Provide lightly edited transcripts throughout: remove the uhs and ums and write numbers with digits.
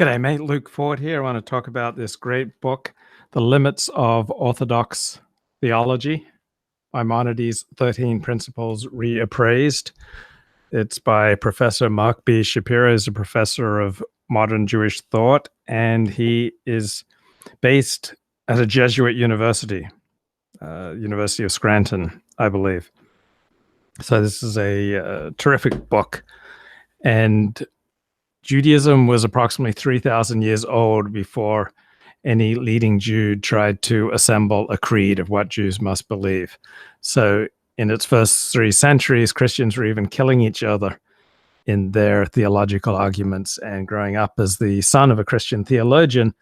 G'day, mate. Luke Ford here. I want to talk about this great book, The Limits of Orthodox Theology, Maimonides' 13 Principles Reappraised. It's by Professor Mark B. Shapiro. He's a professor of modern Jewish thought, and he is based at a Jesuit university, University of Scranton, I believe. So this is a terrific book. And Judaism was approximately 3,000 years old before any leading Jew tried to assemble a creed of what Jews must believe. So in its first 3 centuries, Christians were even killing each other in their theological arguments. And growing up as the son of a Christian theologian,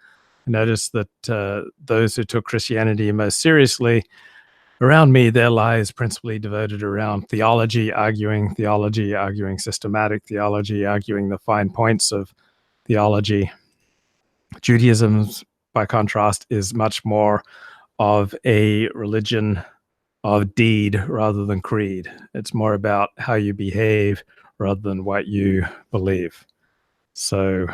I noticed that those who took Christianity most seriously around me, their lives principally devoted around theology, arguing systematic theology, arguing the fine points of theology. Judaism, by contrast, is much more of a religion of deed rather than creed. It's more about how you behave rather than what you believe. So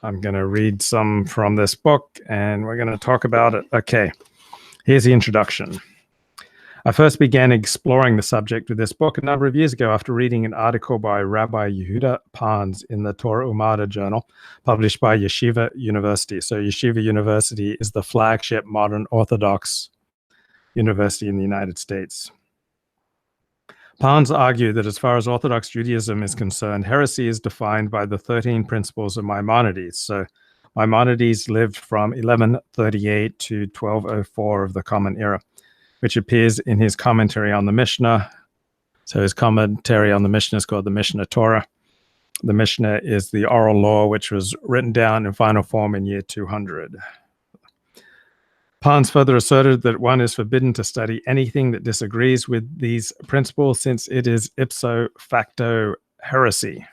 I'm going to read some from this book and we're going to talk about it. Okay, here's the introduction. I first began exploring the subject with this book a number of years ago after reading an article by Rabbi Yehuda Pons in the Torah Umada Journal, published by Yeshiva University. So Yeshiva University is the flagship modern Orthodox university in the United States. Pons argued that as far as Orthodox Judaism is concerned, heresy is defined by the 13 principles of Maimonides. So Maimonides lived from 1138 to 1204 of the Common Era, which appears in his commentary on the Mishnah. So his commentary on the Mishnah is called the Mishnah Torah. The Mishnah is the oral law, which was written down in final form in year 200. Pons further asserted that one is forbidden to study anything that disagrees with these principles, since it is ipso facto heresy.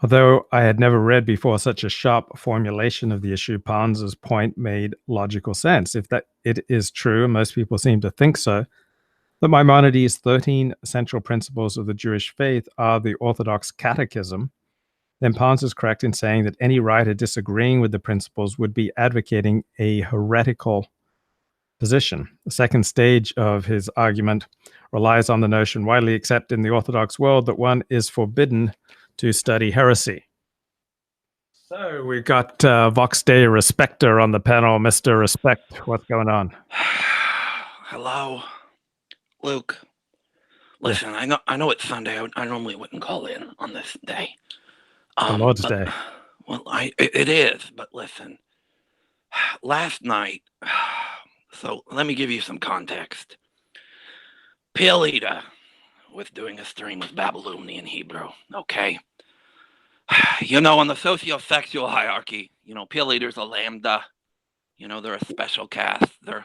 Although I had never read before such a sharp formulation of the issue, Pons's point made logical sense. If that it is true, and most people seem to think so, that Maimonides' 13 essential principles of the Jewish faith are the Orthodox Catechism, then Pons is correct in saying that any writer disagreeing with the principles would be advocating a heretical position. The second stage of his argument relies on the notion widely accepted in the Orthodox world that one is forbidden to study heresy. So we've got Vox Dei Respecter on the panel. Mr. Respect, what's going on? Hello, Luke. Listen, yeah. I know it's Sunday. I normally wouldn't call in on this day. The Lord's Day. Well, it is, but listen. Last night, so let me give you some context. Peelita was doing a stream with Babylonian Hebrew, okay? You know, on the socio-sexual hierarchy, you know, Peelita's a lambda. You know, they're a special caste. They're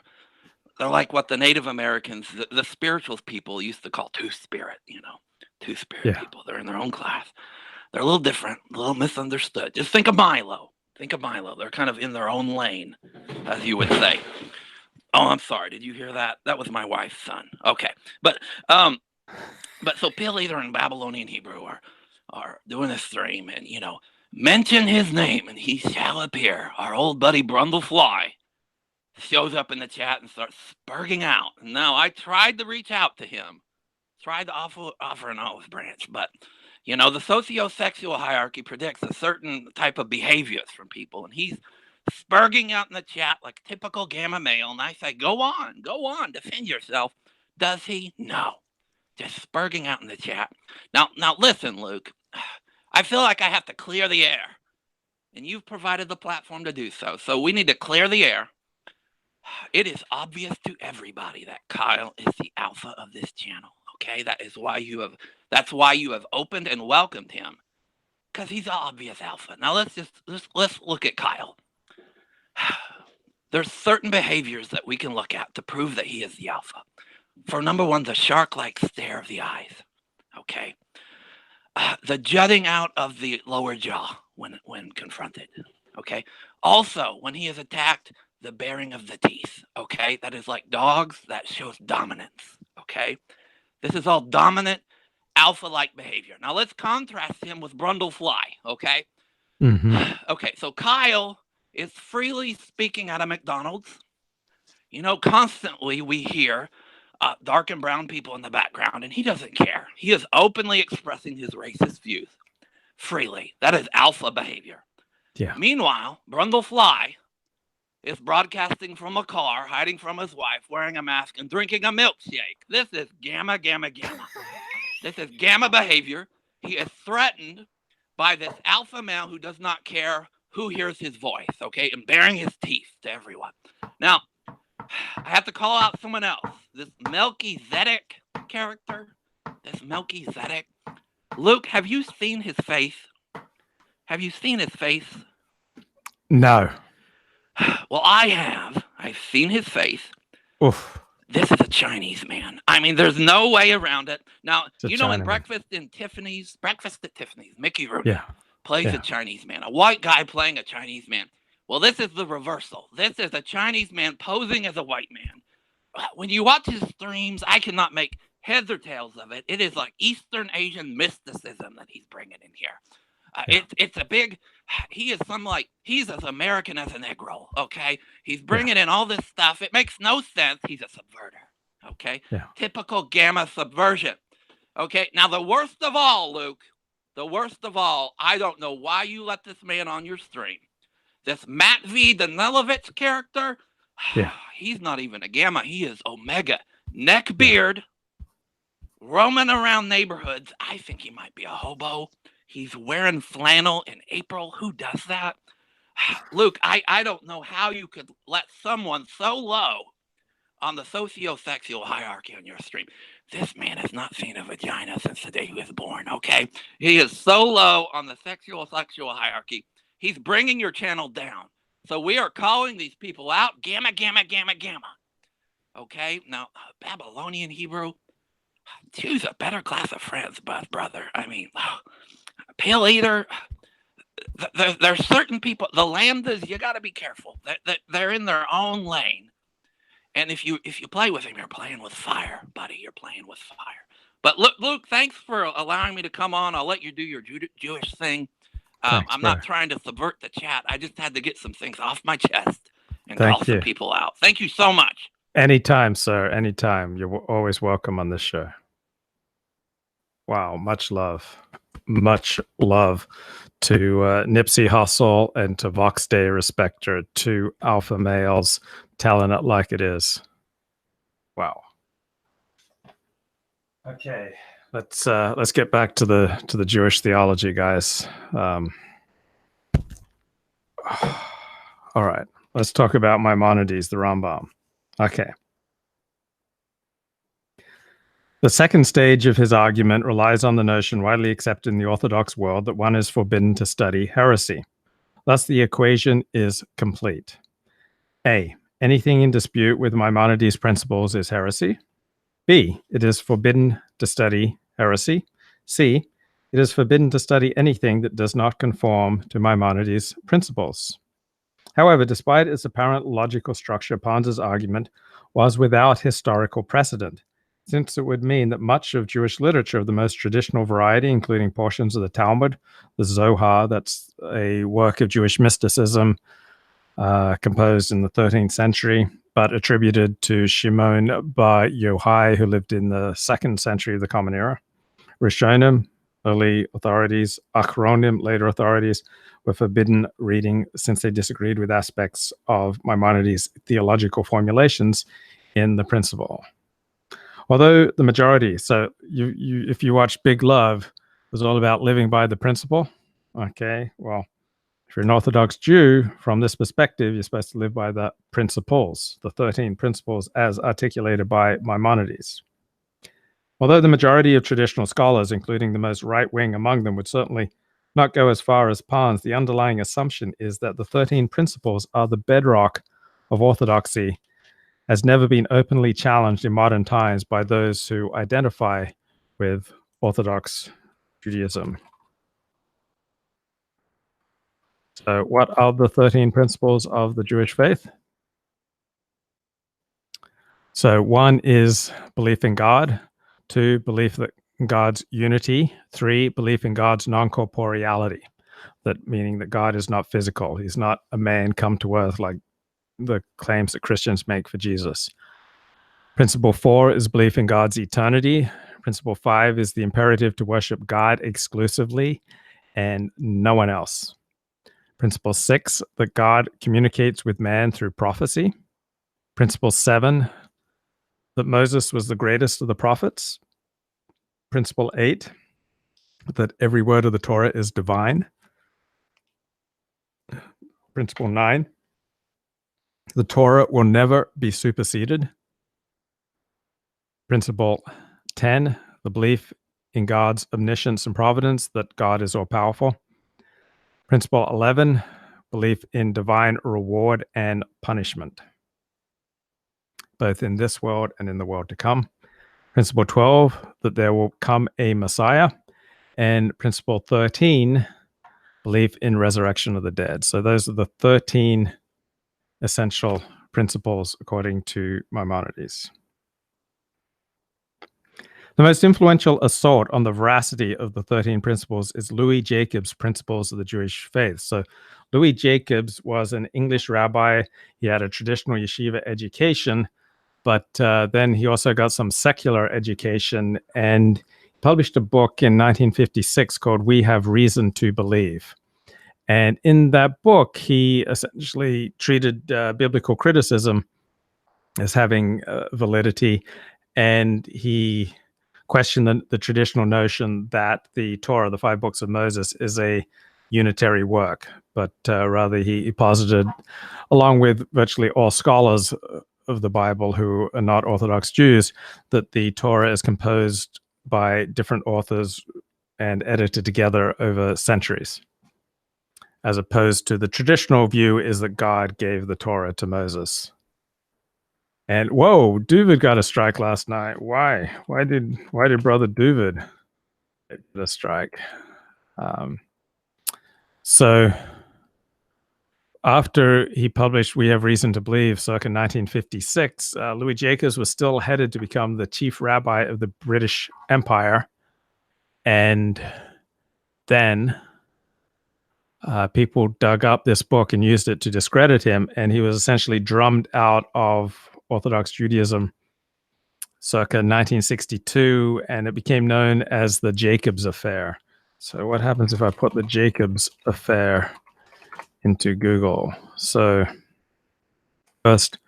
like what the Native Americans, the spirituals people used to call two-spirit, you know, two-spirit people. They're in their own class. They're a little different, a little misunderstood. Just think of Milo. Think of Milo. They're kind of in their own lane, as you would say. Oh, I'm sorry. Did you hear that? That was my wife's son. Okay. But so Peelita and Babylonian Hebrew are doing a stream, and, you know, mention his name and he shall appear. Our old buddy Brundlefly shows up in the chat and starts spurging out. And now I tried to reach out to him, tried to offer an olive branch, but you know, the socio-sexual hierarchy predicts a certain type of behaviors from people, and he's spurging out in the chat like typical gamma male, and I say, go on, defend yourself. Does he? No. Just spurging out in the chat. Now listen, Luke, I feel like I have to clear the air, and you've provided the platform to do so, so we need to clear the air. It is obvious to everybody that Kyle is the alpha of this channel. Okay, that's why you have opened and welcomed him, because he's the obvious alpha. Now let's look at Kyle. There's certain behaviors that we can look at to prove that he is the alpha. For number one, the shark-like stare of the eyes. Okay, the jutting out of the lower jaw when confronted. Okay, also when he is attacked, the baring of the teeth. Okay, that is like dogs. That shows dominance. Okay. This is all dominant, alpha-like behavior. Now let's contrast him with Brundlefly, okay? Okay, so Kyle is freely speaking at a McDonald's. You know, constantly we hear dark and brown people in the background, and he doesn't care. He is openly expressing his racist views freely. That is alpha behavior. Yeah. Meanwhile, Brundle Fly is broadcasting from a car, hiding from his wife, wearing a mask, and drinking a milkshake. This is gamma, gamma, gamma. This is gamma behavior. He is threatened by this alpha male who does not care who hears his voice, okay, and baring his teeth to everyone. Now, I have to call out someone else. This Melchizedek character, this Melchizedek. Luke, have you seen his face? Have you seen his face? No. Well, I have. I've seen his face. Oof. This is a Chinese man. I mean, there's no way around it. Now, you know, in Chinaman. Breakfast at Tiffany's, Mickey Rooney Yeah. plays a Chinese man, a white guy playing a Chinese man. Well, this is the reversal. This is a Chinese man posing as a white man. When you watch his streams, I cannot make heads or tails of it. It is like Eastern Asian mysticism that he's bringing in here. It's a big. He is he's as American as an egg roll. Okay, he's bringing in all this stuff. It makes no sense. He's a subverter. Okay, typical gamma subversion. Okay, now the worst of all, Luke. The worst of all. I don't know why you let this man on your stream. This Matt V. Danilovich character. He's not even a gamma. He is omega. Neck beard. Roaming around neighborhoods. I think he might be a hobo. He's wearing flannel in April. Who does that? Luke, I don't know how you could let someone so low on the socio-sexual hierarchy on your stream. This man has not seen a vagina since the day he was born, okay? He is so low on the sexual hierarchy. He's bringing your channel down. So we are calling these people out. Gamma, gamma, gamma, gamma. Okay? Now, Babylonian Hebrew, choose a better class of friends, brother. I mean, Pale Eater, there's certain people, the Lambdas, you got to be careful. They're in their own lane. And if you play with him, you're playing with fire, buddy. You're playing with fire. But Luke, thanks for allowing me to come on. I'll let you do your Jewish thing. I'm not trying to subvert the chat. I just had to get some things off my chest and call some people out. Thank you so much. Anytime, sir. Anytime. You're always welcome on this show. Wow. Much love. Much love to Nipsey Hussle and to Vox Day Respecter, to alpha males telling it like it is. Wow. Okay, let's get back to the Jewish theology, guys. All right, let's talk about Maimonides, the Rambam. Okay. The second stage of his argument relies on the notion widely accepted in the Orthodox world that one is forbidden to study heresy. Thus, the equation is complete. A. Anything in dispute with Maimonides' principles is heresy. B. It is forbidden to study heresy. C. It is forbidden to study anything that does not conform to Maimonides' principles. However, despite its apparent logical structure, Panza's argument was without historical precedent, since it would mean that much of Jewish literature of the most traditional variety, including portions of the Talmud, the Zohar, that's a work of Jewish mysticism composed in the 13th century, but attributed to Shimon bar Yochai, who lived in the 2nd century of the Common Era. Rishonim, early authorities, Achronim, later authorities, were forbidden reading since they disagreed with aspects of Maimonides' theological formulations in the principle. Although the majority, so if you watch Big Love, it was all about living by the principle. Okay, well, if you're an Orthodox Jew, from this perspective, you're supposed to live by the principles, the 13 principles as articulated by Maimonides. Although the majority of traditional scholars, including the most right-wing among them, would certainly not go as far as Pans, the underlying assumption is that the 13 principles are the bedrock of orthodoxy, has never been openly challenged in modern times by those who identify with Orthodox Judaism. So what are the 13 principles of the Jewish faith? So 1 is belief in God, 2, belief in God's unity, 3, belief in God's non-corporeality. that meaning that God is not physical. He's not a man come to earth like the claims that Christians make for Jesus. Principle 4 is belief in God's eternity. Principle 5 is the imperative to worship God exclusively and no one else. Principle 6, that God communicates with man through prophecy. Principle 7, that Moses was the greatest of the prophets. Principle 8, that every word of the Torah is divine. Principle 9, the Torah will never be superseded. Principle 10, the belief in God's omniscience and providence, that God is all-powerful. Principle 11, belief in divine reward and punishment, both in this world and in the world to come. Principle 12, that there will come a Messiah. And principle 13, belief in resurrection of the dead. So those are the 13 essential principles according to Maimonides. The most influential assault on the veracity of the 13 principles is Louis Jacobs' Principles of the Jewish Faith. So Louis Jacobs was an English rabbi. He had a traditional yeshiva education, but then he also got some secular education and published a book in 1956 called We Have Reason to Believe. And in that book, he essentially treated biblical criticism as having validity, and he questioned the traditional notion that the Torah, the 5 books of Moses, is a unitary work, but rather he posited, along with virtually all scholars of the Bible who are not Orthodox Jews, that the Torah is composed by different authors and edited together over centuries, as opposed to the traditional view is that God gave the Torah to Moses. And whoa, Duvid got a strike last night. Why? Why did brother Duvid get a strike? So after he published We Have Reason to Believe, circa 1956, Louis Jacobs was still headed to become the chief rabbi of the British Empire. And then people dug up this book and used it to discredit him, and he was essentially drummed out of Orthodox Judaism circa 1962, and it became known as the Jacobs Affair. So what happens if I put the Jacobs Affair into Google? So first,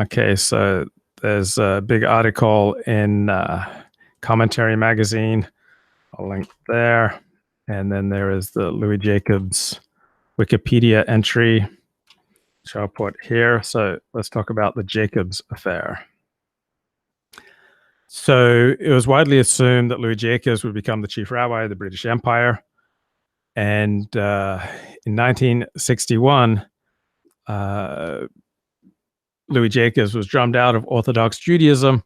okay, so there's a big article in Commentary Magazine. I'll link there. And then there is the Louis Jacobs Wikipedia entry, which I'll put here. So let's talk about the Jacobs Affair. So it was widely assumed that Louis Jacobs would become the chief rabbi of the British Empire. And in 1961, Louis Jacobs was drummed out of Orthodox Judaism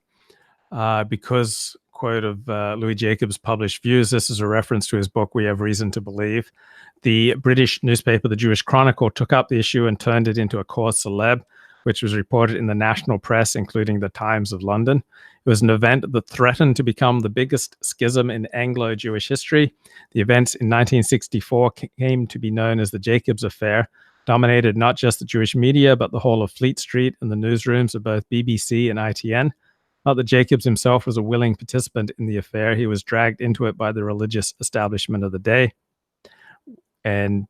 because, quote, of Louis Jacobs' published views. This is a reference to his book, We Have Reason to Believe. The British newspaper, the Jewish Chronicle, took up the issue and turned it into a cause célèbre, which was reported in the national press, including the Times of London. It was an event that threatened to become the biggest schism in Anglo-Jewish history. The events in 1964 came to be known as the Jacobs Affair, dominated not just the Jewish media, but the whole of Fleet Street and the newsrooms of both BBC and ITN. Not that Jacobs himself was a willing participant in the affair. He was dragged into it by the religious establishment of the day. And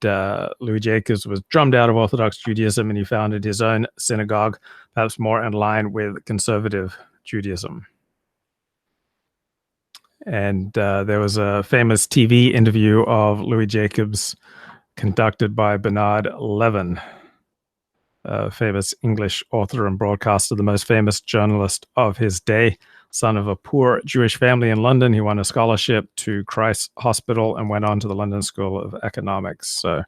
Louis Jacobs was drummed out of Orthodox Judaism, and he founded his own synagogue, perhaps more in line with conservative Judaism. And there was a famous TV interview of Louis Jacobs conducted by Bernard Levin, a famous English author and broadcaster, the most famous journalist of his day. Son of a poor Jewish family in London, he won a scholarship to Christ's Hospital and went on to the London School of Economics. So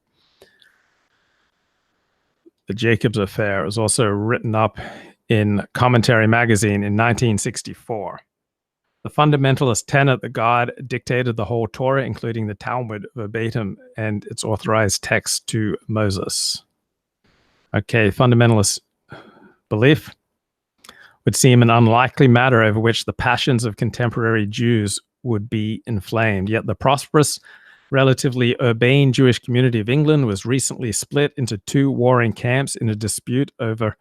the Jacobs Affair was also written up in Commentary Magazine in 1964. The fundamentalist tenet that God dictated the whole Torah, including the Talmud, verbatim and its authorized text to Moses. Okay, fundamentalist belief would seem an unlikely matter over which the passions of contemporary Jews would be inflamed. Yet the prosperous relatively urbane Jewish community of England was recently split into two warring camps in a dispute over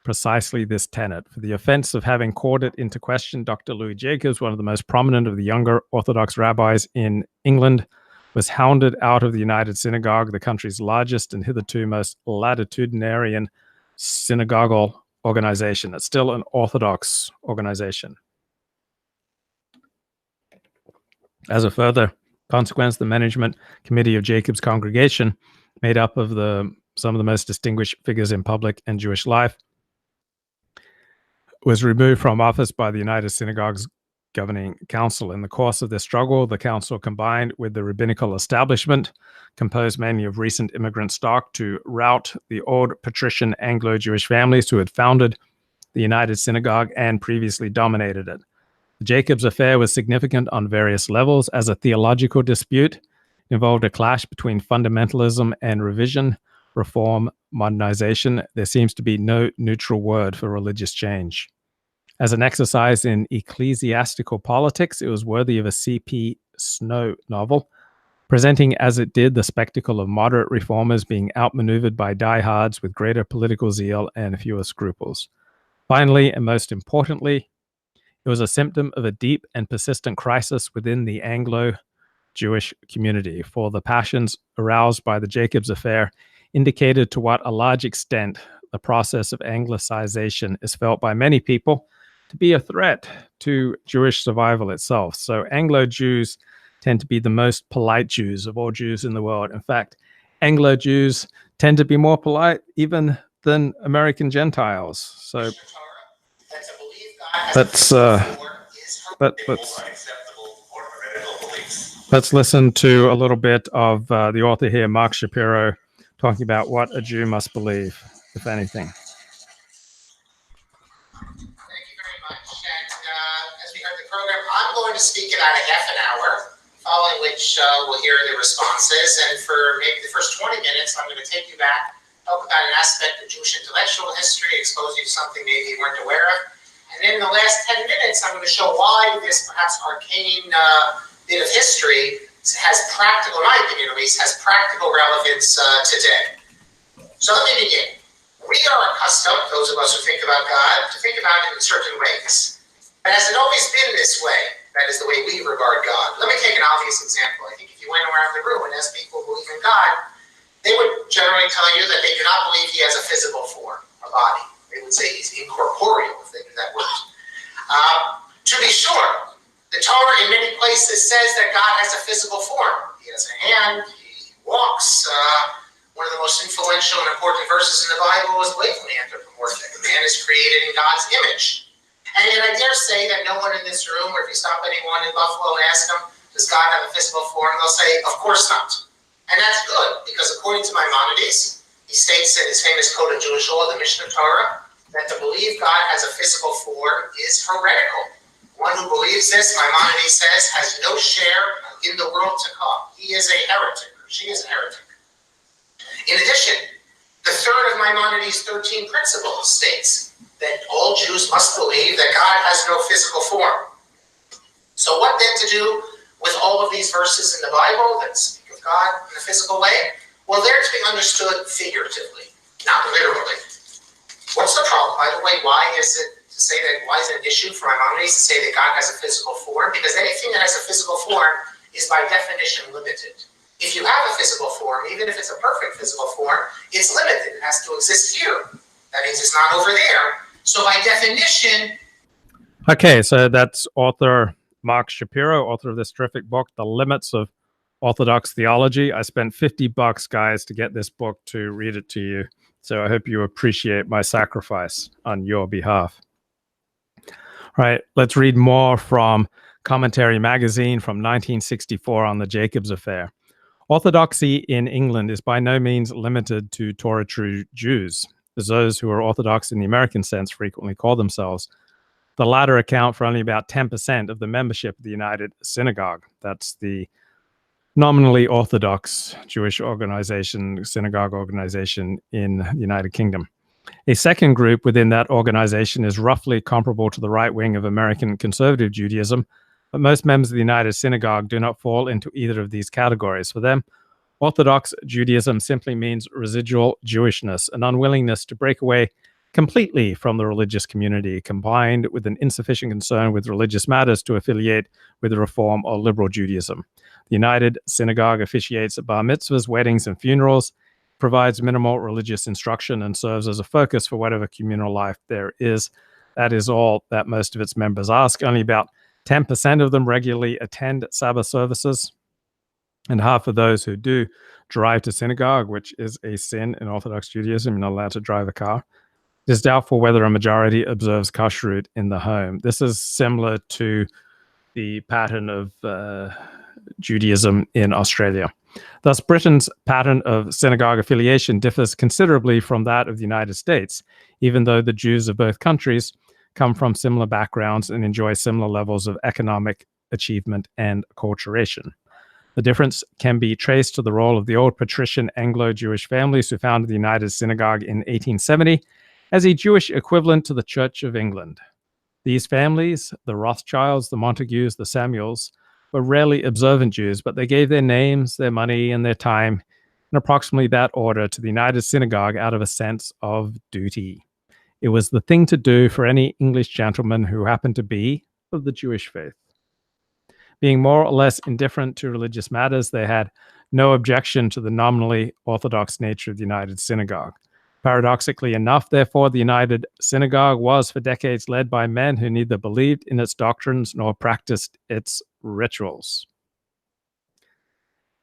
precisely this tenet. For the offense of having called it into question, Dr. Louis Jacobs, one of the most prominent of the younger Orthodox rabbis in England, was hounded out of the United Synagogue, the country's largest and hitherto most latitudinarian synagogal organization. It's still an Orthodox organization. As a further consequence, the management committee of Jacob's congregation, made up of some of the most distinguished figures in public and Jewish life, was removed from office by the United Synagogues Governing Council. In the course of this struggle, the council combined with the rabbinical establishment, composed mainly of recent immigrant stock, to rout the old patrician Anglo-Jewish families who had founded the United Synagogue and previously dominated it. The Jacobs affair was significant on various levels. As a theological dispute, involved a clash between fundamentalism and revision, reform, modernization. There seems to be no neutral word for religious change. As an exercise in ecclesiastical politics, it was worthy of a C.P. Snow novel, presenting as it did the spectacle of moderate reformers being outmaneuvered by diehards with greater political zeal and fewer scruples. Finally, and most importantly, it was a symptom of a deep and persistent crisis within the Anglo-Jewish community, for the passions aroused by the Jacobs affair indicated to what a large extent the process of Anglicization is felt by many people to be a threat to Jewish survival itself. So Anglo-Jews tend to be the most polite Jews of all Jews in the world. In fact, Anglo-Jews tend to be more polite even than American Gentiles. So let's listen to a little bit of the author here, Mark Shapiro, talking about what a Jew must believe, if anything. Thank you very much. And as we heard the program, I'm going to speak about a half an hour, following which we'll hear the responses. And for maybe the first 20 minutes, I'm going to take you back, talk about an aspect of Jewish intellectual history, expose you to something maybe you weren't aware of. And then in the last 10 minutes, I'm going to show why this perhaps arcane bit of history has practical, in my opinion at least, has practical relevance today. So let me begin. We are accustomed, those of us who think about God, to think about it in certain ways. And has it always been this way? That is the way we regard God. Let me take an obvious example. I think if you went around the room and asked people who believe in God, they would generally tell you that they do not believe he has a physical form, a body. They would say he's incorporeal, if they knew that word. To be sure, the Torah in many places says that God has a physical form. He has a hand, he walks. One of the most influential and important verses in the Bible is blatantly anthropomorphic. Man is created in God's image. And yet I dare say that no one in this room, or if you stop anyone in Buffalo and ask them, does God have a physical form? They'll say, of course not. And that's good, because according to Maimonides, he states in his famous code of Jewish law, the Mishnah Torah, that to believe God has a physical form is heretical. One who believes this, Maimonides says, has no share in the world to come. He is a heretic, or she is a heretic. In addition, the third of Maimonides' 13 principles states that all Jews must believe that God has no physical form. So what then to do with all of these verses in the Bible that speak of God in a physical way? Well, they're to be understood figuratively, not literally. What's the problem? By the way, why is it an issue for Maimonides to say that God has a physical form? Because anything that has a physical form is by definition limited. If you have a physical form, even if it's a perfect physical form, it's limited. It has to exist here. That means it's not over there. So by definition... Okay, so that's author Mark Shapiro, author of this terrific book, The Limits of Orthodox Theology. I spent $50, guys, to get this book to read it to you. So I hope you appreciate my sacrifice on your behalf. All right, let's read more from Commentary Magazine from 1964 on the Jacobs affair. Orthodoxy in England is by no means limited to Torah true Jews, as those who are Orthodox in the American sense frequently call themselves. The latter account for only about 10% of the membership of the United Synagogue. That's the nominally Orthodox Jewish organization, synagogue organization in the United Kingdom. A second group within that organization is roughly comparable to the right wing of American conservative Judaism, But most members of the United Synagogue do not fall into either of these categories. For them, Orthodox Judaism simply means residual Jewishness, an unwillingness to break away completely from the religious community, combined with an insufficient concern with religious matters to affiliate with the Reform or Liberal Judaism. The United Synagogue officiates at bar mitzvahs, weddings, and funerals, provides minimal religious instruction, and serves as a focus for whatever communal life there is. That is all that most of its members ask. Only about 10% of them regularly attend Sabbath services, and half of those who do drive to synagogue, which is a sin in Orthodox Judaism. You're not allowed to drive a car. It is doubtful whether a majority observes kashrut in the home. This is similar to the pattern of Judaism in Australia. Thus, Britain's pattern of synagogue affiliation differs considerably from that of the United States, even though the Jews of both countries come from similar backgrounds and enjoy similar levels of economic achievement and acculturation. The difference can be traced to the role of the old patrician Anglo-Jewish families who founded the United Synagogue in 1870 as a Jewish equivalent to the Church of England. These families, the Rothschilds, the Montagues, the Samuels, were rarely observant Jews, but they gave their names, their money, and their time in approximately that order to the United Synagogue out of a sense of duty. It was the thing to do for any English gentleman who happened to be of the Jewish faith. Being more or less indifferent to religious matters, they had no objection to the nominally Orthodox nature of the United Synagogue. Paradoxically enough, therefore, the United Synagogue was for decades led by men who neither believed in its doctrines nor practiced its rituals.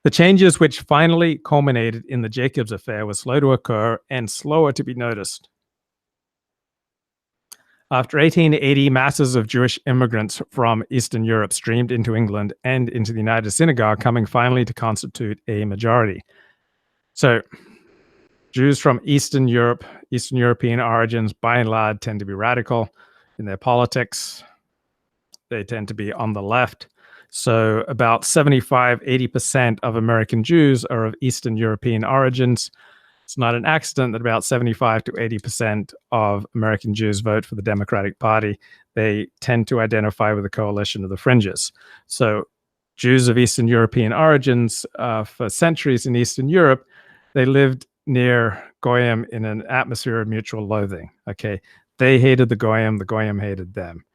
The changes which finally culminated in the Jacobs affair were slow to occur and slower to be noticed. After 1880, masses of Jewish immigrants from Eastern Europe streamed into England and into the United Synagogue, coming finally to constitute a majority. So, Jews from Eastern Europe, Eastern European origins, by and large, tend to be radical in their politics. They tend to be on the left. So about 75-80% of American Jews are of Eastern European origins. It's not an accident that about 75 to 80% of American Jews vote for the Democratic Party. They tend to identify with the coalition of the fringes. So Jews of Eastern European origins, for centuries in Eastern Europe, they lived near Goyim in an atmosphere of mutual loathing. Okay, they hated the Goyim hated them.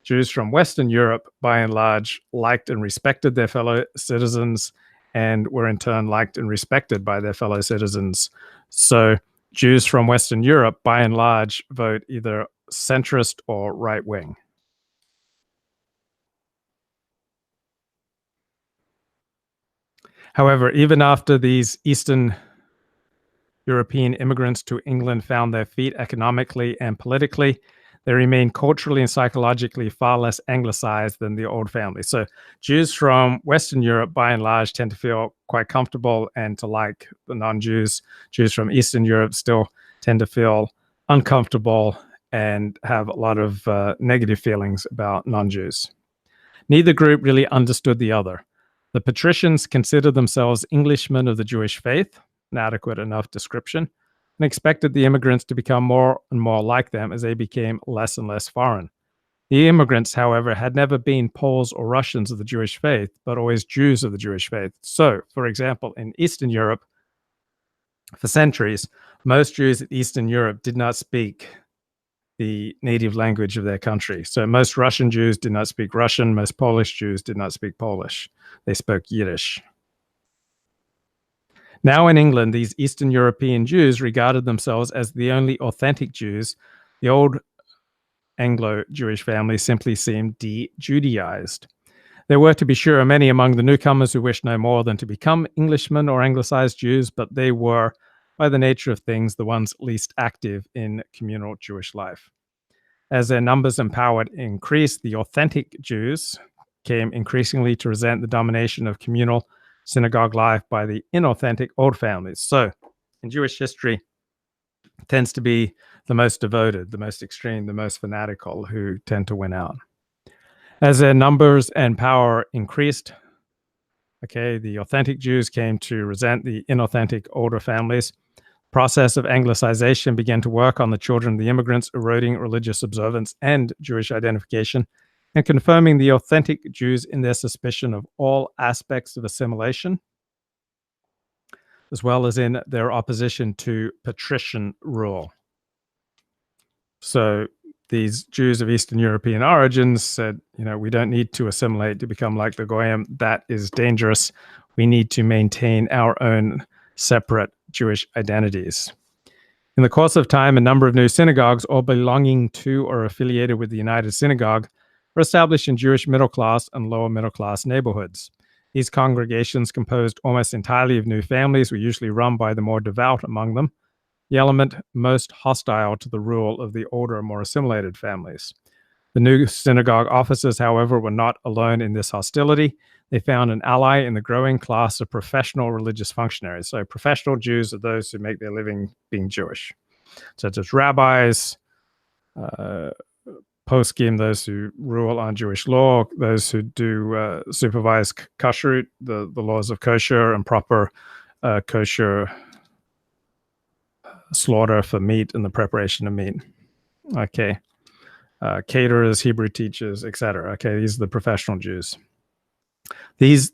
Jews from Western Europe, by and large, liked and respected their fellow citizens and were in turn liked and respected by their fellow citizens. So Jews from Western Europe, by and large, vote either centrist or right-wing. However, even after these Eastern European immigrants to England found their feet economically and politically, they remain culturally and psychologically far less anglicized than the old family. So Jews from Western Europe, by and large, tend to feel quite comfortable and to like the non-Jews. Jews from Eastern Europe still tend to feel uncomfortable and have a lot of negative feelings about non-Jews. Neither group really understood the other. The patricians considered themselves Englishmen of the Jewish faith, an adequate enough description, and expected the immigrants to become more and more like them as they became less and less foreign. The immigrants, however, had never been Poles or Russians of the Jewish faith, but always Jews of the Jewish faith. So, for example, in Eastern Europe, for centuries, most Jews in Eastern Europe did not speak the native language of their country. So most Russian Jews did not speak Russian. Most Polish Jews did not speak Polish. They spoke Yiddish. Now in England, these Eastern European Jews regarded themselves as the only authentic Jews. The old Anglo-Jewish family simply seemed de-Judaized. There were, to be sure, many among the newcomers who wished no more than to become Englishmen or Anglicized Jews, but they were, by the nature of things, the ones least active in communal Jewish life. As their numbers and power increased, the authentic Jews came increasingly to resent the domination of communal synagogue life by the inauthentic old families. So, in Jewish history, it tends to be the most devoted, the most extreme, the most fanatical who tend to win out. As their numbers and power increased, the authentic Jews came to resent the inauthentic older families. The process of Anglicization began to work on the children of the immigrants, eroding religious observance and Jewish identification. and confirming the authentic Jews in their suspicion of all aspects of assimilation, as well as in their opposition to patrician rule. So these Jews of Eastern European origins said, we don't need to assimilate to become like the Goyim. That is dangerous. We need to maintain our own separate Jewish identities. In the course of time, a number of new synagogues, all belonging to or affiliated with the United Synagogue, were established in Jewish middle-class and lower middle-class neighborhoods. These congregations, composed almost entirely of new families, were usually run by the more devout among them, the element most hostile to the rule of the older, more assimilated families. The new synagogue officers, however, were not alone in this hostility. They found an ally in the growing class of professional religious functionaries. So professional Jews are those who make their living being Jewish, such as rabbis, poskim, those who rule on Jewish law, those who do supervise kashrut, the laws of kosher and proper kosher slaughter for meat and the preparation of meat. Okay. Caterers, Hebrew teachers, etc. Okay, these are the professional Jews. These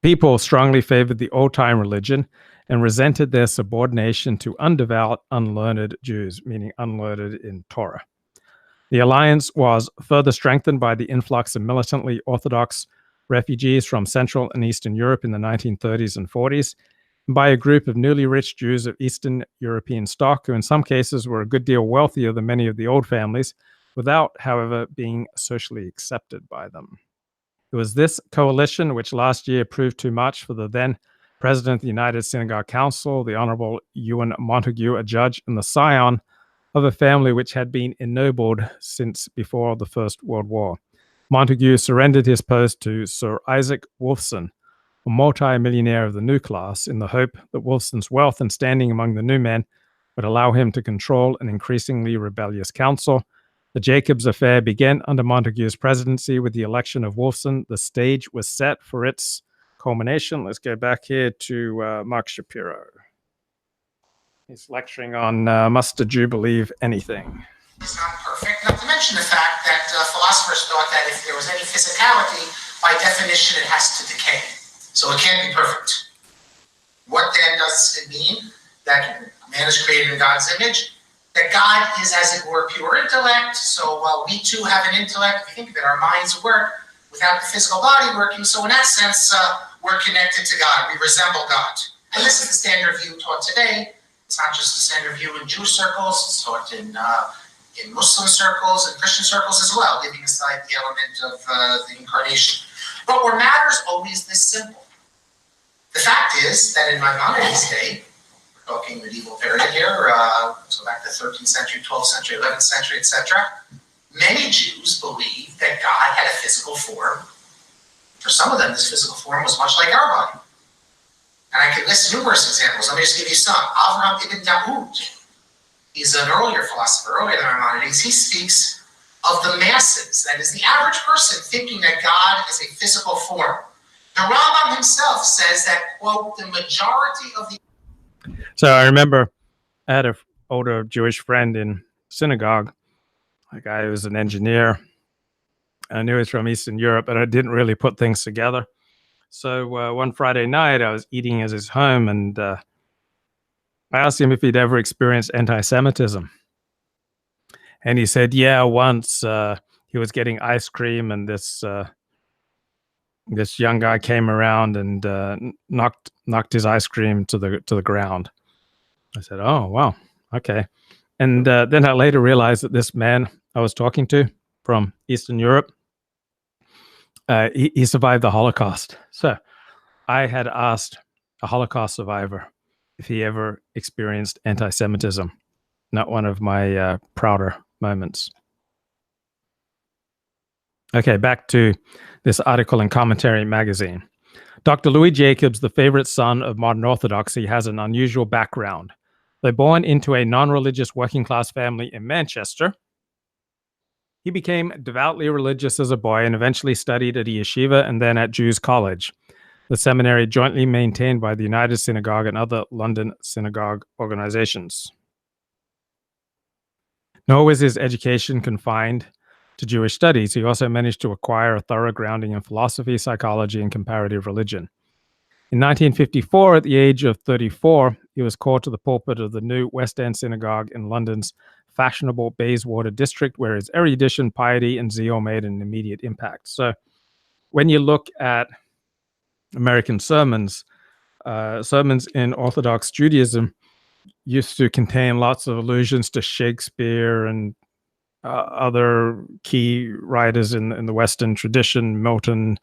people strongly favored the old-time religion and resented their subordination to undevout, unlearned Jews, meaning unlearned in Torah. The alliance was further strengthened by the influx of militantly Orthodox refugees from Central and Eastern Europe in the 1930s and 40s, and by a group of newly rich Jews of Eastern European stock, who in some cases were a good deal wealthier than many of the old families, without, however, being socially accepted by them. It was this coalition which last year proved too much for the then President of the United Synagogue Council, the Honorable Ewan Montague, a judge and the scion of a family which had been ennobled since before the First World War. Montague surrendered his post to Sir Isaac Wolfson, a multi-millionaire of the new class, in the hope that Wolfson's wealth and standing among the new men would allow him to control an increasingly rebellious council. The Jacobs affair began under Montague's presidency with the election of Wolfson. The stage was set for its culmination. Let's go back here to Mark Shapiro. He's lecturing on Must a Jew Believe Anything? It's not perfect, not to mention the fact that philosophers thought that if there was any physicality, by definition it has to decay. So it can't be perfect. What then does it mean? That man is created in God's image? That God is, as it were, pure intellect. So while we too have an intellect, we think that our minds work without the physical body working. So in that sense, we're connected to God. We resemble God. And this is the standard view taught today. It's not just the standard view in Jewish circles. It's taught in Muslim circles and Christian circles as well, leaving aside the element of the incarnation. But where matters always this simple. The fact is that in Maimonides' day, we're talking medieval period here, so back to the 13th century, 12th century, 11th century, etc., many Jews believed that God had a physical form. For some of them, this physical form was much like our body. And I could list numerous examples. Let me just give you some. Avraham ibn Dawood, he's an earlier philosopher, earlier than Maimonides. He speaks of the masses, that is, the average person thinking that God is a physical form. The Rambam himself says that, quote, the majority of the... So I remember I had an older Jewish friend in synagogue, a guy who was an engineer. I knew he was from Eastern Europe, but I didn't really put things together. So one Friday night, I was eating at his home, and I asked him if he'd ever experienced anti-Semitism. And he said, yeah, once he was getting ice cream, and this young guy came around and knocked his ice cream to the ground. I said, oh, wow, okay. And then I later realized that this man I was talking to from Eastern Europe, he survived the Holocaust. So I had asked a Holocaust survivor if he ever experienced anti-Semitism. Not one of my prouder moments. Okay, back to this article in Commentary Magazine. Dr. Louis Jacobs, the favorite son of modern Orthodoxy, has an unusual background. Though born into a non-religious working-class family in Manchester, he became devoutly religious as a boy and eventually studied at a yeshiva and then at Jews College, the seminary jointly maintained by the United Synagogue and other London synagogue organizations. Nor was his education confined to Jewish studies, he also managed to acquire a thorough grounding in philosophy, psychology, and comparative religion. In 1954, at the age of 34, he was called to the pulpit of the new West End Synagogue in London's fashionable Bayswater district, where his erudition, piety, and zeal made an immediate impact. So when you look at American sermons, sermons in Orthodox Judaism used to contain lots of allusions to Shakespeare and other key writers in the Western tradition, Milton,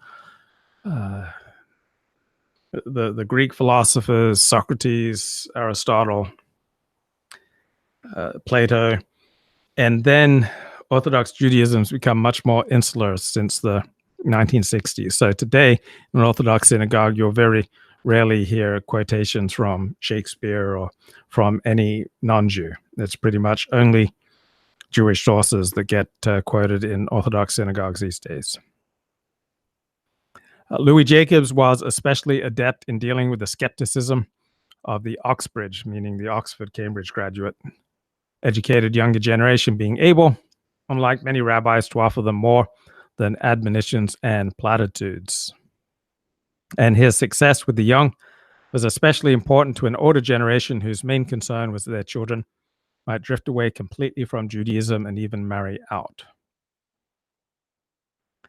the Greek philosophers, Socrates, Aristotle, Plato. And then Orthodox Judaism's become much more insular since the 1960s. So today, in an Orthodox synagogue, you'll very rarely hear quotations from Shakespeare or from any non-Jew. It's pretty much only Jewish sources that get quoted in Orthodox synagogues these days. Louis Jacobs was especially adept in dealing with the skepticism of the Oxbridge, meaning the Oxford-Cambridge graduate, educated younger generation, being able, unlike many rabbis, to offer them more than admonitions and platitudes. And his success with the young was especially important to an older generation whose main concern was that their children might drift away completely from Judaism and even marry out.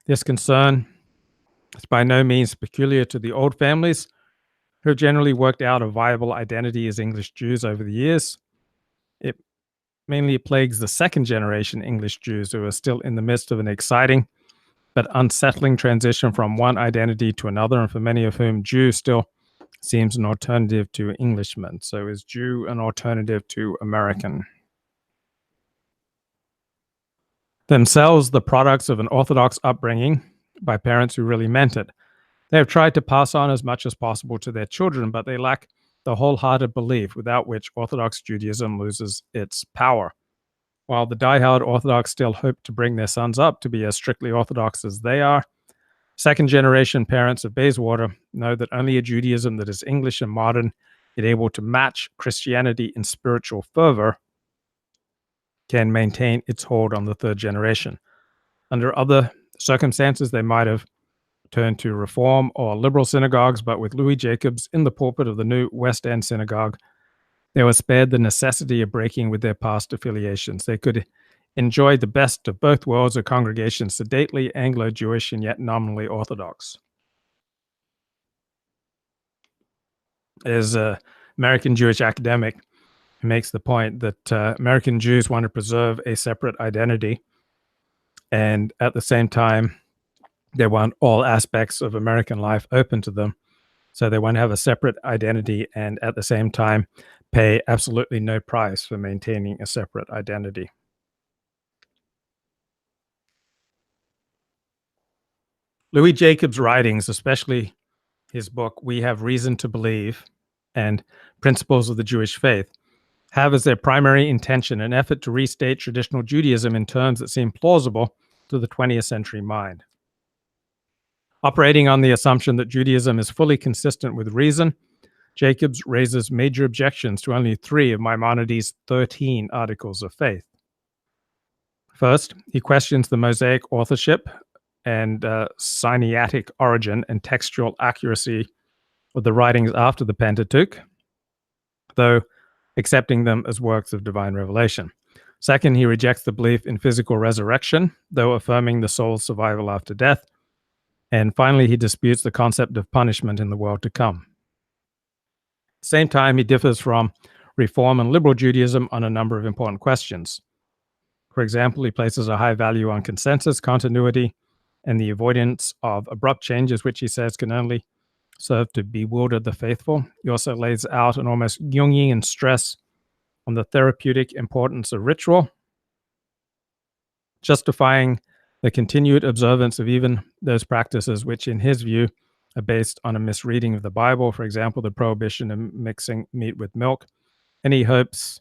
This concern is by no means peculiar to the old families, who have generally worked out a viable identity as English Jews over the years. It mainly plagues the second generation English Jews who are still in the midst of an exciting but unsettling transition from one identity to another, and for many of whom Jew still seems an alternative to Englishman. So is Jew an alternative to American? Themselves the products of an Orthodox upbringing by parents who really meant it. They have tried to pass on as much as possible to their children, but they lack the wholehearted belief without which Orthodox Judaism loses its power. While the die-hard Orthodox still hope to bring their sons up to be as strictly Orthodox as they are, second-generation parents of Bayswater know that only a Judaism that is English and modern, yet able to match Christianity in spiritual fervor, can maintain its hold on the third generation. Under other circumstances, they might have turned to Reform or liberal synagogues, but with Louis Jacobs in the pulpit of the new West End Synagogue, they were spared the necessity of breaking with their past affiliations. They could enjoy the best of both worlds, a congregation sedately Anglo-Jewish and yet nominally Orthodox. There's an American Jewish academic who makes the point that American Jews want to preserve a separate identity, and at the same time, they want all aspects of American life open to them. So they want to have a separate identity and at the same time pay absolutely no price for maintaining a separate identity. Louis Jacobs' writings, especially his book, We Have Reason to Believe, and Principles of the Jewish Faith, have as their primary intention an effort to restate traditional Judaism in terms that seem plausible to the 20th century mind. Operating on the assumption that Judaism is fully consistent with reason, Jacobs raises major objections to only 3 of Maimonides' 13 articles of faith. First, he questions the Mosaic authorship and Sinaitic origin and textual accuracy of the writings after the Pentateuch, though accepting them as works of divine revelation. Second, he rejects the belief in physical resurrection, though affirming the soul's survival after death. And finally, he disputes the concept of punishment in the world to come. At the same time, he differs from Reform and liberal Judaism on a number of important questions. For example, he places a high value on consensus, continuity, and the avoidance of abrupt changes, which he says can only serve to bewilder the faithful. He also lays out an almost Jungian stress on the therapeutic importance of ritual, justifying the continued observance of even those practices which, in his view, are based on a misreading of the Bible, for example, the prohibition of mixing meat with milk. And he hopes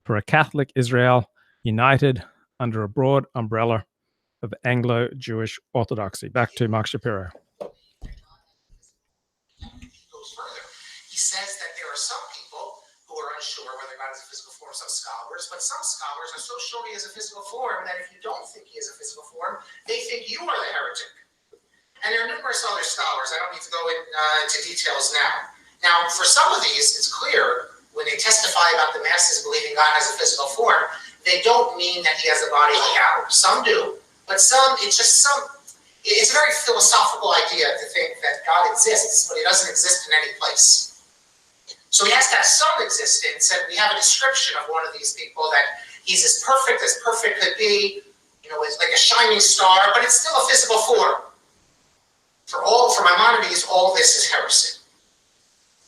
for a Catholic Israel united under a broad umbrella of Anglo-Jewish orthodoxy. Back to Mark Shapiro. Goes further. He says that there are some people who who are unsure whether God is a physical form, some scholars, but some scholars are so sure he is a physical form that if you don't think he is a physical form, they think you are the heretic. And there are numerous other scholars. I don't need to go into details now. Now, for some of these, it's clear when they testify about the masses believing God has a physical form, they don't mean that he has a body like ours. Some do, but some, it's a very philosophical idea to think that God exists, but he doesn't exist in any place. So he has to have some existence, and we have a description of one of these people that he's as perfect could be, it's like a shining star, but it's still a physical form. For Maimonides, all this is heresy.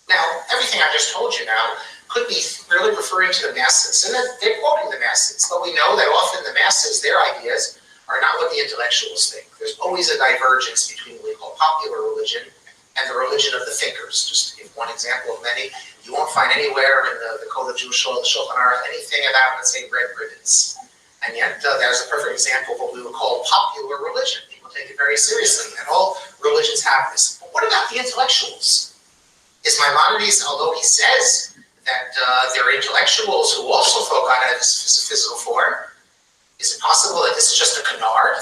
Now, everything I just told you now could be really referring to the masses, and they're quoting the masses, but we know that often the masses, their ideas, are not what the intellectuals think. There's always a divergence between what we call popular religion and the religion of the thinkers. Just to give one example of many, you won't find anywhere in the Code of Jewish Law, the Shulchan Aruch, anything about, let's say, red ribbons. And yet, there's a perfect example of what we would call popular religion. People take it very seriously, and all religions have this. But what about the intellectuals? Is Maimonides, although he says that there are intellectuals who also thought God had a physical form, is it possible that this is just a canard?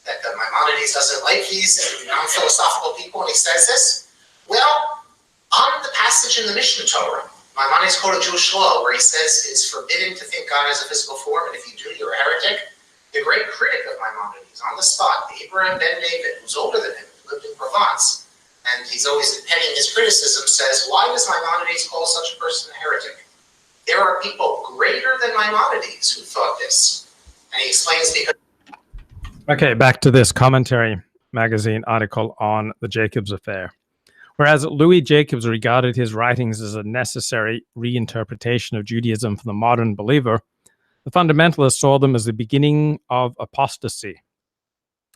That Maimonides doesn't like these non-philosophical people when he says this? Well, on the passage in the Mishnah Torah, Maimonides quoted Jewish law where he says it's forbidden to think God has a physical form, and if you do, you're a heretic. The great critic of Maimonides, on the spot, Abraham ben David, who's older than him, lived in Provence, and he's always penning his criticism, says, why does Maimonides call such a person a heretic? There are people greater than Maimonides who thought this. And he explains because... Okay, back to this commentary magazine article on the Jacobs affair. Whereas Louis Jacobs regarded his writings as a necessary reinterpretation of Judaism for the modern believer, the fundamentalists saw them as the beginning of apostasy.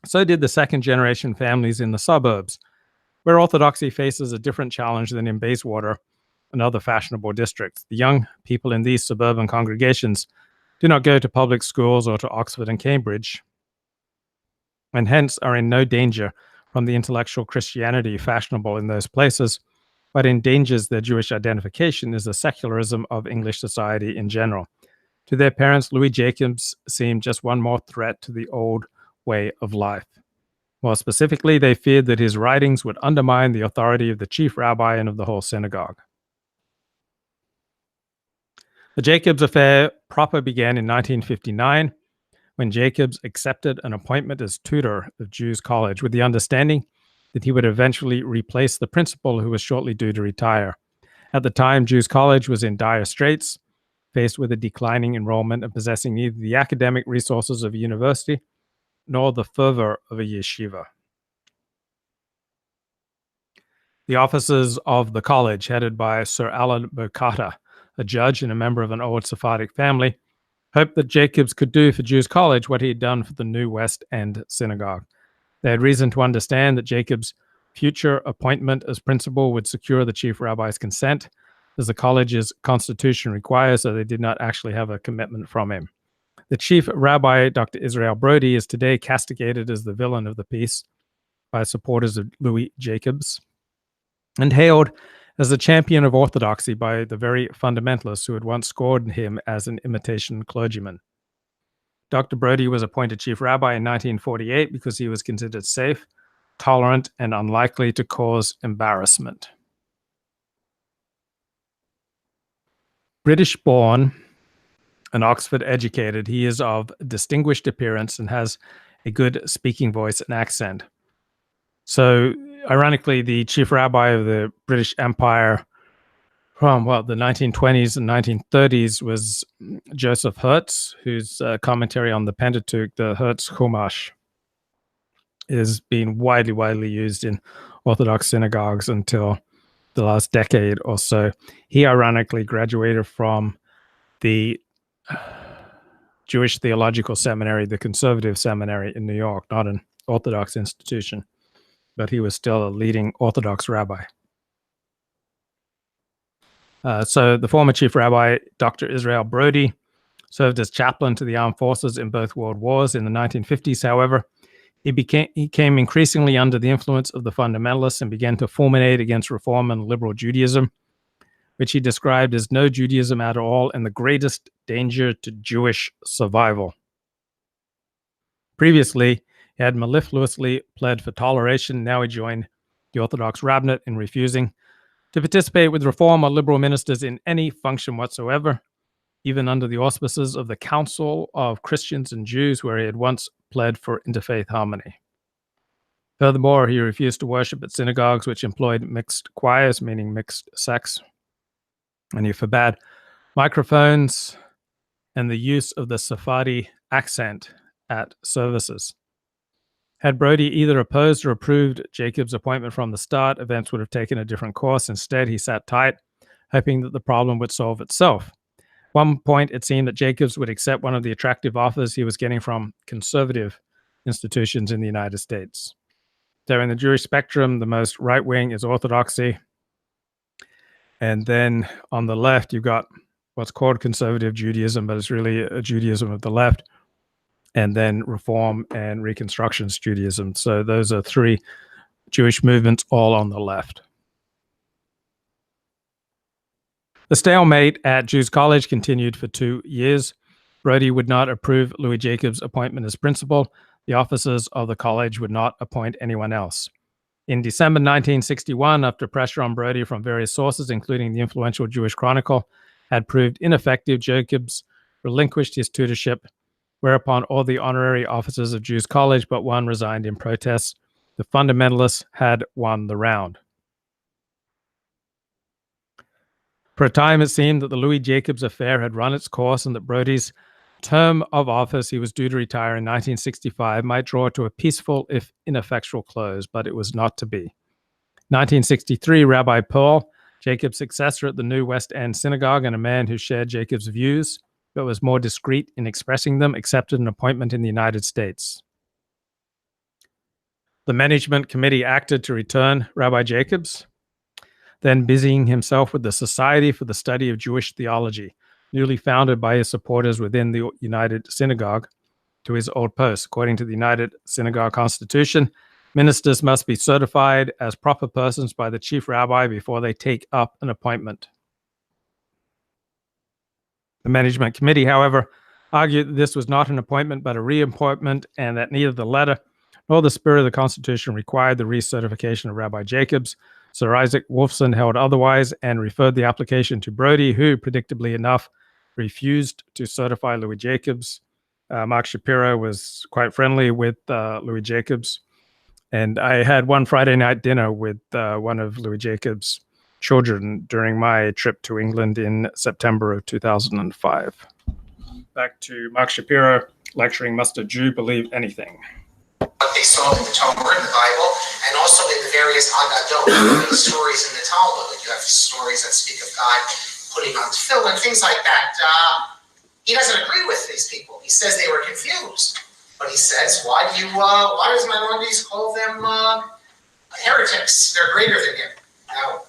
So did the second-generation families in the suburbs, where orthodoxy faces a different challenge than in Bayswater and other fashionable districts. The young people in these suburban congregations do not go to public schools or to Oxford and Cambridge, and hence are in no danger from the intellectual Christianity fashionable in those places. What endangers their Jewish identification is the secularism of English society in general. To their parents, Louis Jacobs seemed just one more threat to the old way of life. More specifically, they feared that his writings would undermine the authority of the chief rabbi and of the whole synagogue. The Jacobs affair proper began in 1959, when Jacobs accepted an appointment as tutor of Jews College with the understanding that he would eventually replace the principal who was shortly due to retire. At the time, Jews College was in dire straits, faced with a declining enrollment and possessing neither the academic resources of a university nor the fervor of a yeshiva. The officers of the college, headed by Sir Alan Bokata, a judge and a member of an old Sephardic family, hoped that Jacobs could do for Jews College what he had done for the New West End Synagogue. They had reason to understand that Jacobs' future appointment as principal would secure the chief rabbi's consent, as the college's constitution requires, so they did not actually have a commitment from him. The chief rabbi, Dr. Israel Brody, is today castigated as the villain of the piece by supporters of Louis Jacobs, and hailed as the champion of orthodoxy by the very fundamentalists who had once scorned him as an imitation clergyman. Dr. Brody was appointed chief rabbi in 1948 because he was considered safe, tolerant, and unlikely to cause embarrassment. British-born and Oxford-educated, he is of distinguished appearance and has a good speaking voice and accent. So, ironically, the chief rabbi of the British Empire from, the 1920s and 1930s was Joseph Hertz, whose commentary on the Pentateuch, the Hertz Chumash, is being widely used in Orthodox synagogues until the last decade or so. He ironically graduated from the Jewish Theological Seminary, the conservative seminary in New York, not an Orthodox institution, but he was still a leading Orthodox rabbi. So the former chief rabbi, Dr. Israel Brody, served as chaplain to the armed forces in both world wars. In the 1950s, however, he came increasingly under the influence of the fundamentalists and began to fulminate against Reform and liberal Judaism. which he described as no Judaism at all and the greatest danger to Jewish survival. Previously, he had mellifluously pled for toleration. Now he joined the Orthodox rabbinate in refusing to participate with Reform or liberal ministers in any function whatsoever, even under the auspices of the Council of Christians and Jews, where he had once pled for interfaith harmony. Furthermore, he refused to worship at synagogues which employed mixed choirs, meaning mixed sex, and he forbade microphones and the use of the Sephardi accent at services. Had Brody either opposed or approved Jacobs' appointment from the start, events would have taken a different course. Instead, he sat tight, hoping that the problem would solve itself. At one point, it seemed that Jacobs would accept one of the attractive offers he was getting from conservative institutions in the United States. So in the Jewish spectrum, the most right-wing is Orthodoxy. And then on the left, you've got what's called conservative Judaism, but it's really a Judaism of the left. And then Reform and Reconstructionist Judaism. So those are three Jewish movements all on the left. The stalemate at Jews College continued for 2 years. Brody would not approve Louis Jacobs' appointment as principal. The officers of the college would not appoint anyone else. In December 1961, after pressure on Brody from various sources, including the influential Jewish Chronicle, had proved ineffective, Jacobs relinquished his tutorship, whereupon all the honorary officers of Jews College but one resigned in protest. The fundamentalists had won the round. For a time, it seemed that the Louis Jacobs affair had run its course and that Brody's term of office, he was due to retire in 1965, might draw to a peaceful, if ineffectual, close, but it was not to be. 1963, Rabbi Paul, Jacobs' successor at the New West End Synagogue and a man who shared Jacobs' views, but was more discreet in expressing them, accepted an appointment in the United States. The management committee acted to return Rabbi Jacobs, then busying himself with the Society for the Study of Jewish Theology, newly founded by his supporters within the United Synagogue, to his old post. According to the United Synagogue Constitution, ministers must be certified as proper persons by the chief rabbi before they take up an appointment. The management committee, however, argued that this was not an appointment but a reappointment, and that neither the letter nor the spirit of the Constitution required the recertification of Rabbi Jacobs. Sir Isaac Wolfson held otherwise and referred the application to Brody, who, predictably enough, refused to certify Louis Jacobs. Mark Shapiro was quite friendly with Louis Jacobs, and I had one Friday night dinner with one of Louis Jacobs' children during my trip to England in September of 2005. Back to Mark Shapiro lecturing, Must a Jew Believe Anything? What they saw in the Torah, in the Bible, and also in the various Agadot, the stories in the Talmud. Like you have stories that speak of God putting on tefillin and things like that. He doesn't agree with these people. He says they were confused, but he says, why does Maimonides call them heretics? They're greater than him. Now,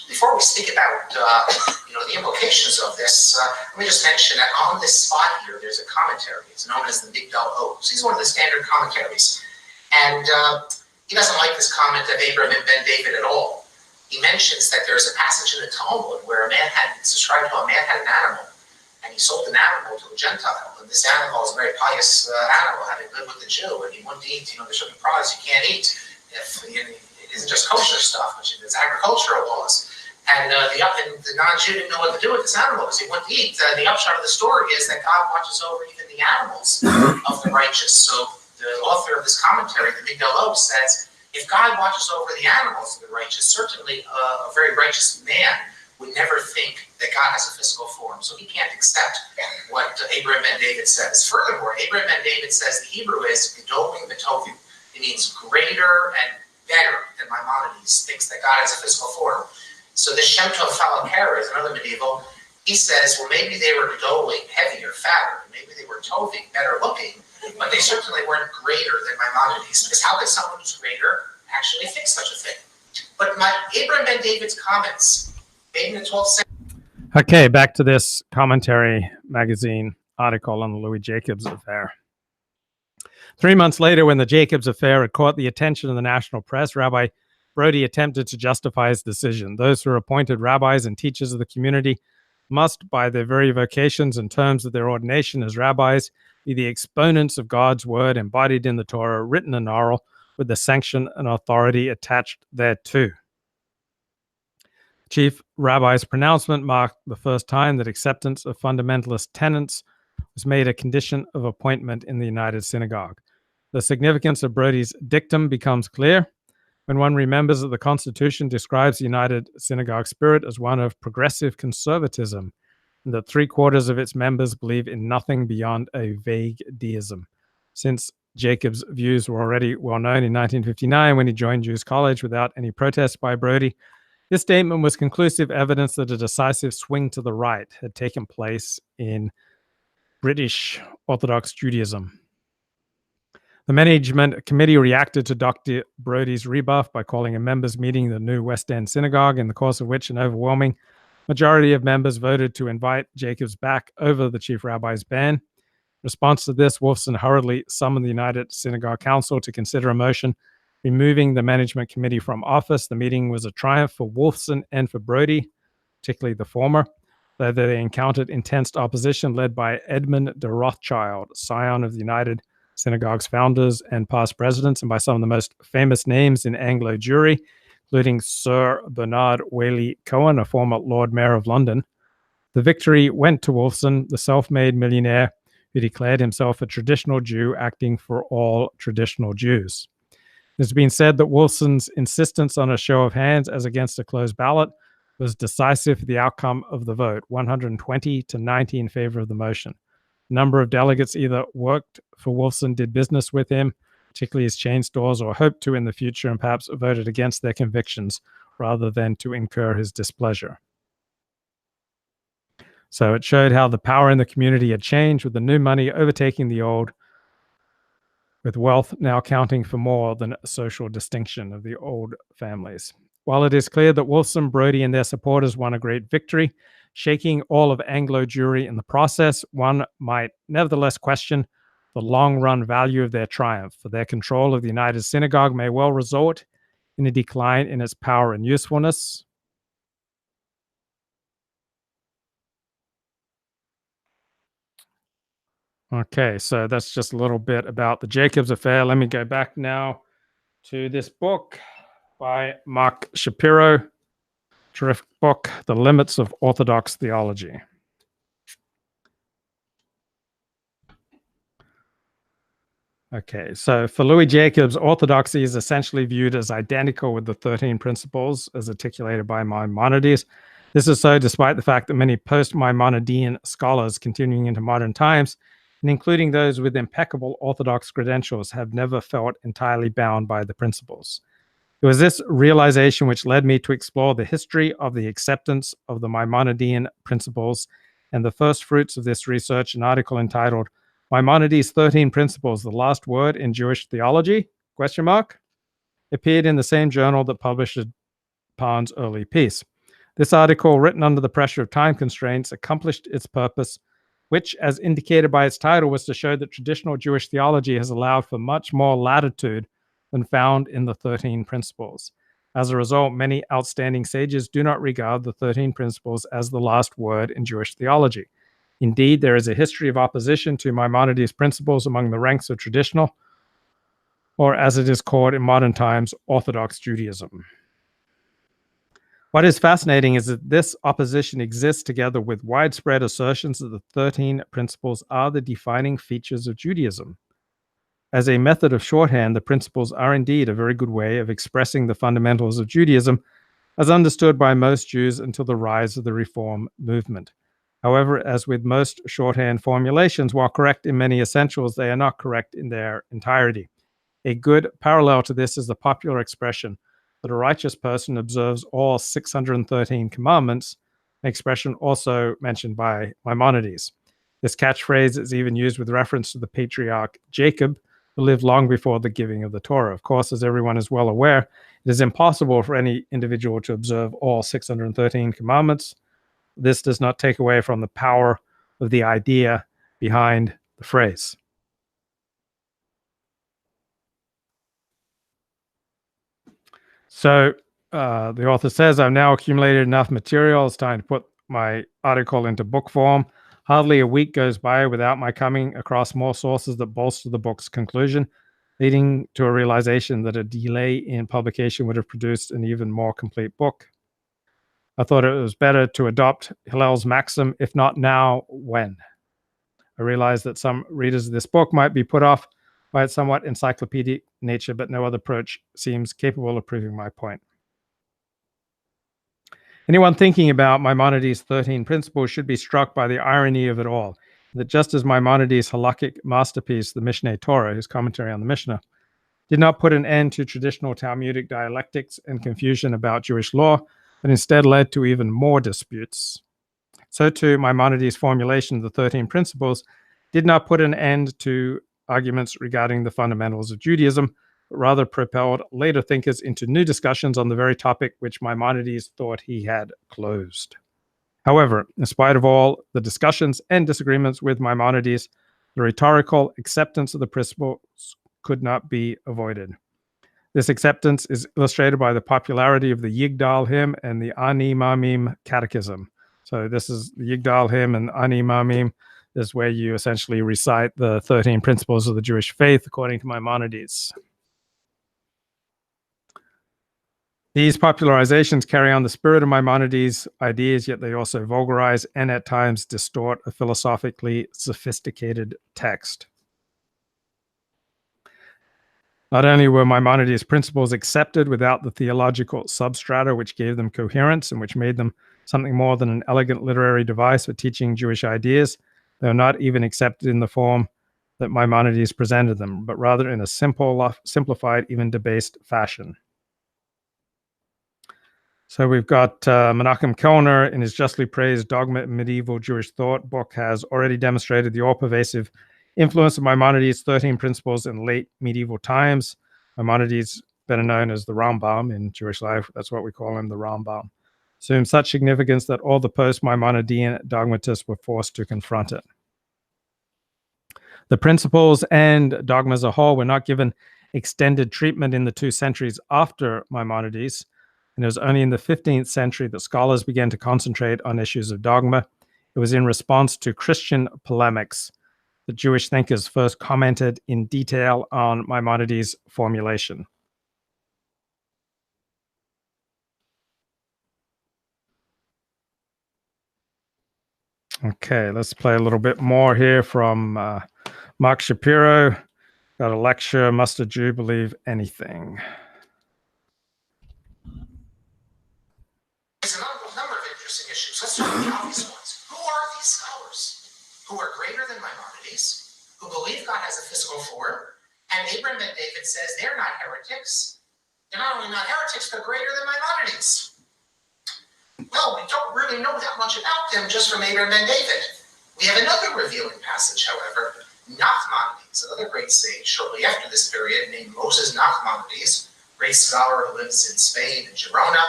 before we speak about the implications of this, let me just mention that on this spot here, there's a commentary. It's known as the Migdal Oz. He's one of the standard commentaries, and he doesn't like this comment of Abraham and Ben David at all. He mentions that there's a passage in the Talmud where it's described how a man had an animal, and he sold an animal to a Gentile, and this animal is a very pious animal, having lived with the Jew, and he wouldn't eat. There's certain products you can't eat if it isn't just kosher stuff, which is agricultural laws. And the non-Jew didn't know what to do with this animal because he wouldn't eat. The upshot of the story is that God watches over even the animals of the righteous. So the author of this commentary, the Migdal Oz, says, if God watches over the animals of the righteous, certainly a very righteous man would never think that God has a physical form. So he can't accept what Abraham ben David says. Furthermore, Abraham ben David says the Hebrew is Gedolim B'Tovim. It means greater and better than Maimonides, thinks that God has a physical form. So this Shem Tov Falakera is another medieval. He says, well, maybe they were Gedolim, heavier, fatter. Maybe they were Tovim, better looking, but they certainly weren't greater than Maimonides. Because how could someone who's greater actually think such a thing? But Abraham ben David's comments made in the 12th century. Okay, back to this commentary magazine article on the Louis Jacobs affair. 3 months later, when the Jacobs affair had caught the attention of the national press, Rabbi Brody attempted to justify his decision. Those who are appointed rabbis and teachers of the community must, by their very vocations and terms of their ordination as rabbis, be the exponents of God's word embodied in the Torah, written and oral, with the sanction and authority attached thereto. Chief Rabbi's pronouncement marked the first time that acceptance of fundamentalist tenets was made a condition of appointment in the United Synagogue. The significance of Brody's dictum becomes clear when one remembers that the Constitution describes the United Synagogue spirit as one of progressive conservatism, and that 3/4 of its members believe in nothing beyond a vague deism. Since Jacobs' views were already well known in 1959 when he joined Jews College without any protest by Brody, this statement was conclusive evidence that a decisive swing to the right had taken place in British Orthodox Judaism. The management committee reacted to Dr. Brody's rebuff by calling a members' meeting the new West End Synagogue, in the course of which an overwhelming majority of members voted to invite Jacobs back over the chief rabbi's ban. In response to this, Wolfson hurriedly summoned the United Synagogue Council to consider a motion removing the management committee from office. The meeting was a triumph for Wolfson and for Brody, particularly the former, though they encountered intense opposition led by Edmund de Rothschild, scion of the United Synagogue's founders and past presidents, and by some of the most famous names in Anglo-Jewry, including Sir Bernard Whaley Cohen, a former Lord Mayor of London. The victory went to Wolfson, the self-made millionaire who declared himself a traditional Jew acting for all traditional Jews. It has been said that Wolfson's insistence on a show of hands as against a closed ballot was decisive for the outcome of the vote, 120 to 90 in favor of the motion. A number of delegates either worked for Wolfson, did business with him, particularly his chain stores, or hoped to in the future, and perhaps voted against their convictions rather than to incur his displeasure. So it showed how the power in the community had changed, with the new money overtaking the old, with wealth now counting for more than a social distinction of the old families. While it is clear that Wolfson, Brody, and their supporters won a great victory, shaking all of Anglo-Jewry in the process, one might nevertheless question the long-run value of their triumph, for their control of the United Synagogue may well result in a decline in its power and usefulness. Okay, so that's just a little bit about the Jacobs affair. Let me go back now to this book by Mark Shapiro. Terrific book, The Limits of Orthodox Theology. Okay, so for Louis Jacobs, orthodoxy is essentially viewed as identical with the 13 principles as articulated by Maimonides. This is so despite the fact that many post-Maimonidean scholars continuing into modern times, and including those with impeccable orthodox credentials, have never felt entirely bound by the principles. It was this realization which led me to explore the history of the acceptance of the Maimonidean principles, and the first fruits of this research, an article entitled Maimonides' 13 Principles, the Last Word in Jewish Theology, appeared in the same journal that published Pahn's early piece. This article, written under the pressure of time constraints, accomplished its purpose, which, as indicated by its title, was to show that traditional Jewish theology has allowed for much more latitude than found in the 13 principles. As a result, many outstanding sages do not regard the 13 principles as the last word in Jewish theology. Indeed, there is a history of opposition to Maimonides' principles among the ranks of traditional, or as it is called in modern times, Orthodox Judaism. What is fascinating is that this opposition exists together with widespread assertions that the 13 principles are the defining features of Judaism. As a method of shorthand, the principles are indeed a very good way of expressing the fundamentals of Judaism as understood by most Jews until the rise of the Reform movement. However, as with most shorthand formulations, while correct in many essentials, they are not correct in their entirety. A good parallel to this is the popular expression that a righteous person observes all 613 commandments, an expression also mentioned by Maimonides. This catchphrase is even used with reference to the patriarch Jacob, who lived long before the giving of the Torah. Of course, as everyone is well aware, it is impossible for any individual to observe all 613 commandments. This does not take away from the power of the idea behind the phrase. So the author says, I've now accumulated enough material. It's time to put my article into book form. Hardly a week goes by without my coming across more sources that bolster the book's conclusion, leading to a realization that a delay in publication would have produced an even more complete book. I thought it was better to adopt Hillel's maxim, if not now, when? I realized that some readers of this book might be put off by its somewhat encyclopedic nature, but no other approach seems capable of proving my point. Anyone thinking about Maimonides' 13 principles should be struck by the irony of it all, that just as Maimonides' halakhic masterpiece, the Mishneh Torah, his commentary on the Mishnah, did not put an end to traditional Talmudic dialectics and confusion about Jewish law, but instead led to even more disputes, so too Maimonides' formulation of the 13 principles did not put an end to arguments regarding the fundamentals of Judaism, but rather propelled later thinkers into new discussions on the very topic which Maimonides thought he had closed. However, in spite of all the discussions and disagreements with Maimonides, the rhetorical acceptance of the principles could not be avoided. This acceptance is illustrated by the popularity of the Yigdal hymn and the Ani Mamim catechism. So this is the Yigdal hymn and Ani Mamim. This is where you essentially recite the 13 principles of the Jewish faith according to Maimonides. These popularizations carry on the spirit of Maimonides' ideas, yet they also vulgarize and at times distort a philosophically sophisticated text. Not only were Maimonides' principles accepted without the theological substrata which gave them coherence and which made them something more than an elegant literary device for teaching Jewish ideas, they were not even accepted in the form that Maimonides presented them, but rather in a simplified, even debased fashion. So we've got Menachem Kellner in his justly praised Dogma in Medieval Jewish Thought book has already demonstrated the all-pervasive influence of Maimonides' 13 principles in late medieval times. Maimonides, better known as the Rambam in Jewish life, that's what we call him, the Rambam, assumed such significance that all the post-Maimonidean dogmatists were forced to confront it. The principles and dogma as a whole were not given extended treatment in the 2 centuries after Maimonides, and it was only in the 15th century that scholars began to concentrate on issues of dogma. It was in response to Christian polemics that Jewish thinkers first commented in detail on Maimonides' formulation. Okay, let's play a little bit more here from Mark Shapiro. Got a lecture, Must a Jew Believe Anything? There's a number of interesting issues. Let's start with the obvious ones. Who are these scholars who are greater than Maimonides, who believe God has a physical form? And Abraham Ben David says they're not heretics. They're not only not heretics, they're greater than Maimonides. Well, we don't really know that much about them just from Abraham Ben David. We have another revealing passage, however. Nachmanides, another great sage shortly after this period, named Moses Nachmanides, great scholar who lives in Spain and Girona.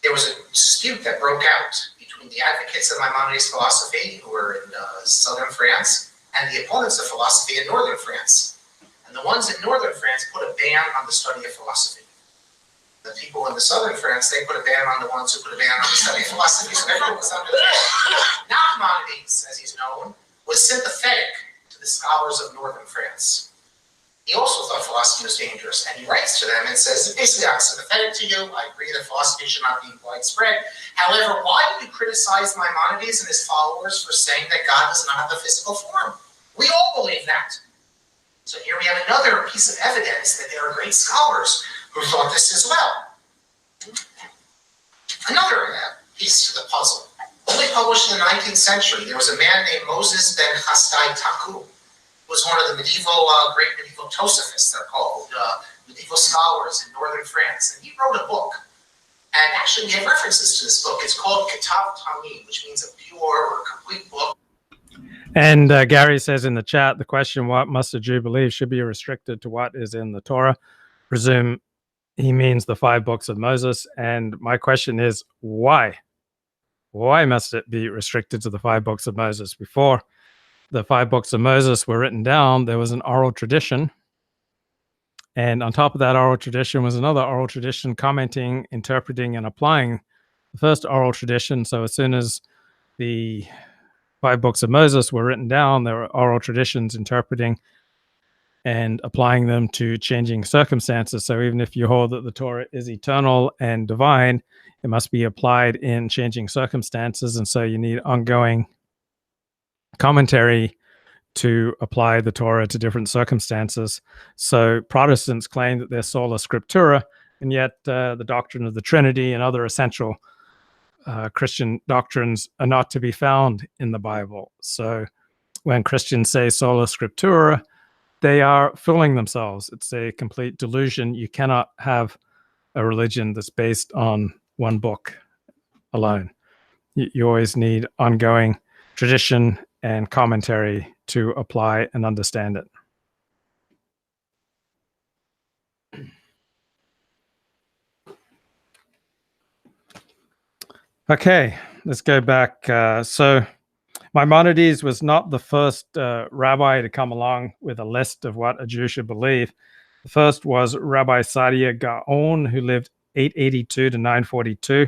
There was a dispute that broke out between the advocates of Maimonides' philosophy, who were in southern France, and the opponents of philosophy in northern France. And the ones in northern France put a ban on the study of philosophy. The people in the southern France, they put a ban on the ones who put a ban on the study of philosophy, so everyone was under the ban. Nachmanides, as he's known, was sympathetic to the scholars of northern France. He also thought philosophy was dangerous, and he writes to them and says, basically, I'm sympathetic to you. I agree that philosophy should not be widespread. However, why do you criticize Maimonides and his followers for saying that God does not have a physical form? We all believe that. So here we have another piece of evidence that there are great scholars who thought this as well. Another piece to the puzzle. Only published in the 19th century, there was a man named Moses ben Chasdai Taku, who was one of the great medieval Tosafists, they're called, medieval scholars in northern France. And he wrote a book. And actually, we have references to this book. It's called Kitab Tamid, which means a pure or complete book. And Gary says in the chat, the question, what must a Jew believe, should be restricted to what is in the Torah. Presume he means the 5 books of Moses. And my question is, why? Why must it be restricted to the 5 books of Moses? Before the 5 books of Moses were written down, there was an oral tradition And on top of that oral tradition was another oral tradition commenting, interpreting, and applying the first oral tradition. So as soon as the 5 books of Moses were written down, there were oral traditions interpreting and applying them to changing circumstances. So even if you hold that the Torah is eternal and divine, it must be applied in changing circumstances. And so you need ongoing commentary to apply the Torah to different circumstances. So Protestants claim that they're sola scriptura, and yet the doctrine of the Trinity and other essential Christian doctrines are not to be found in the Bible. So when Christians say sola scriptura, they are fooling themselves. It's a complete delusion. You cannot have a religion that's based on one book alone. You always need ongoing tradition and commentary to apply and understand it. Okay, let's go back. So Maimonides was not the first rabbi to come along with a list of what a Jew should believe. The first was Rabbi Saadia Gaon, who lived 882 to 942.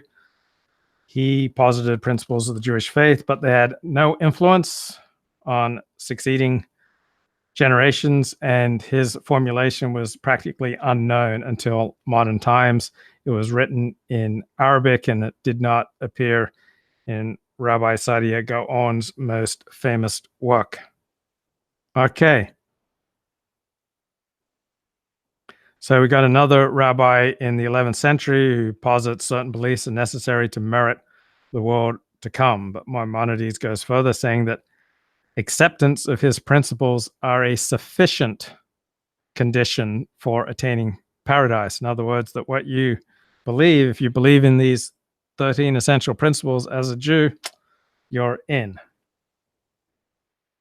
He posited principles of the Jewish faith, but they had no influence on succeeding generations, and his formulation was practically unknown until modern times. It was written in Arabic, and it did not appear in Rabbi Saadia Gaon's most famous work. Okay. So we got another rabbi in the 11th century who posits certain beliefs are necessary to merit the world to come. But Maimonides goes further, saying that acceptance of his principles are a sufficient condition for attaining paradise. In other words, that what you believe, if you believe in these 13 essential principles as a Jew, you're in.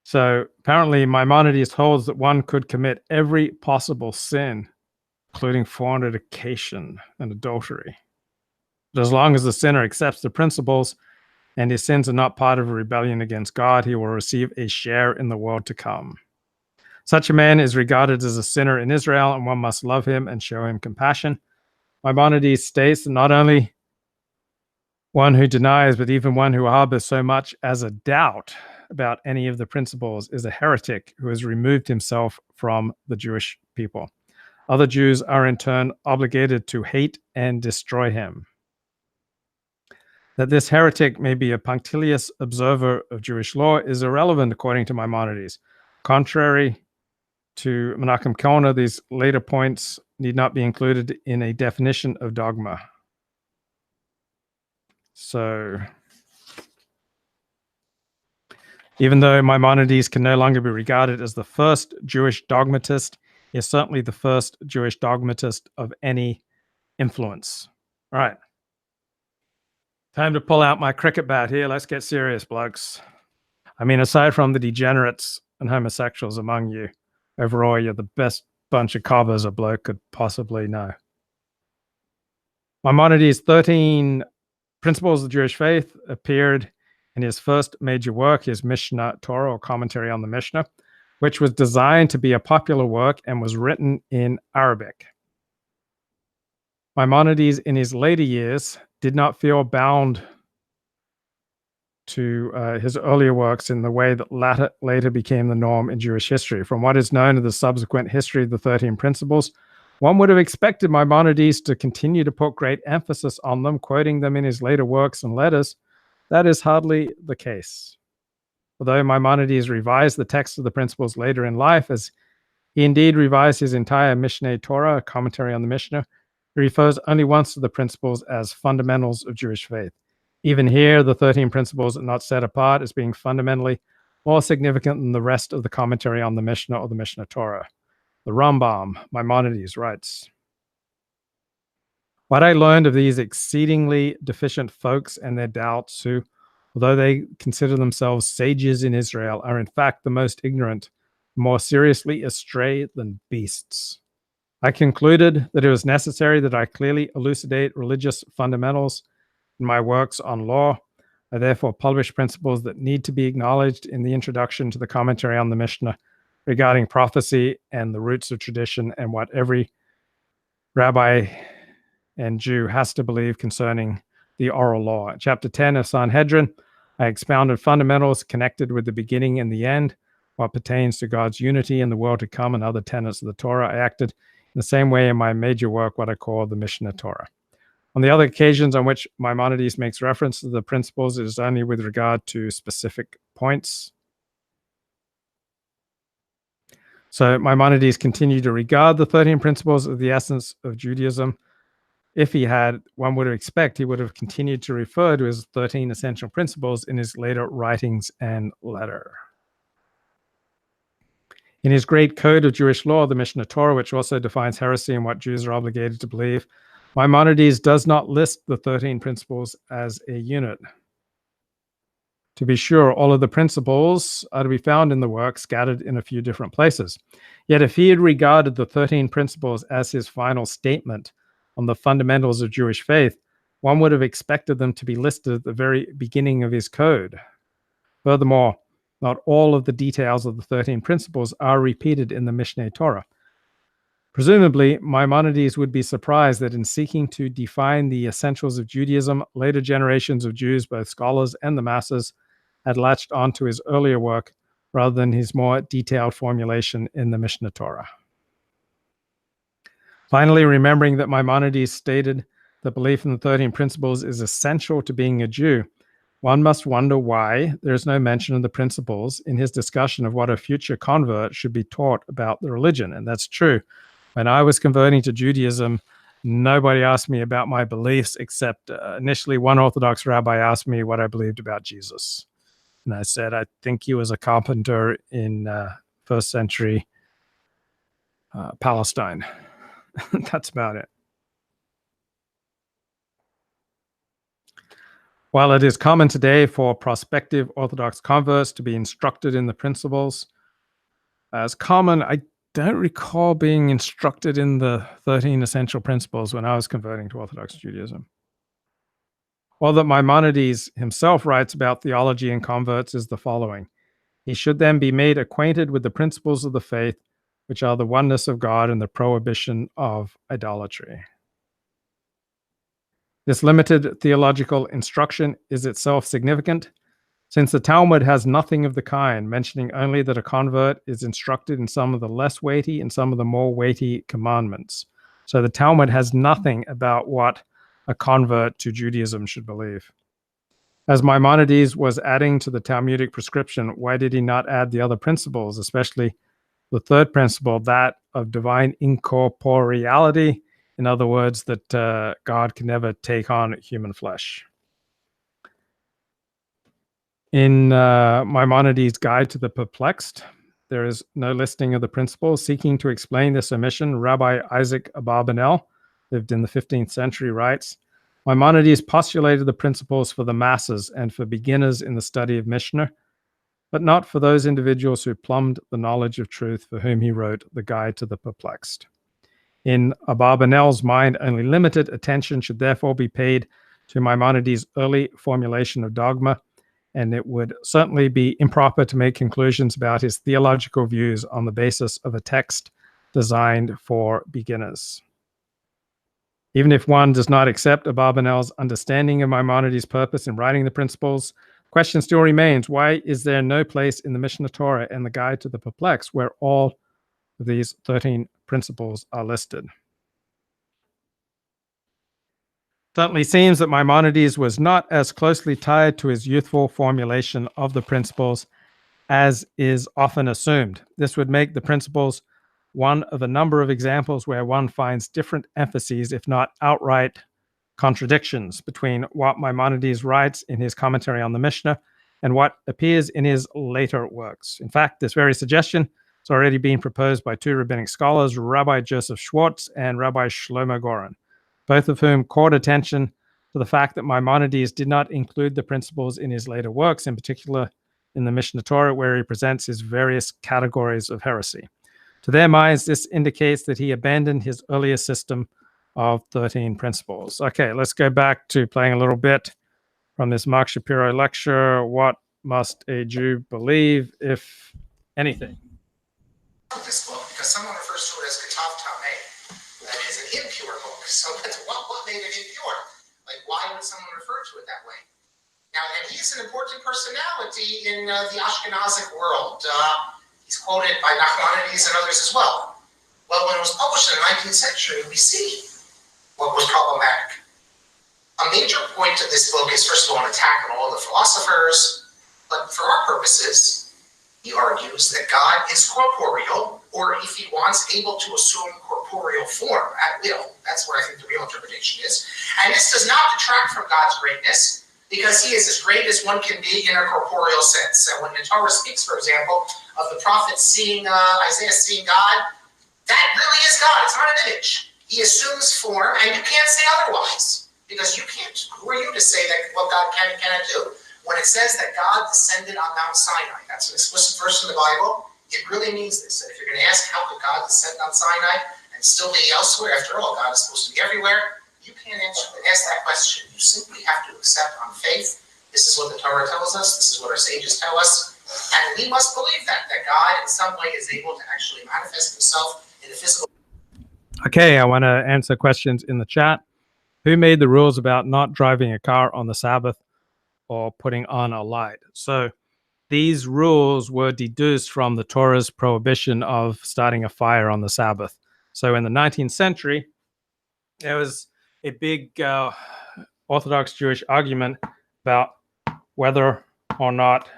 So apparently Maimonides holds that one could commit every possible sin, including fornication and adultery. But as long as the sinner accepts the principles and his sins are not part of a rebellion against God, he will receive a share in the world to come. Such a man is regarded as a sinner in Israel, and one must love him and show him compassion. Maimonides states that not only one who denies, but even one who harbors so much as a doubt about any of the principles is a heretic who has removed himself from the Jewish people. Other Jews are in turn obligated to hate and destroy him. That this heretic may be a punctilious observer of Jewish law is irrelevant according to Maimonides. Contrary to Menachem Kohner, these later points need not be included in a definition of dogma. So, even though Maimonides can no longer be regarded as the first Jewish dogmatist, he is certainly the first Jewish dogmatist of any influence. All right. Time to pull out my cricket bat here. Let's get serious, blokes. I mean, aside from the degenerates and homosexuals among you, overall, you're the best bunch of cobbers a bloke could possibly know. Maimonides' 13 Principles of the Jewish Faith appeared in his first major work, his Mishnah Torah, or commentary on the Mishnah, which was designed to be a popular work and was written in Arabic. Maimonides, in his later years, did not feel bound to his earlier works in the way that later became the norm in Jewish history. From what is known of the subsequent history of the 13 Principles, one would have expected Maimonides to continue to put great emphasis on them, quoting them in his later works and letters. That is hardly the case. Although Maimonides revised the text of the principles later in life, as he indeed revised his entire Mishneh Torah, a commentary on the Mishnah, he refers only once to the principles as fundamentals of Jewish faith. Even here, the 13 principles are not set apart as being fundamentally more significant than the rest of the commentary on the Mishnah or the Mishneh Torah. The Rambam, Maimonides, writes, "What I learned of these exceedingly deficient folks and their doubts, who, although they consider themselves sages in Israel, are in fact the most ignorant, more seriously astray than beasts. I concluded that it was necessary that I clearly elucidate religious fundamentals in my works on law. I therefore published principles that need to be acknowledged in the introduction to the commentary on the Mishnah, regarding prophecy and the roots of tradition and what every rabbi and Jew has to believe concerning the oral law. In chapter 10 of Sanhedrin, I expounded fundamentals connected with the beginning and the end, what pertains to God's unity in the world to come and other tenets of the Torah. I acted in the same way in my major work, what I call the Mishneh Torah. On the other occasions on which Maimonides makes reference to the principles, it is only with regard to specific points. So Maimonides continued to regard the 13 principles as the essence of Judaism. If he had, one would expect he would have continued to refer to his 13 essential principles in his later writings and letter. In his great code of Jewish law, the Mishneh Torah, which also defines heresy and what Jews are obligated to believe, Maimonides does not list the 13 principles as a unit. To be sure, all of the principles are to be found in the work, scattered in a few different places. Yet if he had regarded the 13 principles as his final statement on the fundamentals of Jewish faith, one would have expected them to be listed at the very beginning of his code. Furthermore, not all of the details of the 13 principles are repeated in the Mishneh Torah. Presumably, Maimonides would be surprised that in seeking to define the essentials of Judaism, later generations of Jews, both scholars and the masses, had latched onto his earlier work rather than his more detailed formulation in the Mishneh Torah. Finally, remembering that Maimonides stated that belief in the 13 principles is essential to being a Jew, one must wonder why there is no mention of the principles in his discussion of what a future convert should be taught about the religion. And that's true. When I was converting to Judaism, nobody asked me about my beliefs except initially one Orthodox rabbi asked me what I believed about Jesus. And I said, I think he was a carpenter in first century Palestine. That's about it. While it is common today for prospective Orthodox converts to be instructed in the principles, as common, I don't recall being instructed in the 13 essential principles when I was converting to Orthodox Judaism. All that Maimonides himself writes about theology and converts is the following. He should then be made acquainted with the principles of the faith, which are the oneness of God and the prohibition of idolatry. This limited theological instruction is itself significant, since the Talmud has nothing of the kind, mentioning only that a convert is instructed in some of the less weighty and some of the more weighty commandments. So the Talmud has nothing about what a convert to Judaism should believe. As Maimonides was adding to the Talmudic prescription, why did he not add the other principles, especially the third principle, that of divine incorporeality? In other words, that God can never take on human flesh. In Maimonides' Guide to the Perplexed, there is no listing of the principles. Seeking to explain this omission, Rabbi Isaac Abarbanel, lived in the 15th century, writes, Maimonides postulated the principles for the masses and for beginners in the study of Mishnah, but not for those individuals who plumbed the knowledge of truth, for whom he wrote the Guide to the Perplexed. In Abarbanel's mind, only limited attention should therefore be paid to Maimonides' early formulation of dogma, and it would certainly be improper to make conclusions about his theological views on the basis of a text designed for beginners. Even if one does not accept Abarbanel's understanding of Maimonides' purpose in writing the principles, the question still remains, why is there no place in the Mishneh Torah and the Guide to the Perplexed where all of these 13 principles are listed? Certainly seems that Maimonides was not as closely tied to his youthful formulation of the principles as is often assumed. This would make the principles one of a number of examples where one finds different emphases, if not outright contradictions, between what Maimonides writes in his commentary on the Mishnah and what appears in his later works. In fact, this very suggestion has already been proposed by two rabbinic scholars, Rabbi Joseph Schwartz and Rabbi Shlomo Goren, both of whom called attention to the fact that Maimonides did not include the principles in his later works, in particular in the Mishneh Torah, where he presents his various categories of heresy. To their minds, this indicates that he abandoned his earlier system of 13 principles. Okay, let's go back to playing a little bit from this Mark Shapiro lecture. What must a Jew believe, if anything? this book because someone refers to it as Katav Tameh, that is an impure book. So what made it impure? Like, why would someone refer to it that way? Now, and he's an important personality in the Ashkenazic world. He's quoted by Maimonides and others as well. Well, when it was published in the 19th century, we see what was problematic. A major point of this book is, first of all, an attack on all the philosophers, but for our purposes, he argues that God is corporeal, or if he wants, able to assume corporeal form at will. That's what I think the real interpretation is. And this does not detract from God's greatness, because he is as great as one can be in a corporeal sense. And when the Torah speaks, for example, of the prophet seeing, Isaiah seeing God, that really is God. It's not an image. He assumes form, and you can't say otherwise, because you can't. Who are you to say that what God can and cannot do? When it says that God descended on Mount Sinai, that's an explicit verse in the Bible, it really means this. And if you're going to ask how could God descend on Sinai and still be elsewhere, after all, God is supposed to be everywhere, you can't ask that question. You simply have to accept on faith. This is what the Torah tells us. This is what our sages tell us. And we must believe that God in some way is able to actually manifest himself in the physical. Okay, I want to answer questions in the chat. Who made the rules about not driving a car on the Sabbath or putting on a light? So these rules were deduced from the Torah's prohibition of starting a fire on the Sabbath. So in the 19th century, there was a big Orthodox Jewish argument about whether or not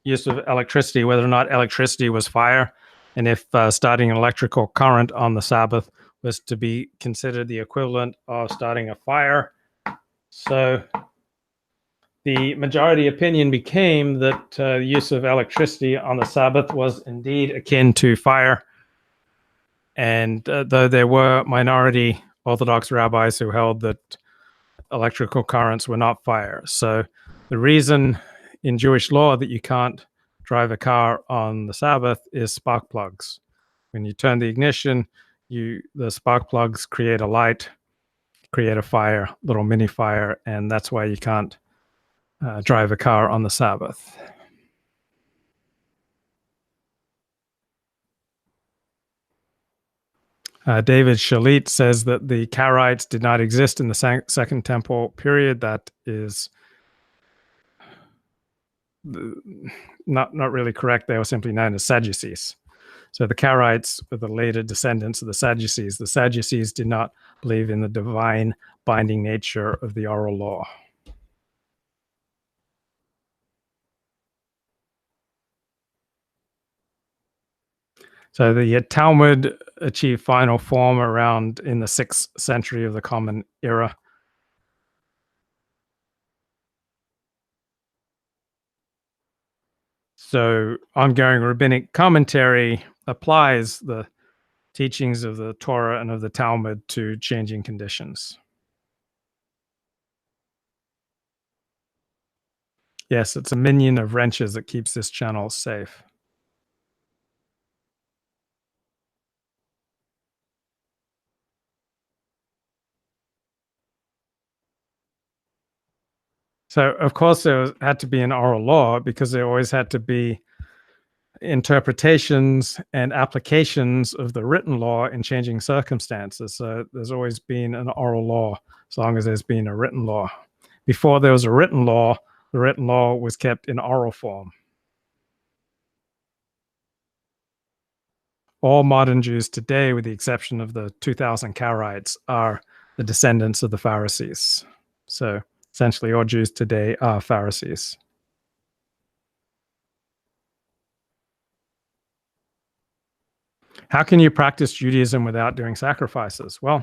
use of electricity, whether or not electricity was fire, and if starting an electrical current on the Sabbath was to be considered the equivalent of starting a fire. So the majority opinion became that the use of electricity on the Sabbath was indeed akin to fire. And though there were minority Orthodox rabbis who held that electrical currents were not fire. So the reason in Jewish law that you can't drive a car on the Sabbath is spark plugs. When you turn the ignition, the spark plugs create a light, create a fire, little mini fire, and that's why you can't drive a car on the Sabbath. David Shalit says that the Karaites did not exist in the Second Temple period. That is not really correct. They were simply known as Sadducees. So the Karaites were the later descendants of the Sadducees. The Sadducees did not believe in the divine binding nature of the oral law. So the Talmud achieved final form around in the 6th century of the Common Era. So ongoing rabbinic commentary applies the teachings of the Torah and of the Talmud to changing conditions. Yes, it's a minion of wrenches that keeps this channel safe. So, of course, there had to be an oral law because there always had to be interpretations and applications of the written law in changing circumstances. So there's always been an oral law as long as there's been a written law. Before there was a written law, the written law was kept in oral form. All modern Jews today, with the exception of the 2,000 Karaites, are the descendants of the Pharisees. So essentially, all Jews today are Pharisees. How can you practice Judaism without doing sacrifices? Well,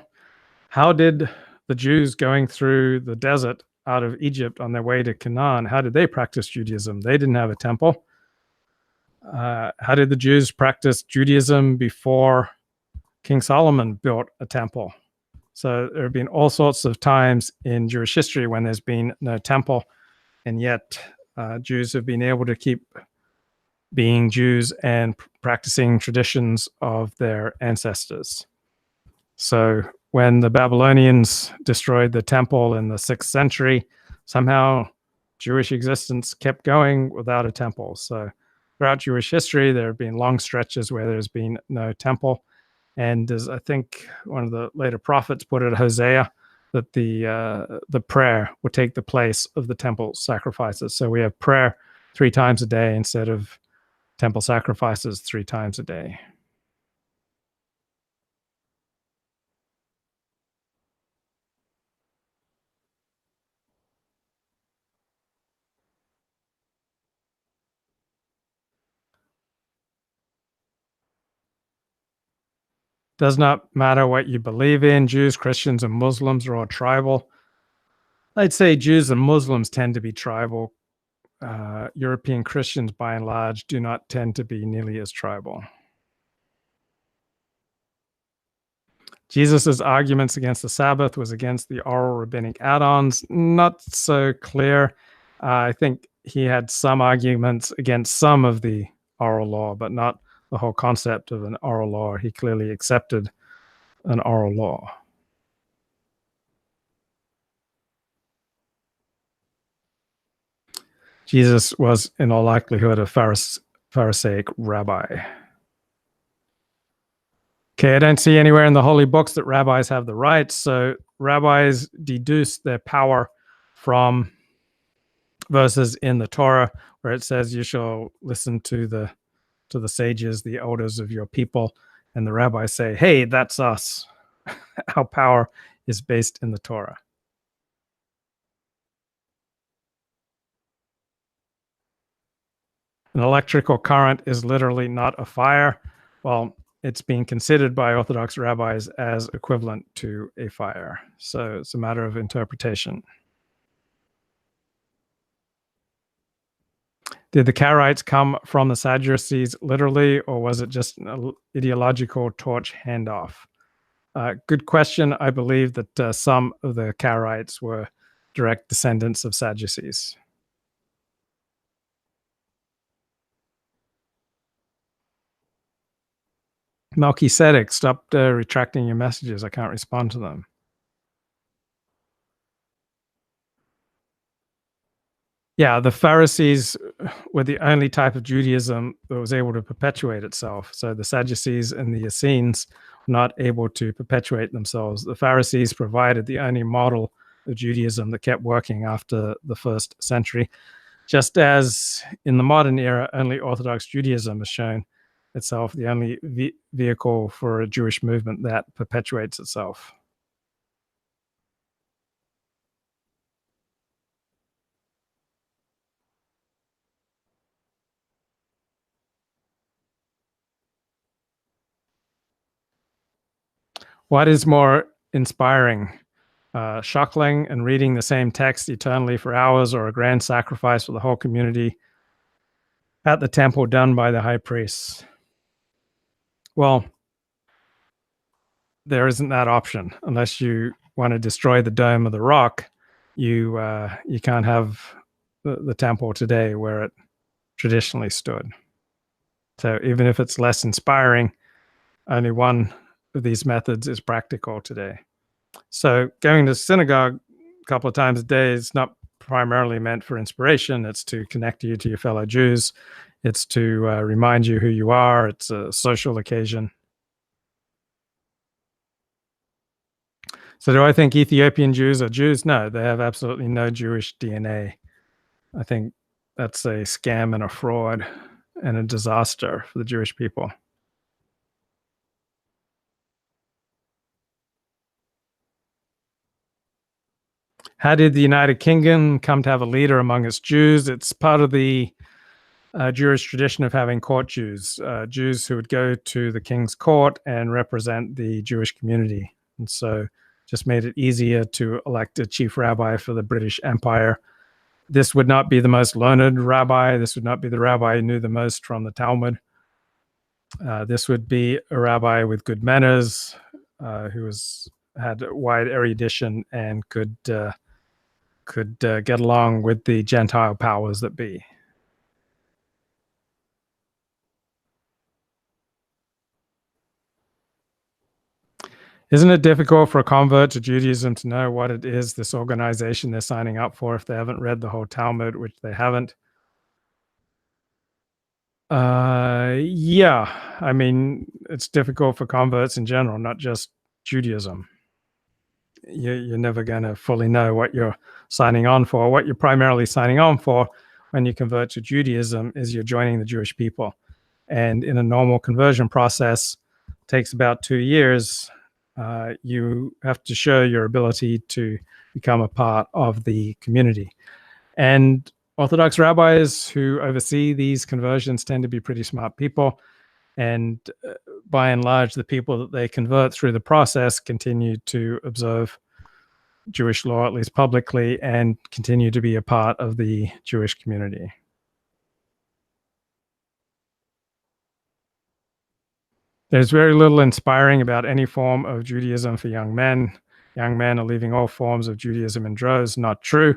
how did the Jews going through the desert out of Egypt on their way to Canaan, how did they practice Judaism? They didn't have a temple. How did the Jews practice Judaism before King Solomon built a temple? So there have been all sorts of times in Jewish history when there's been no temple, and yet Jews have been able to keep being Jews and practicing traditions of their ancestors. So when the Babylonians destroyed the temple in the 6th century, somehow Jewish existence kept going without a temple. So throughout Jewish history, there have been long stretches where there's been no temple. And as I think one of the later prophets put it, Hosea, that the prayer would take the place of the temple sacrifices. So we have prayer 3 times a day instead of temple sacrifices 3 times a day. Does not matter what you believe in. Jews, Christians, and Muslims are all tribal. I'd say Jews and Muslims tend to be tribal. European Christians, by and large, do not tend to be nearly as tribal. Jesus's arguments against the Sabbath was against the oral rabbinic add-ons. Not so clear. I think he had some arguments against some of the oral law, but not the whole concept of an oral law. He clearly accepted an oral law. Jesus was, in all likelihood, a Pharisaic rabbi. Okay, I don't see anywhere in the holy books that rabbis have the rights. So rabbis deduce their power from verses in the Torah where it says, "You shall listen to the sages, the elders of your people." And the rabbis say, "Hey, that's us." Our power is based in the Torah. An electrical current is literally not a fire. Well, it's being considered by Orthodox rabbis as equivalent to a fire. So it's a matter of interpretation. Did the Karaites come from the Sadducees literally, or was it just an ideological torch handoff? Good question. I believe that some of the Karaites were direct descendants of Sadducees. Melchizedek, stop retracting your messages. I can't respond to them. Yeah, the Pharisees were the only type of Judaism that was able to perpetuate itself. So the Sadducees and the Essenes were not able to perpetuate themselves. The Pharisees provided the only model of Judaism that kept working after the 1st century. Just as in the modern era, only Orthodox Judaism has shown itself the only vehicle for a Jewish movement that perpetuates itself. What is more inspiring, shuckling and reading the same text eternally for hours, or a grand sacrifice for the whole community at the temple done by the high priests? Well, there isn't that option. Unless you want to destroy the Dome of the Rock, you can't have the temple today where it traditionally stood. So even if it's less inspiring, only one of these methods is practical today. So going to synagogue a couple of times a day is not primarily meant for inspiration. It's to connect you to your fellow Jews. It's to remind you who you are. It's a social occasion. So do I think Ethiopian Jews are Jews? No, they have absolutely no Jewish DNA. I think that's a scam and a fraud and a disaster for the Jewish people. How did the United Kingdom come to have a leader among its Jews? It's part of the Jewish tradition of having court Jews, Jews who would go to the king's court and represent the Jewish community. And so just made it easier to elect a chief rabbi for the British Empire. This would not be the most learned rabbi. This would not be the rabbi who knew the most from the Talmud. This would be a rabbi with good manners, who had wide erudition and could get along with the Gentile powers that be. Isn't it difficult for a convert to Judaism to know what it is, this organization they're signing up for, if they haven't read the whole Talmud, which they haven't? Yeah, I mean, it's difficult for converts in general, not just Judaism. You're never going to fully know what you're signing on for. What you're primarily signing on for when you convert to Judaism is you're joining the Jewish people. And in a normal conversion process, it takes about 2 years. You have to show your ability to become a part of the community. And Orthodox rabbis who oversee these conversions tend to be pretty smart people. And by and large, the people that they convert through the process continue to observe Jewish law, at least publicly, and continue to be a part of the Jewish community. There's very little inspiring about any form of Judaism for young men. Young men are leaving all forms of Judaism in droves. Not true.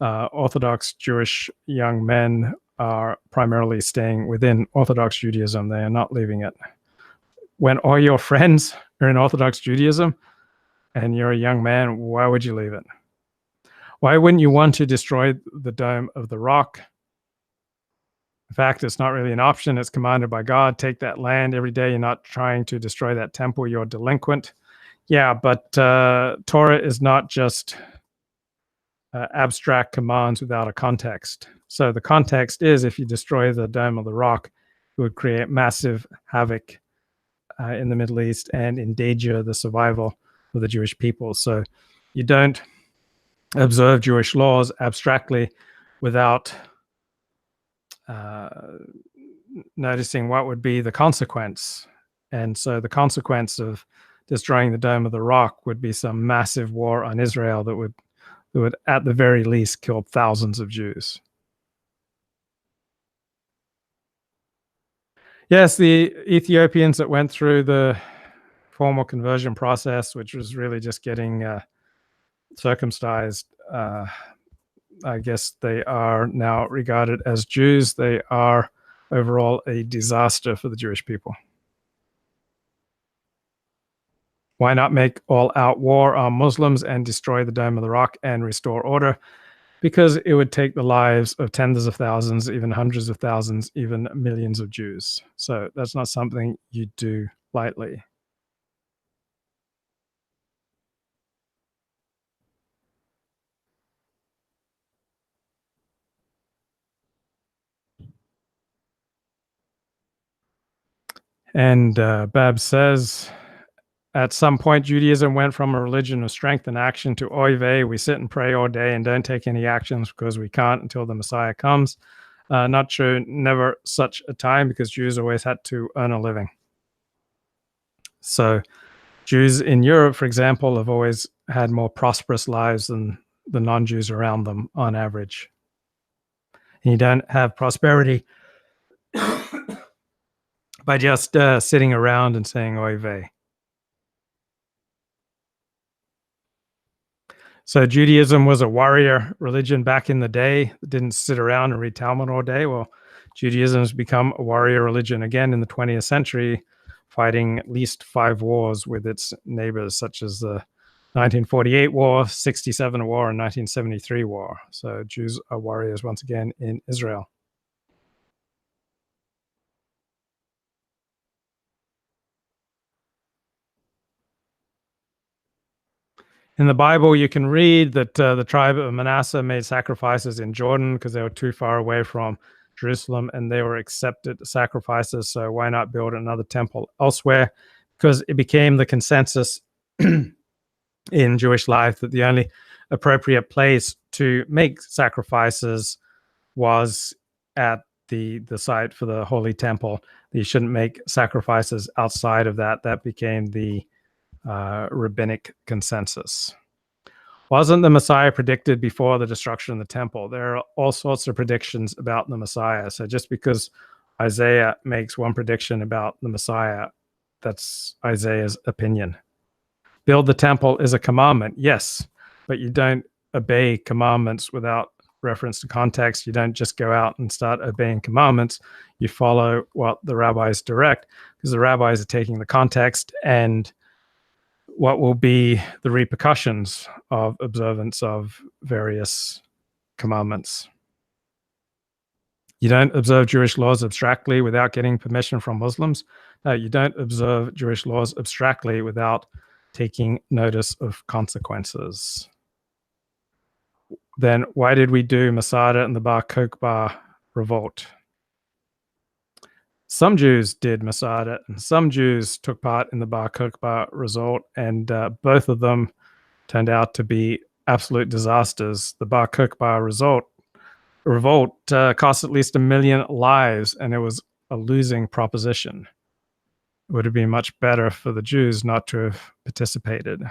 Orthodox Jewish young men are primarily staying within Orthodox Judaism. They are not leaving it. When all your friends are in Orthodox Judaism and you're a young man, why would you leave it? Why wouldn't you want to destroy the Dome of the Rock? In fact, it's not really an option. It's commanded by God. Take that land every day. You're not trying to destroy that temple. You're delinquent. Yeah, but Torah is not just abstract commands without a context. So the context is if you destroy the Dome of the Rock, it would create massive havoc in the Middle East and endanger the survival of the Jewish people. So you don't observe Jewish laws abstractly without noticing what would be the consequence. And so the consequence of destroying the Dome of the Rock would be some massive war on Israel that would at the very least kill thousands of Jews. Yes, the Ethiopians that went through the formal conversion process, which was really just getting circumcised, I guess they are now regarded as Jews. They are overall a disaster for the Jewish people. Why not make all-out war on Muslims and destroy the Dome of the Rock and restore order? Because it would take the lives of tens of thousands, even hundreds of thousands, even millions of Jews. So that's not something you do lightly. And Bab says, at some point, Judaism went from a religion of strength and action to oy vey, we sit and pray all day and don't take any actions because we can't until the Messiah comes. Not true, never such a time, because Jews always had to earn a living. So Jews in Europe, for example, have always had more prosperous lives than the non-Jews around them on average. And you don't have prosperity by just sitting around and saying oy vey. So Judaism was a warrior religion back in the day. It didn't sit around and read Talmud all day. Well, Judaism has become a warrior religion again in the 20th century, fighting at least 5 wars with its neighbors, such as the 1948 war, 67 war, and 1973 war. So Jews are warriors once again in Israel. In the Bible, you can read that the tribe of Manasseh made sacrifices in Jordan because they were too far away from Jerusalem and they were accepted sacrifices. So why not build another temple elsewhere? Because it became the consensus in Jewish life that the only appropriate place to make sacrifices was at the site for the Holy Temple. You shouldn't make sacrifices outside of that. That became the rabbinic consensus. Wasn't the Messiah predicted before the destruction of the temple? There are all sorts of predictions about the Messiah. So just because Isaiah makes one prediction about the Messiah, that's Isaiah's opinion. Build the temple is a commandment, yes, but you don't obey commandments without reference to context. You don't just go out and start obeying commandments. You follow what the rabbis direct, because the rabbis are taking the context and what will be the repercussions of observance of various commandments. You don't observe Jewish laws abstractly without getting permission from Muslims. No, you don't observe Jewish laws abstractly without taking notice of consequences. Then why did we do Masada and the Bar Kokhba revolt? Some Jews did Masada, and some Jews took part in the Bar Kokhba revolt, and both of them turned out to be absolute disasters. The Bar Kokhba revolt cost at least 1 million lives, and it was a losing proposition. It would have been much better for the Jews not to have participated.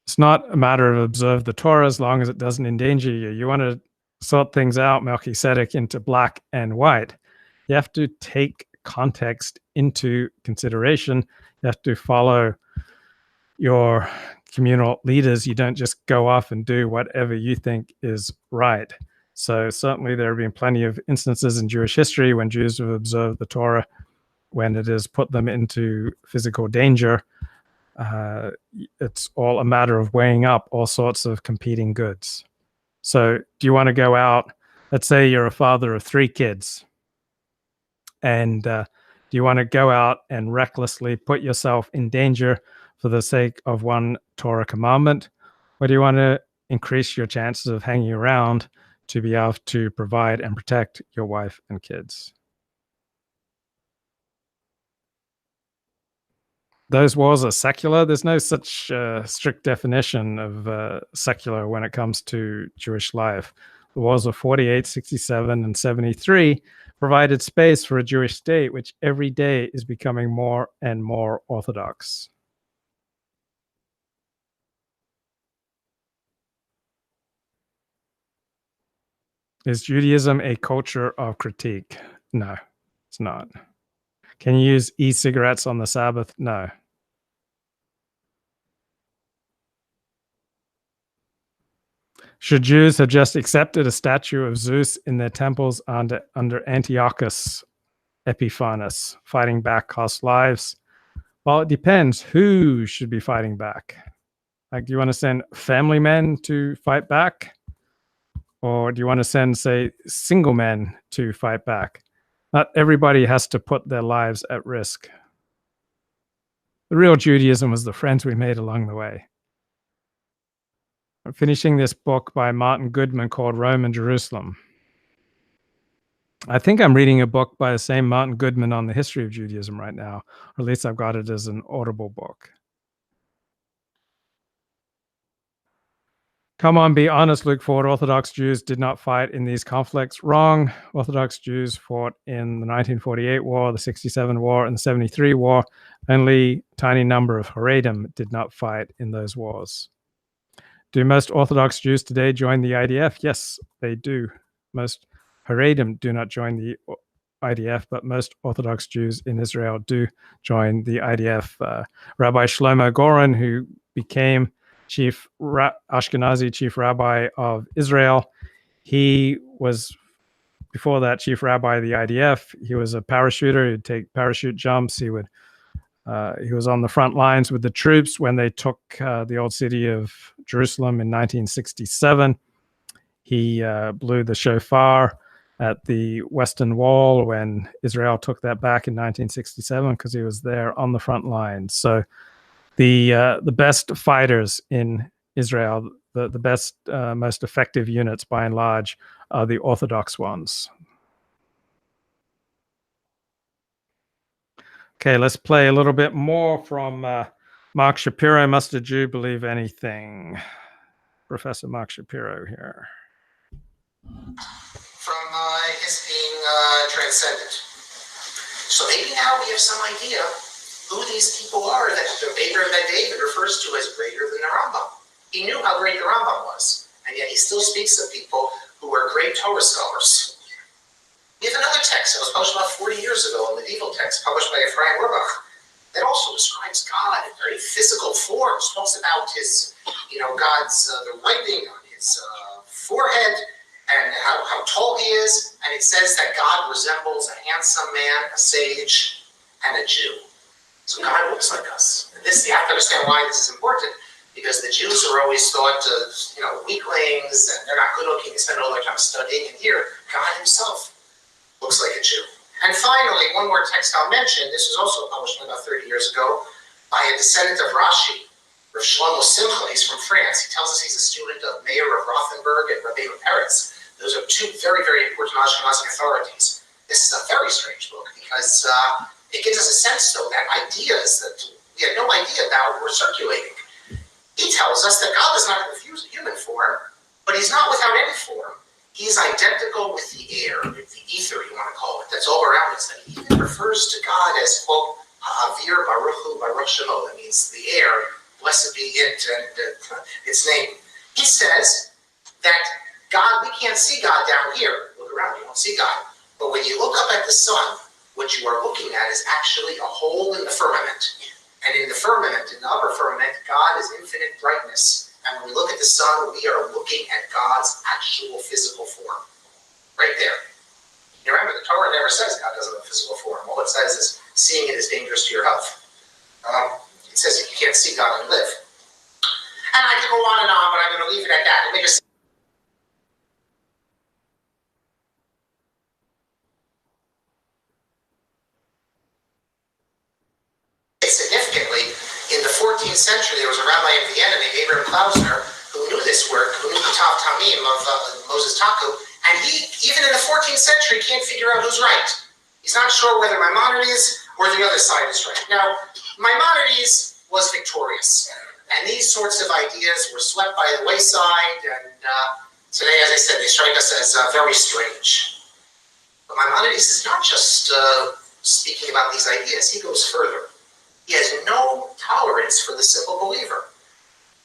It's not a matter of observe the Torah as long as it doesn't endanger you. You want to sort things out, Melchizedek, into black and white. You have to take context into consideration. You have to follow your communal leaders. You don't just go off and do whatever you think is right. So certainly there have been plenty of instances in Jewish history when Jews have observed the Torah, when it has put them into physical danger. It's all a matter of weighing up all sorts of competing goods. So do you want to go out, let's say you're a father of 3 kids, and do you want to go out and recklessly put yourself in danger for the sake of one Torah commandment? Or do you want to increase your chances of hanging around to be able to provide and protect your wife and kids? Those wars are secular. There's no such strict definition of secular when it comes to Jewish life. The wars of 48, 67, and 73 provided space for a Jewish state, which every day is becoming more and more orthodox. Is Judaism a culture of critique? No, it's not. Can you use e-cigarettes on the Sabbath? No. Should Jews have just accepted a statue of Zeus in their temples under Antiochus Epiphanes? Fighting back cost lives. Well, it depends. Who should be fighting back? Like, do you want to send family men to fight back? Or do you want to send, say, single men to fight back? Not everybody has to put their lives at risk. The real Judaism was the friends we made along the way. I'm finishing this book by Martin Goodman called Rome and Jerusalem. I think I'm reading a book by the same Martin Goodman on the history of Judaism right now, or at least I've got it as an audible book. Come on, be honest, Luke Ford. Orthodox Jews did not fight in these conflicts. Wrong. Orthodox Jews fought in the 1948 war, the 67 war, and the 73 war. Only a tiny number of Haredim did not fight in those wars. Do most Orthodox Jews today join the IDF? Yes, they do. Most Haredim do not join the IDF, but most Orthodox Jews in Israel do join the IDF. Rabbi Shlomo Goren, who became Ashkenazi chief rabbi of Israel, he was, before that, chief rabbi of the IDF. He was a parachuter. He'd take parachute jumps. He was on the front lines with the troops when they took the old city of Jerusalem in 1967. He blew the shofar at the Western Wall when Israel took that back in 1967 because he was there on the front lines. So the best fighters in Israel, the best, most effective units by and large, are the Orthodox ones. Okay, let's play a little bit more from Mark Shapiro. Must a Jew believe anything? Professor Mark Shapiro here. From his being transcendent. So maybe now we have some idea who these people are that the Baker that David refers to as greater than the Rambam. He knew how great the Rambam was, and yet he still speaks of people who were great Torah scholars. We have another text that was published about 40 years ago, a medieval text published by Ephraim Rurbach, that also describes God in very physical forms, talks about his, God's, the writing on his forehead, and how tall he is, and it says that God resembles a handsome man, a sage, and a Jew. So God looks like us. And you have to understand why this is important, because the Jews are always thought of, weaklings, and they're not good looking, they spend all their time studying, and here, God himself looks like a Jew. And finally, one more text I'll mention, this was also published about 30 years ago by a descendant of Rashi, Rav Shlomo Simcha. He's from France. He tells us he's a student of Meir of Rothenburg and Rabbi Louis. Those are two very, very important Ashkenazic authorities. This is a very strange book because it gives us a sense, though, that ideas that we had no idea about were circulating. He tells us that God does not refuse a human form, but he's not without any form. He's identical with the air, the ether, you want to call it, that's all around us. And he even refers to God as, quote, Ha'avir Baruchu Baruch Shemo. That means the air, blessed be it and its name. He says that God, we can't see God down here. Look around, you don't see God. But when you look up at the sun, what you are looking at is actually a hole in the firmament. And in the firmament, in the upper firmament, God is infinite brightness. And when we look at the sun, we are looking at God's actual physical form. Right there. You remember, the Torah never says God doesn't have a physical form. All it says is seeing it is dangerous to your health. It says that you can't see God and live. And I could go on and on, but I'm going to leave it at that. Let me just significantly, in the 14th century, there was a rabbi in Vienna named Abraham Klausner who knew this work, who knew the Tav Tamim of Moses Taku, and he, even in the 14th century, can't figure out who's right. He's not sure whether Maimonides or the other side is right. Now, Maimonides was victorious, and these sorts of ideas were swept by the wayside, and today, as I said, they strike us as very strange. But Maimonides is not just speaking about these ideas, he goes further. He has no tolerance for the simple believer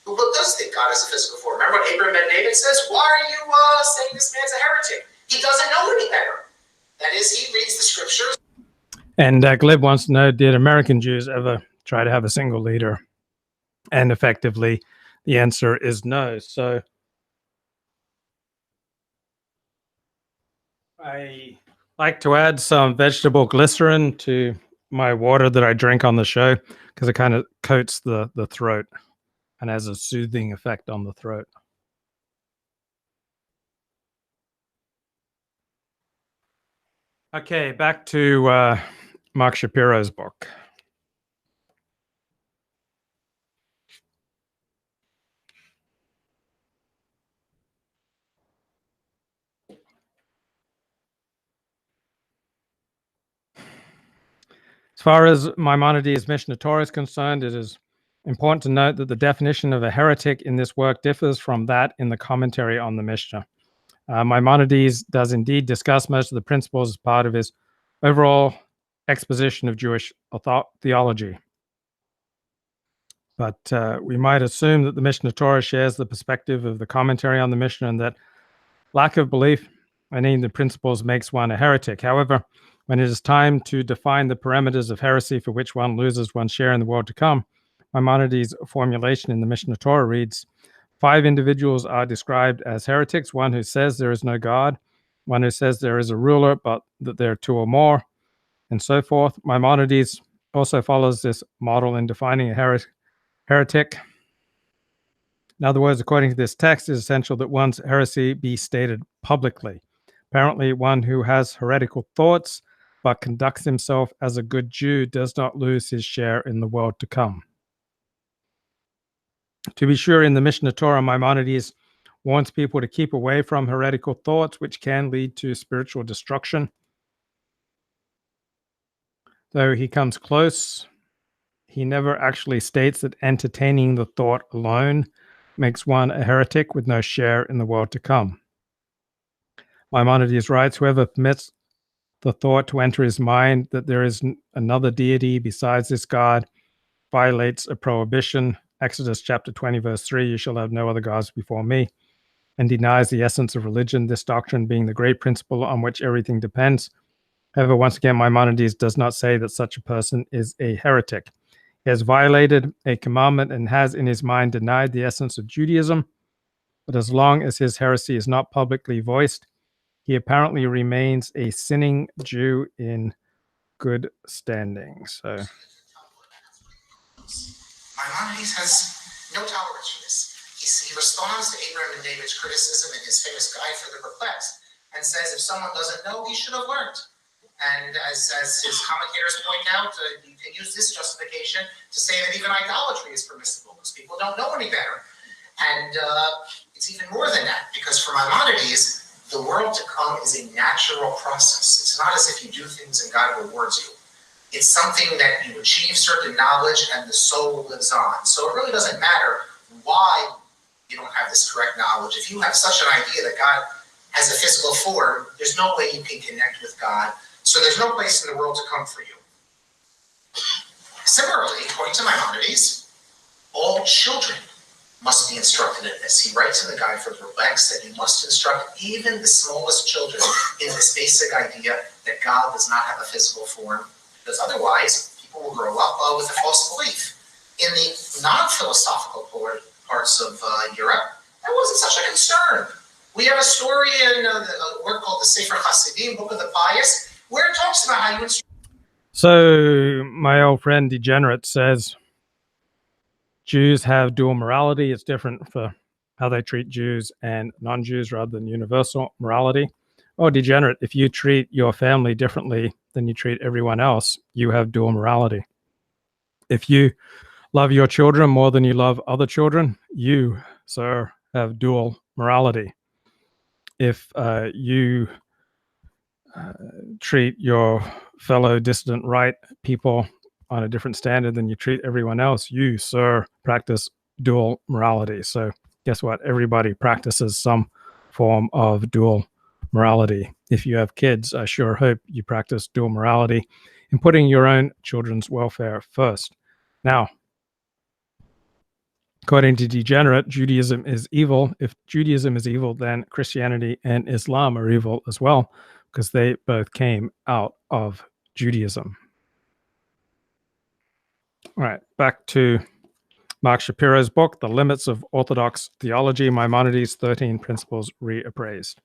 who does think God is a physical form. Remember what Abraham ben David says? Why are you saying this man's a heretic? He doesn't know any better. That is, he reads the scriptures. And Gleb wants to know, did American Jews ever try to have a single leader? And effectively, the answer is no. So I like to add some vegetable glycerin to my water that I drink on the show because it kind of coats the throat and has a soothing effect on the throat. Okay, back to Mark Shapiro's book. As far as Maimonides' Mishnah Torah is concerned, it is important to note that the definition of a heretic in this work differs from that in the commentary on the Mishnah. Maimonides does indeed discuss most of the principles as part of his overall exposition of Jewish theology. But we might assume that the Mishnah Torah shares the perspective of the commentary on the Mishnah and that lack of belief in any of the principles makes one a heretic. However, when it is time to define the parameters of heresy for which one loses one's share in the world to come, Maimonides' formulation in the Mishnah Torah reads, 5 individuals are described as heretics: one who says there is no God, one who says there is a ruler, but that there are 2 or more, and so forth. Maimonides also follows this model in defining a heretic. In other words, according to this text, it is essential that one's heresy be stated publicly. Apparently, one who has heretical thoughts but conducts himself as a good Jew does not lose his share in the world to come. To be sure, in the Mishnah Torah, Maimonides warns people to keep away from heretical thoughts, which can lead to spiritual destruction. Though he comes close, he never actually states that entertaining the thought alone makes one a heretic with no share in the world to come. Maimonides writes, whoever permits the thought to enter his mind that there is another deity besides this God violates a prohibition. Exodus chapter 20, verse 3, you shall have no other gods before me, and denies the essence of religion, this doctrine being the great principle on which everything depends. However, once again, Maimonides does not say that such a person is a heretic. He has violated a commandment and has in his mind denied the essence of Judaism, but as long as his heresy is not publicly voiced, he apparently remains a sinning Jew in good standing. So Maimonides has No tolerance for this. He responds to Abraham and David's criticism in his famous Guide for the Perplexed and says if someone doesn't know, he should have learned. And as his commentators point out, you can use this justification to say that even idolatry is permissible because people don't know any better. And it's even more than that, because for Maimonides, the world to come is a natural process. It's not as if you do things and God rewards you. It's something that you achieve certain knowledge and the soul lives on. So it really doesn't matter why you don't have this correct knowledge. If you have such an idea that God has a physical form, there's no way you can connect with God. So there's no place in the world to come for you. Similarly, according to Maimonides, all children must be instructed in this. He writes in the Guide for the Perplexed that you must instruct even the smallest children in this basic idea that God does not have a physical form, because otherwise people will grow up with a false belief. In the non-philosophical parts of Europe, that wasn't such a concern. We have a story in a work called the Sefer Hasidim, Book of the Pious, where it talks about how you instruct. So my old friend Degenerate says Jews have dual morality. It's different for how they treat Jews and non-Jews rather than universal morality. Oh, Degenerate, if you treat your family differently than you treat everyone else, you have dual morality. If you love your children more than you love other children, you, sir, have dual morality. If you treat your fellow dissident right people on a different standard than you treat everyone else, you, sir, practice dual morality. So guess what? Everybody practices some form of dual morality. If you have kids, I sure hope you practice dual morality in putting your own children's welfare first. Now, according to Degenerate, Judaism is evil. If Judaism is evil, then Christianity and Islam are evil as well, because they both came out of Judaism. All right, back to Mark Shapiro's book, The Limits of Orthodox Theology, Maimonides' 13 Principles Reappraised.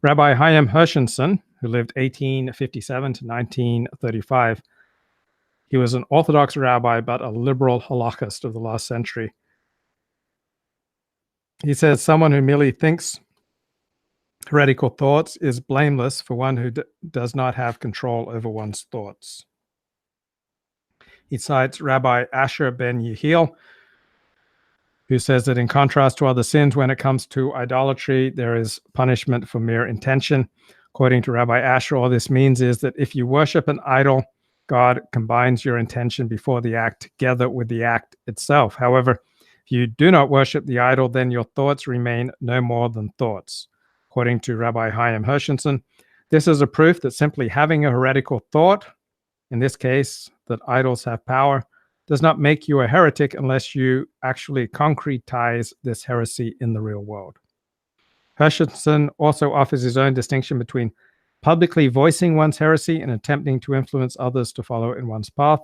Rabbi Chaim Hershenson, who lived 1857 to 1935, he was an Orthodox rabbi, but a liberal halakhist of the last century. He says, someone who merely thinks heretical thoughts is blameless for one who does not have control over one's thoughts. He cites Rabbi Asher ben Yehiel, who says that in contrast to other sins, when it comes to idolatry, there is punishment for mere intention. According to Rabbi Asher, all this means is that if you worship an idol, God combines your intention before the act together with the act itself. However, if you do not worship the idol, then your thoughts remain no more than thoughts. According to Rabbi Chaim Hershenson, this is a proof that simply having a heretical thought, in this case, that idols have power, does not make you a heretic unless you actually concretize this heresy in the real world. Hershenson also offers his own distinction between publicly voicing one's heresy and attempting to influence others to follow in one's path.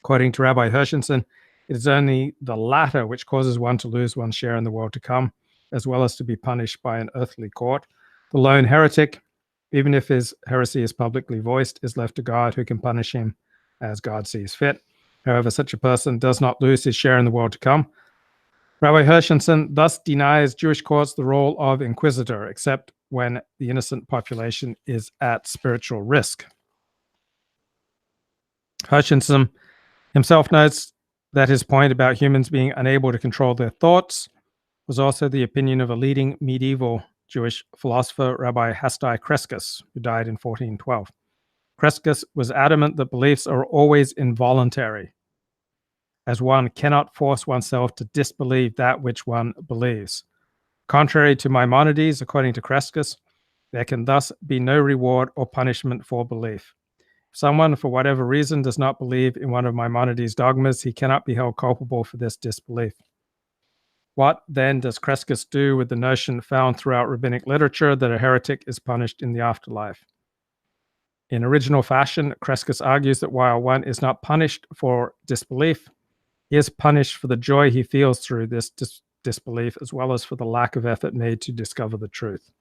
According to Rabbi Hershenson, it is only the latter which causes one to lose one's share in the world to come, as well as to be punished by an earthly court. The lone heretic, even if his heresy is publicly voiced, is left to God, who can punish him as God sees fit. However, such a person does not lose his share in the world to come. Rabbi Hershenson thus denies Jewish courts the role of inquisitor, except when the innocent population is at spiritual risk. Hershenson himself notes that his point about humans being unable to control their thoughts was also the opinion of a leading medieval Jewish philosopher, Rabbi Hasdai Crescus, who died in 1412. Crescus was adamant that beliefs are always involuntary, as one cannot force oneself to disbelieve that which one believes. Contrary to Maimonides, according to Crescus, there can thus be no reward or punishment for belief. If someone, for whatever reason, does not believe in one of Maimonides' dogmas, he cannot be held culpable for this disbelief. What, then, does Crescus do with the notion found throughout rabbinic literature that a heretic is punished in the afterlife? In original fashion, Crescus argues that while one is not punished for disbelief, he is punished for the joy he feels through this disbelief, as well as for the lack of effort made to discover the truth.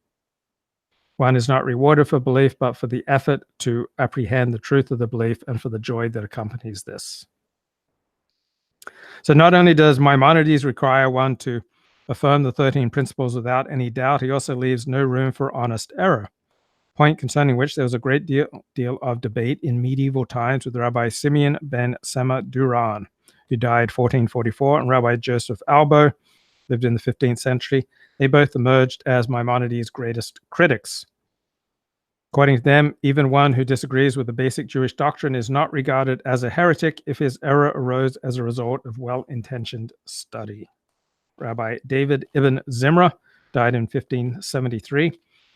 One is not rewarded for belief, but for the effort to apprehend the truth of the belief and for the joy that accompanies this. So not only does Maimonides require one to affirm the 13 principles without any doubt, he also leaves no room for honest error, point concerning which there was a great deal of debate in medieval times with Rabbi Simeon ben Sema Duran, who died 1444, and Rabbi Joseph Albo, lived in the 15th century. They both emerged as Maimonides' greatest critics. According to them, even one who disagrees with the basic Jewish doctrine is not regarded as a heretic if his error arose as a result of well-intentioned study. Rabbi David ibn Zimra, died in 1573,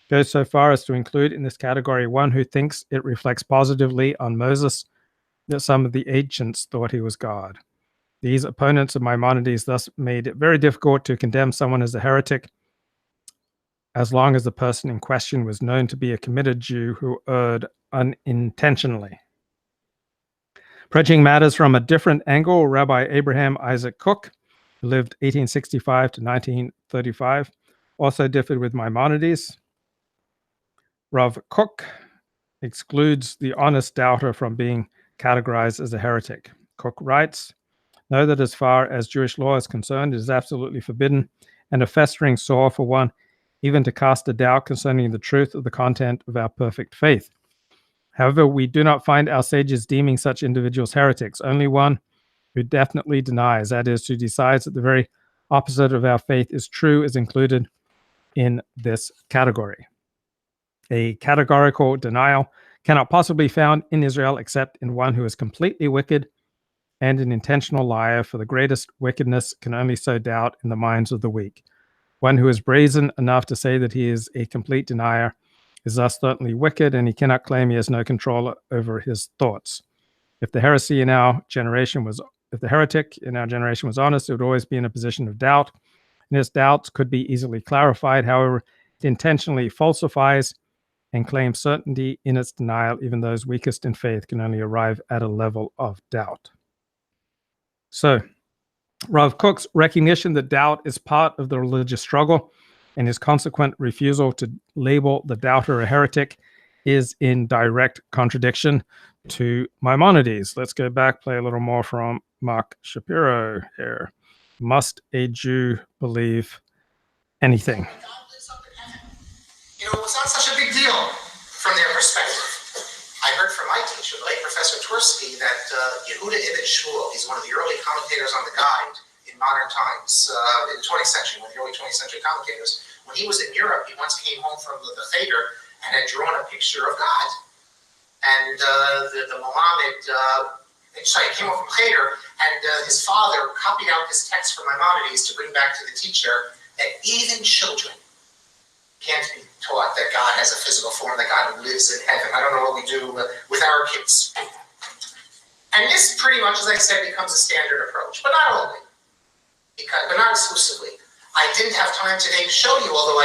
goes so far as to include in this category one who thinks it reflects positively on Moses that some of the ancients thought he was God. These opponents of Maimonides thus made it very difficult to condemn someone as a heretic as long as the person in question was known to be a committed Jew who erred unintentionally. Approaching matters from a different angle, Rabbi Abraham Isaac Cook, who lived 1865 to 1935, also differed with Maimonides. Rav Kook excludes the honest doubter from being categorized as a heretic. Cook writes, "Know that as far as Jewish law is concerned, it is absolutely forbidden and a festering sore for one even to cast a doubt concerning the truth of the content of our perfect faith. However, we do not find our sages deeming such individuals heretics. Only one who definitely denies, that is, who decides that the very opposite of our faith is true, is included in this category. A categorical denial cannot possibly be found in Israel except in one who is completely wicked and an intentional liar, for the greatest wickedness can only sow doubt in the minds of the weak. One who is brazen enough to say that he is a complete denier is thus certainly wicked, and he cannot claim he has no control over his thoughts. If the heretic in our generation was honest, it would always be in a position of doubt, and his doubts could be easily clarified. However, it intentionally falsifies and claims certainty in its denial. Even those weakest in faith can only arrive at a level of doubt." So, Rav Kook's recognition that doubt is part of the religious struggle and his consequent refusal to label the doubter a heretic is in direct contradiction to Maimonides. Let's go back, play a little more from Mark Shapiro here. Must a Jew believe anything? You know, it's not such a big deal from their perspective. I heard from my teacher, the late Professor Twersky, that Yehuda Ibn Shmuel, he's one of the early commentators on the Guide in modern times, in the 20th century, one of the early 20th century commentators. When he was in Europe, he once came home from the Cheder and had drawn a picture of God. And the Mohammed, he came home from Cheder, and his father copied out this text from Maimonides to bring back to the teacher, that even children can't be taught that God has a physical form, that God lives in heaven. I don't know what we do with our kids. And this pretty much, as I said, becomes a standard approach, but not only, but not exclusively. I didn't have time today to show you, although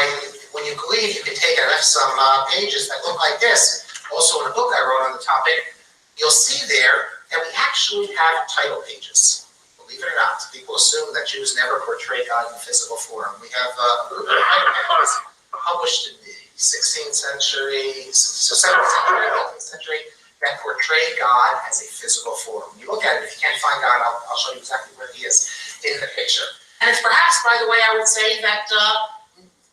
when you leave, you can take and left some pages that look like this. Also in a book I wrote on the topic, you'll see there that we actually have title pages. Believe it or not, people assume that Jews never portray God in physical form. We have a group of title pages published in the 16th century, so 17th century, 18th century, that portray God as a physical form. When you look at it, if you can't find God, I'll show you exactly where he is in the picture. And it's perhaps, by the way, I would say that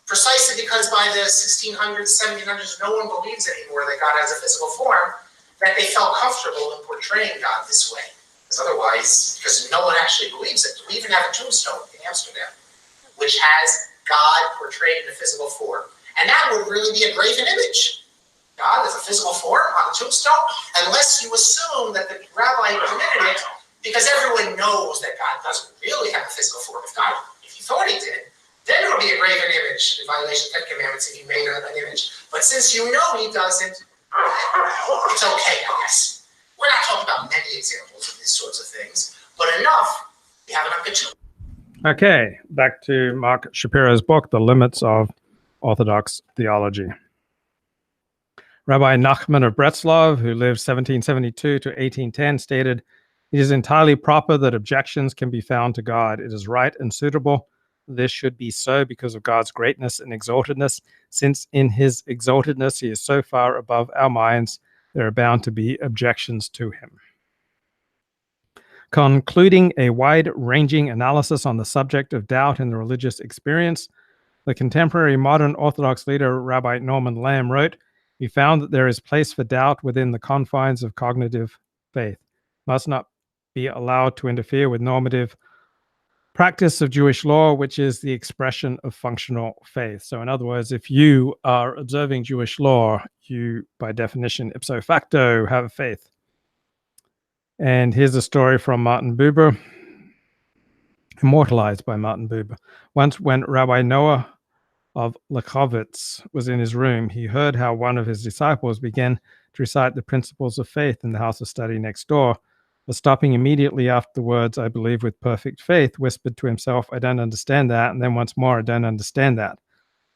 precisely because by the 1600s, 1700s, no one believes anymore that God has a physical form, that they felt comfortable in portraying God this way. Because otherwise, because no one actually believes it. We even have a tombstone in Amsterdam, which has God portrayed in a physical form. And that would really be a graven image. God is a physical form on a tombstone, unless you assume that the rabbi permitted it, because everyone knows that God doesn't really have a physical form. If you thought he did, then it would be a graven image, in violation of 10 commandments if you made an image. But since you know he doesn't, it's okay, I guess. We're not talking about many examples of these sorts of things, but enough, we have enough to. Okay, back to Mark Shapiro's book, The Limits of Orthodox Theology. Rabbi Nachman of Breslov, who lived 1772 to 1810, stated, "It is entirely proper that objections can be found to God. It is right and suitable. This should be so because of God's greatness and exaltedness. Since in his exaltedness he is so far above our minds, there are bound to be objections to him." Concluding a wide-ranging analysis on the subject of doubt in the religious experience, the contemporary modern Orthodox leader Rabbi Norman Lamb wrote, "We found that there is place for doubt within the confines of cognitive faith. Must not be allowed to interfere with normative practice of Jewish law, which is the expression of functional faith." So in other words, if you are observing Jewish law, you, by definition, ipso facto, have faith. And here's a story from Martin Buber, immortalized by Martin Buber. Once when Rabbi Noah of Lechowitz was in his room, he heard how one of his disciples began to recite the principles of faith in the house of study next door, but stopping immediately after the words, "I believe with perfect faith," whispered to himself, "I don't understand that," and then once more, "I don't understand that."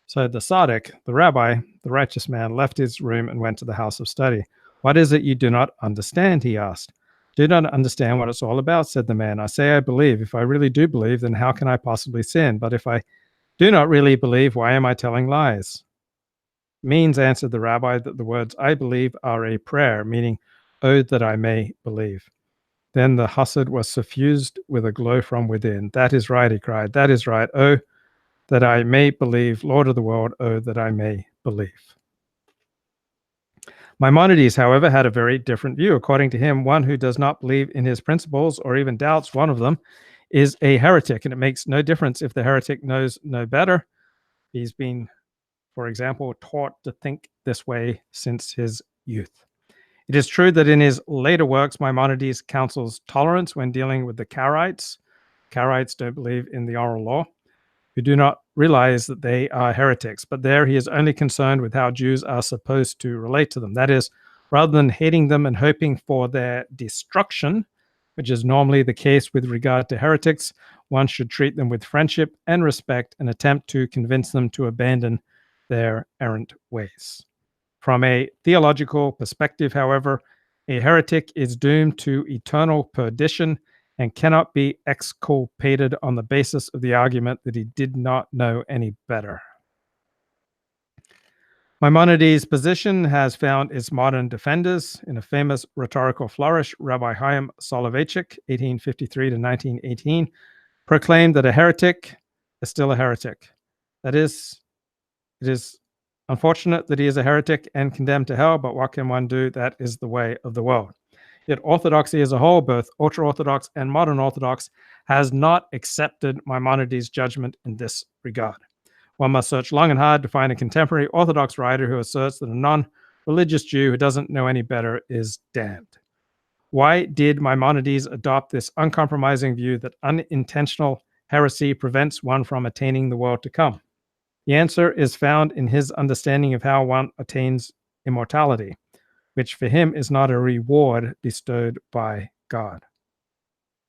So the tzaddik, the rabbi, the righteous man, left his room and went to the house of study. "What is it you do not understand?" he asked. "Do not understand what it's all about," said the man. "I say I believe. If I really do believe, then how can I possibly sin? But if I do not really believe, why am I telling lies?" "Means," answered the rabbi, "that the words 'I believe' are a prayer, meaning, 'Oh, that I may believe.'" Then the Hasid was suffused with a glow from within. "That is right," he cried. "That is right. Oh, that I may believe, Lord of the world, oh, that I may believe." Maimonides, however, had a very different view. According to him, one who does not believe in his principles or even doubts one of them is a heretic, and it makes no difference if the heretic knows no better. He's been, for example, taught to think this way since his youth. It is true that in his later works, Maimonides counsels tolerance when dealing with the Karaites. Karaites don't believe in the oral law, who do not realize that they are heretics. But there he is only concerned with how Jews are supposed to relate to them. That is, rather than hating them and hoping for their destruction, which is normally the case with regard to heretics, one should treat them with friendship and respect and attempt to convince them to abandon their errant ways. From a theological perspective, however, a heretic is doomed to eternal perdition and cannot be exculpated on the basis of the argument that he did not know any better. Maimonides' position has found its modern defenders. In a famous rhetorical flourish, Rabbi Chaim Soloveitchik, 1853 to 1918, proclaimed that a heretic is still a heretic. That is, it is unfortunate that he is a heretic and condemned to hell, but what can one do? That is the way of the world. Yet orthodoxy as a whole, both ultra-Orthodox and modern Orthodox, has not accepted Maimonides' judgment in this regard. One must search long and hard to find a contemporary Orthodox writer who asserts that a non-religious Jew who doesn't know any better is damned. Why did Maimonides adopt this uncompromising view that unintentional heresy prevents one from attaining the world to come? The answer is found in his understanding of how one attains immortality, which for him is not a reward bestowed by God.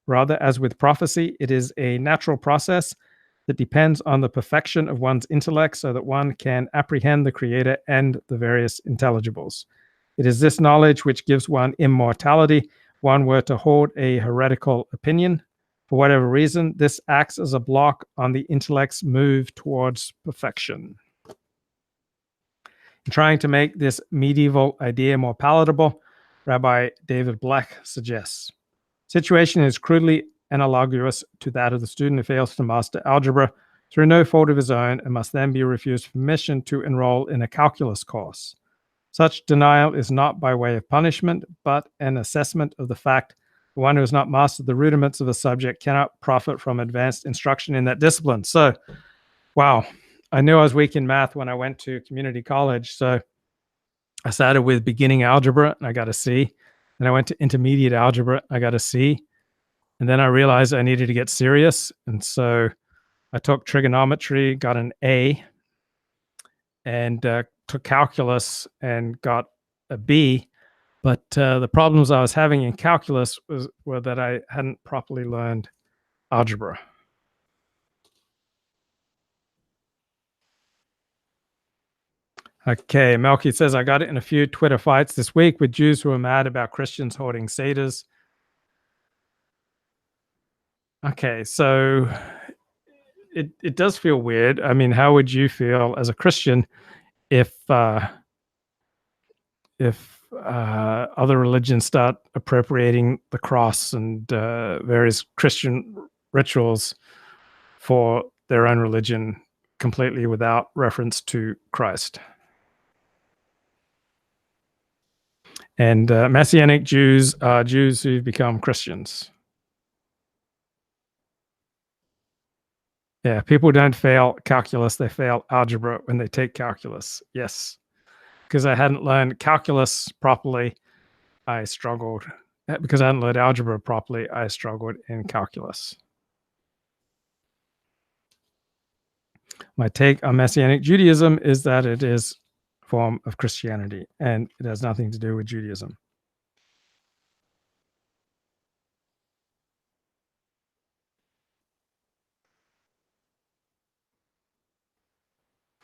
Rather, as with prophecy, it is a natural process that depends on the perfection of one's intellect so that one can apprehend the Creator and the various intelligibles. It is this knowledge which gives one immortality. If one were to hold a heretical opinion, for whatever reason, this acts as a block on the intellect's move towards perfection. In trying to make this medieval idea more palatable, Rabbi David Black suggests, situation is crudely analogous to that of the student who fails to master algebra through no fault of his own and must then be refused permission to enroll in a calculus course. Such denial is not by way of punishment, but an assessment of the fact that one who has not mastered the rudiments of a subject cannot profit from advanced instruction in that discipline. So, wow. I knew I was weak in math when I went to community college, so I started with beginning algebra, and I got a C. Then I went to intermediate algebra, I got a C. And then I realized I needed to get serious, and so I took trigonometry, got an A, and took calculus and got a B. But the problems I was having in calculus were that I hadn't properly learned algebra. Okay, Melky says, I got it in a few Twitter fights this week with Jews who were mad about Christians holding seders. Okay, so it does feel weird. I mean, how would you feel as a Christian if other religions start appropriating the cross and various Christian rituals for their own religion completely without reference to Christ. And Messianic Jews are Jews who've become Christians. Yeah, people don't fail calculus, they fail algebra when they take calculus. Yes, because I hadn't learned calculus properly, I struggled. Because I hadn't learned algebra properly, I struggled in calculus. My take on Messianic Judaism is that it is a form of Christianity, and it has nothing to do with Judaism.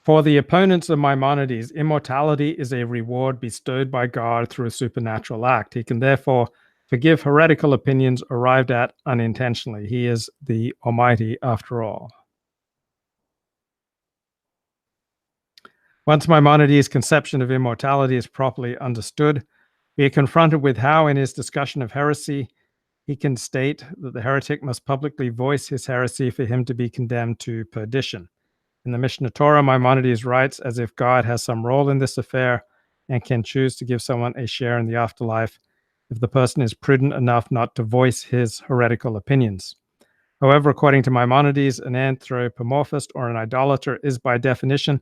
For the opponents of Maimonides, immortality is a reward bestowed by God through a supernatural act. He can therefore forgive heretical opinions arrived at unintentionally. He is the Almighty after all. Once Maimonides' conception of immortality is properly understood, we are confronted with how, in his discussion of heresy, he can state that the heretic must publicly voice his heresy for him to be condemned to perdition. In the Mishnah Torah, Maimonides writes as if God has some role in this affair and can choose to give someone a share in the afterlife if the person is prudent enough not to voice his heretical opinions. However, according to Maimonides, an anthropomorphist or an idolater is by definition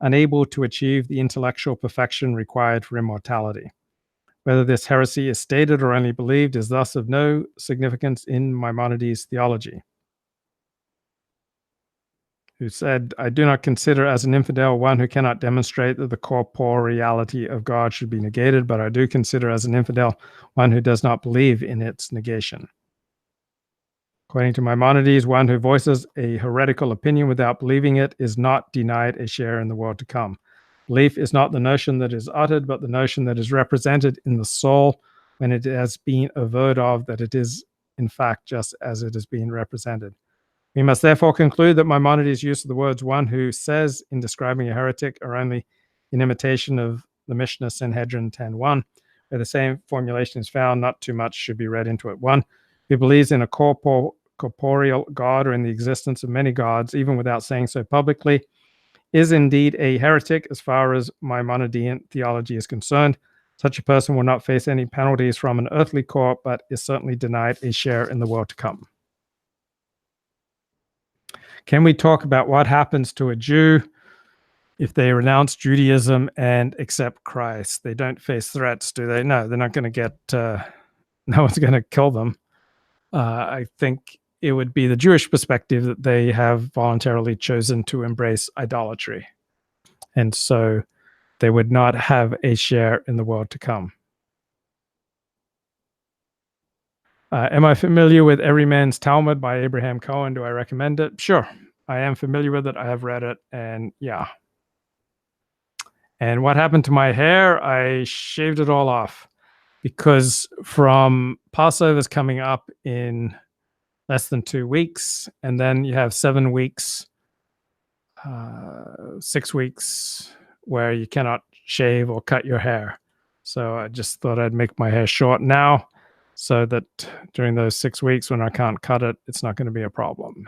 unable to achieve the intellectual perfection required for immortality. Whether this heresy is stated or only believed is thus of no significance in Maimonides' theology. Who said, I do not consider as an infidel one who cannot demonstrate that the corporeality of God should be negated, but I do consider as an infidel one who does not believe in its negation. According to Maimonides, one who voices a heretical opinion without believing it is not denied a share in the world to come. Belief is not the notion that is uttered, but the notion that is represented in the soul when it has been averred of that it is, in fact, just as it is being represented. We must therefore conclude that Maimonides' use of the words one who says in describing a heretic are only in imitation of the Mishnah Sanhedrin 10:1, where the same formulation is found. Not too much should be read into it. One who believes in a corporeal God or in the existence of many gods, even without saying so publicly, is indeed a heretic as far as Maimonidean theology is concerned. Such a person will not face any penalties from an earthly court, but is certainly denied a share in the world to come. Can we talk about what happens to a Jew if they renounce Judaism and accept Christ? They don't face threats, do they? No, they're not going to get, no one's going to kill them. I think it would be the Jewish perspective that they have voluntarily chosen to embrace idolatry. And so they would not have a share in the world to come. Am I familiar with Every Man's Talmud by Abraham Cohen? Do I recommend it? Sure. I am familiar with it. I have read it. And yeah. And what happened to my hair? I shaved it all off because from Passover is coming up in less than 2 weeks. And then you have 7 weeks, 6 weeks where you cannot shave or cut your hair. So I just thought I'd make my hair short now, so that during those 6 weeks when I can't cut it, it's not going to be a problem.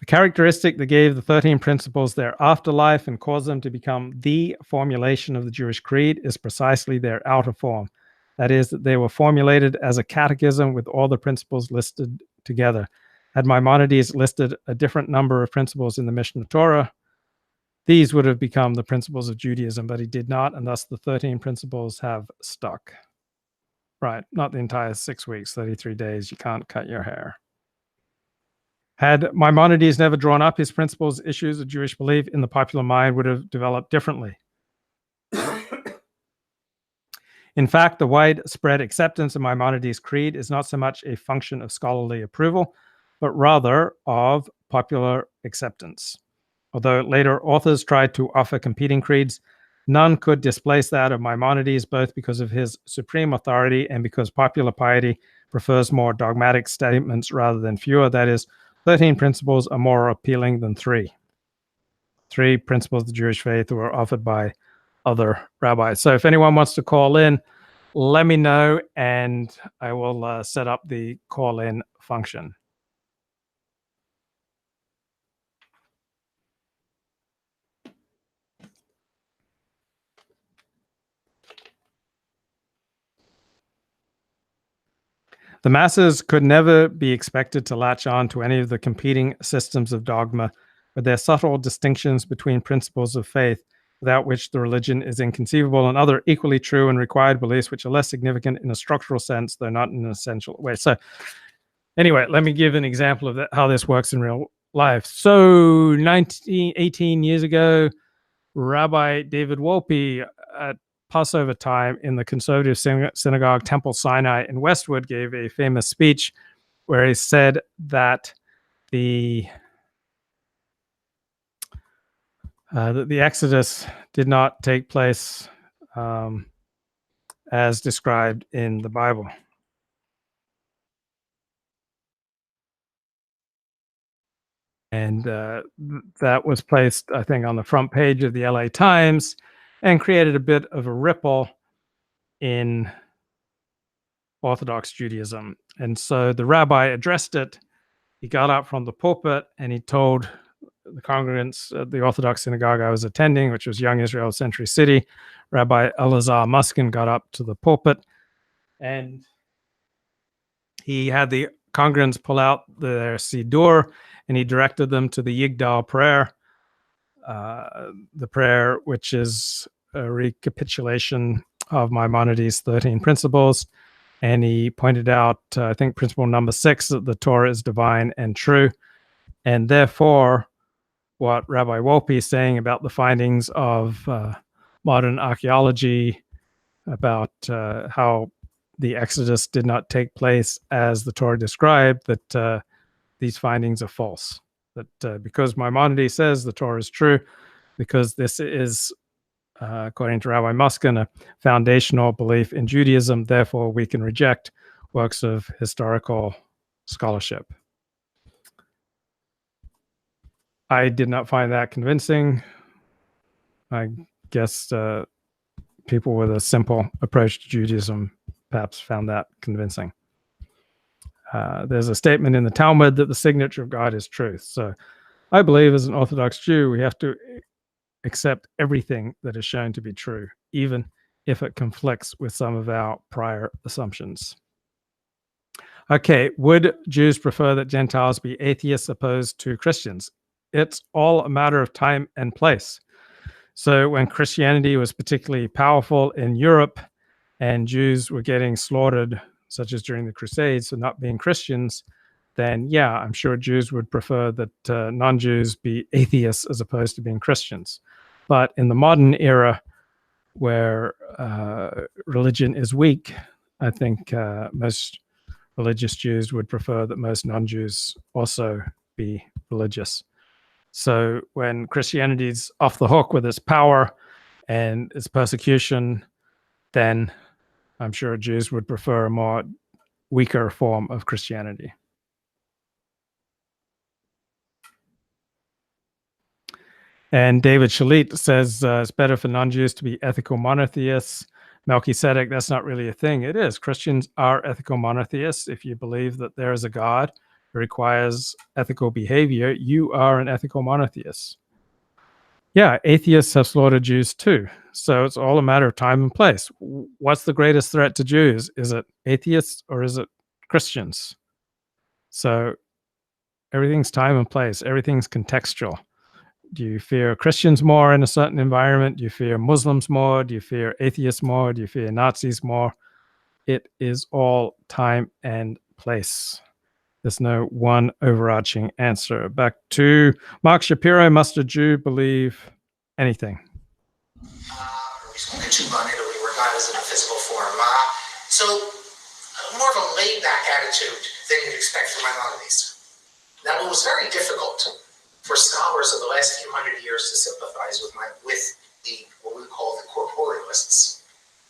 The characteristic that gave the 13 principles their afterlife and caused them to become the formulation of the Jewish creed is precisely their outer form. That is, that they were formulated as a catechism with all the principles listed together. Had Maimonides listed a different number of principles in the Mishnah Torah, these would have become the principles of Judaism, but he did not, and thus the 13 principles have stuck. Right, not the entire 6 weeks, 33 days, you can't cut your hair. Had Maimonides never drawn up his principles, issues of Jewish belief in the popular mind would have developed differently. In fact, the widespread acceptance of Maimonides' creed is not so much a function of scholarly approval, but rather of popular acceptance. Although later authors tried to offer competing creeds, none could displace that of Maimonides, both because of his supreme authority and because popular piety prefers more dogmatic statements rather than fewer. That is, 13 principles are more appealing than 3. 3 principles of the Jewish faith were offered by other rabbis. So if anyone wants to call in, let me know, and I will set up the call-in function. The masses could never be expected to latch on to any of the competing systems of dogma, with their subtle distinctions between principles of faith, without which the religion is inconceivable, and other equally true and required beliefs which are less significant in a structural sense, though not in an essential way. So anyway, let me give an example of how this works in real life. So 18 years ago, Rabbi David Wolpe at Passover time in the conservative synagogue Temple Sinai in Westwood gave a famous speech where he said that the Exodus did not take place as described in the Bible. And that was placed, I think, on the front page of the LA Times and created a bit of a ripple in Orthodox Judaism. And so the rabbi addressed it. He got up from the pulpit and he told the congregants at the Orthodox synagogue I was attending, which was Young Israel Century City, Rabbi Elazar Muskin got up to the pulpit and he had the congregants pull out their Siddur and he directed them to the Yigdal prayer, the prayer which is a recapitulation of Maimonides' 13 principles. And he pointed out, I think, principle number 6, that the Torah is divine and true. And therefore, what Rabbi Wolpe is saying about the findings of modern archaeology, about how the Exodus did not take place as the Torah described, that these findings are false. That because Maimonides says the Torah is true, because this is, according to Rabbi Muskin, a foundational belief in Judaism, therefore we can reject works of historical scholarship. I did not find that convincing. I guess people with a simple approach to Judaism perhaps found that convincing. There's a statement in the Talmud that the signature of God is truth. So I believe as an Orthodox Jew, we have to accept everything that is shown to be true, even if it conflicts with some of our prior assumptions. Okay, would Jews prefer that Gentiles be atheists opposed to Christians? It's all a matter of time and place. So when Christianity was particularly powerful in Europe and Jews were getting slaughtered, such as during the Crusades, for not being Christians, then yeah, I'm sure Jews would prefer that non-Jews be atheists as opposed to being Christians. But in the modern era, where religion is weak, I think most religious Jews would prefer that most non-Jews also be religious. So when Christianity's off the hook with its power and its persecution, then I'm sure Jews would prefer a more weaker form of Christianity. And David Shalit says it's better for non-Jews to be ethical monotheists. Melchizedek, that's not really a thing. It is. Christians are ethical monotheists. If you believe that there is a God who requires ethical behavior, you are an ethical monotheist. Yeah, atheists have slaughtered Jews too. So it's all a matter of time and place. What's the greatest threat to Jews? Is it atheists or is it Christians? So everything's time and place. Everything's contextual. Do you fear Christians more in a certain environment? Do you fear Muslims more? Do you fear atheists more? Do you fear Nazis more? It is all time and place. There's no one overarching answer. Back to Mark Shapiro. Must a Jew believe anything? We chew on it, or we regard as in a physical form. So more of a laid-back attitude than you'd expect from Maimonides. Now, it was very difficult for scholars of the last few hundred years to sympathize with the what we call the corporealists.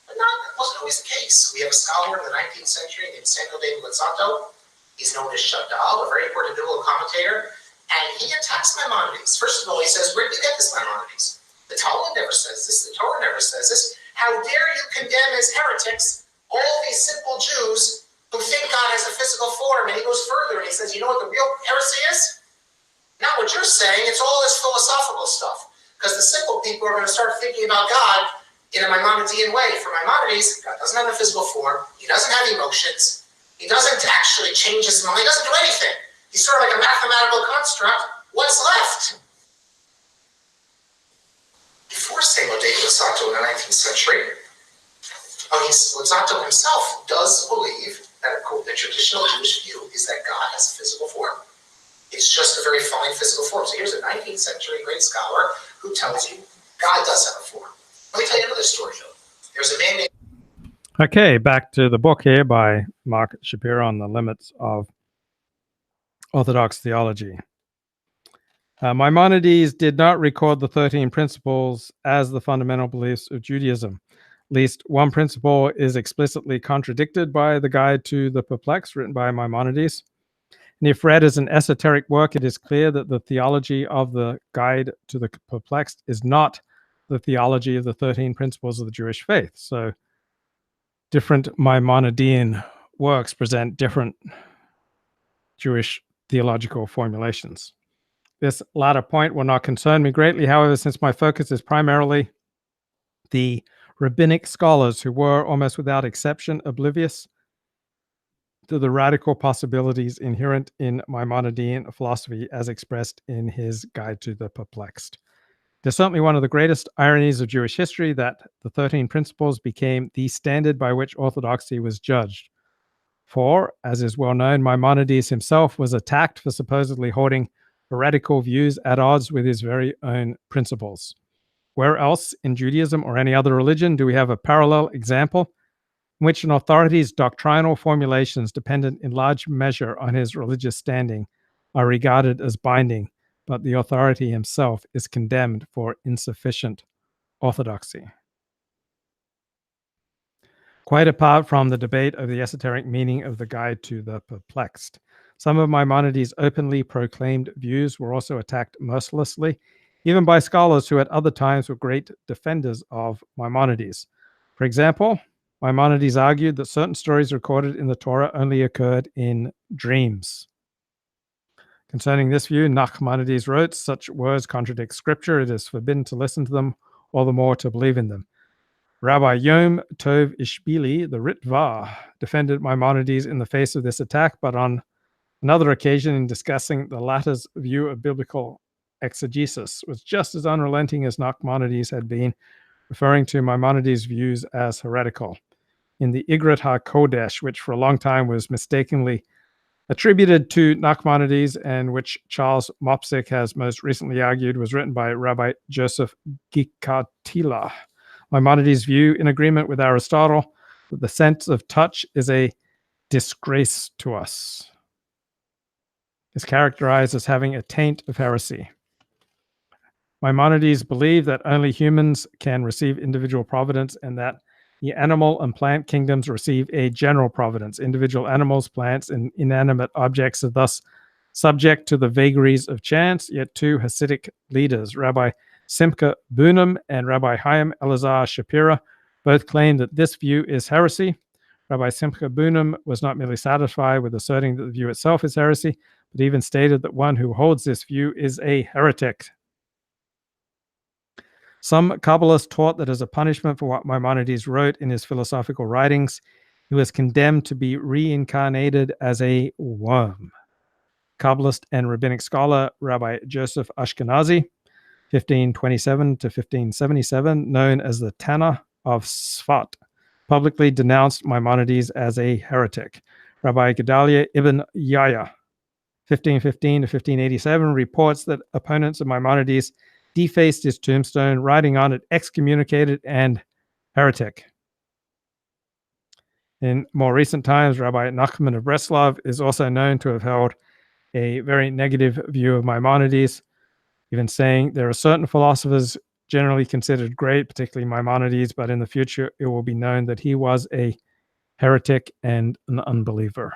But it wasn't always the case. We have a scholar in the 19th century named Samuel David Lozzato. He's known as Shadal, a very important biblical commentator, and he attacks Maimonides. First of all, he says, where did you get this, Maimonides? The Talmud never says this. The Torah never says this. How dare you condemn as heretics all these simple Jews who think God has a physical form? And he goes further and he says, you know what the real heresy is? Not what you're saying. It's all this philosophical stuff. Because the simple people are going to start thinking about God in a Maimonidean way. For Maimonides, God doesn't have a physical form. He doesn't have emotions. He doesn't actually change his mind. He doesn't do anything. He's sort of like a mathematical construct. What's left? Before Samuel David Lozzato in the 19th century, Lozzato himself does believe that the traditional Jewish view is that God has a physical form. It's just a very fine physical form. So here's a 19th century great scholar who tells you God does have a form. Let me tell you another story, though. There's a man named... Okay, back to the book here by Mark Shapiro on the limits of Orthodox theology. Maimonides did not record the 13 principles as the fundamental beliefs of Judaism. At least one principle is explicitly contradicted by the Guide to the Perplexed, written by Maimonides. And if read as an esoteric work, it is clear that the theology of the Guide to the Perplexed is not the theology of the 13 principles of the Jewish faith. So different Maimonidean works present different Jewish theological formulations. This latter point will not concern me greatly, however, since my focus is primarily the rabbinic scholars who were, almost without exception, oblivious to the radical possibilities inherent in Maimonidean philosophy as expressed in his Guide to the Perplexed. It is certainly one of the greatest ironies of Jewish history that the 13 principles became the standard by which orthodoxy was judged. For, as is well known, Maimonides himself was attacked for supposedly holding heretical views at odds with his very own principles. Where else in Judaism or any other religion do we have a parallel example in which an authority's doctrinal formulations, dependent in large measure on his religious standing, are regarded as binding, but the authority himself is condemned for insufficient orthodoxy? Quite apart from the debate of the esoteric meaning of the Guide to the Perplexed, some of Maimonides' openly proclaimed views were also attacked mercilessly, even by scholars who at other times were great defenders of Maimonides. For example, Maimonides argued that certain stories recorded in the Torah only occurred in dreams. Concerning this view, Nachmanides wrote, "Such words contradict scripture. It is forbidden to listen to them, all the more to believe in them." Rabbi Yom Tov Ishbili, the Ritva, defended Maimonides in the face of this attack, but on another occasion, in discussing the latter's view of biblical exegesis, was just as unrelenting as Nachmanides had been, referring to Maimonides' views as heretical. In the Igrat HaKodesh, which for a long time was mistakenly attributed to Nachmanides and which Charles Mopsic has most recently argued was written by Rabbi Joseph Gikatila, Maimonides' view, in agreement with Aristotle, that the sense of touch is a disgrace to us, is characterized as having a taint of heresy. Maimonides believed that only humans can receive individual providence and that the animal and plant kingdoms receive a general providence. Individual animals, plants, and inanimate objects are thus subject to the vagaries of chance, yet two Hasidic leaders, Rabbi Simcha Bunim and Rabbi Chaim Elazar Shapira, both claim that this view is heresy. Rabbi Simcha Bunim was not merely satisfied with asserting that the view itself is heresy, but even stated that one who holds this view is a heretic. Some Kabbalists taught that as a punishment for what Maimonides wrote in his philosophical writings, he was condemned to be reincarnated as a worm. Kabbalist and rabbinic scholar Rabbi Joseph Ashkenazi, 1527 to 1577, known as the Tana of Sfat, publicly denounced Maimonides as a heretic. Rabbi Gedalia ibn Yahya, 1515 to 1587, reports that opponents of Maimonides defaced his tombstone, writing on it excommunicated and heretic. In more recent times, Rabbi Nachman of Breslov is also known to have held a very negative view of Maimonides, even saying there are certain philosophers generally considered great, particularly Maimonides, but in the future it will be known that he was a heretic and an unbeliever.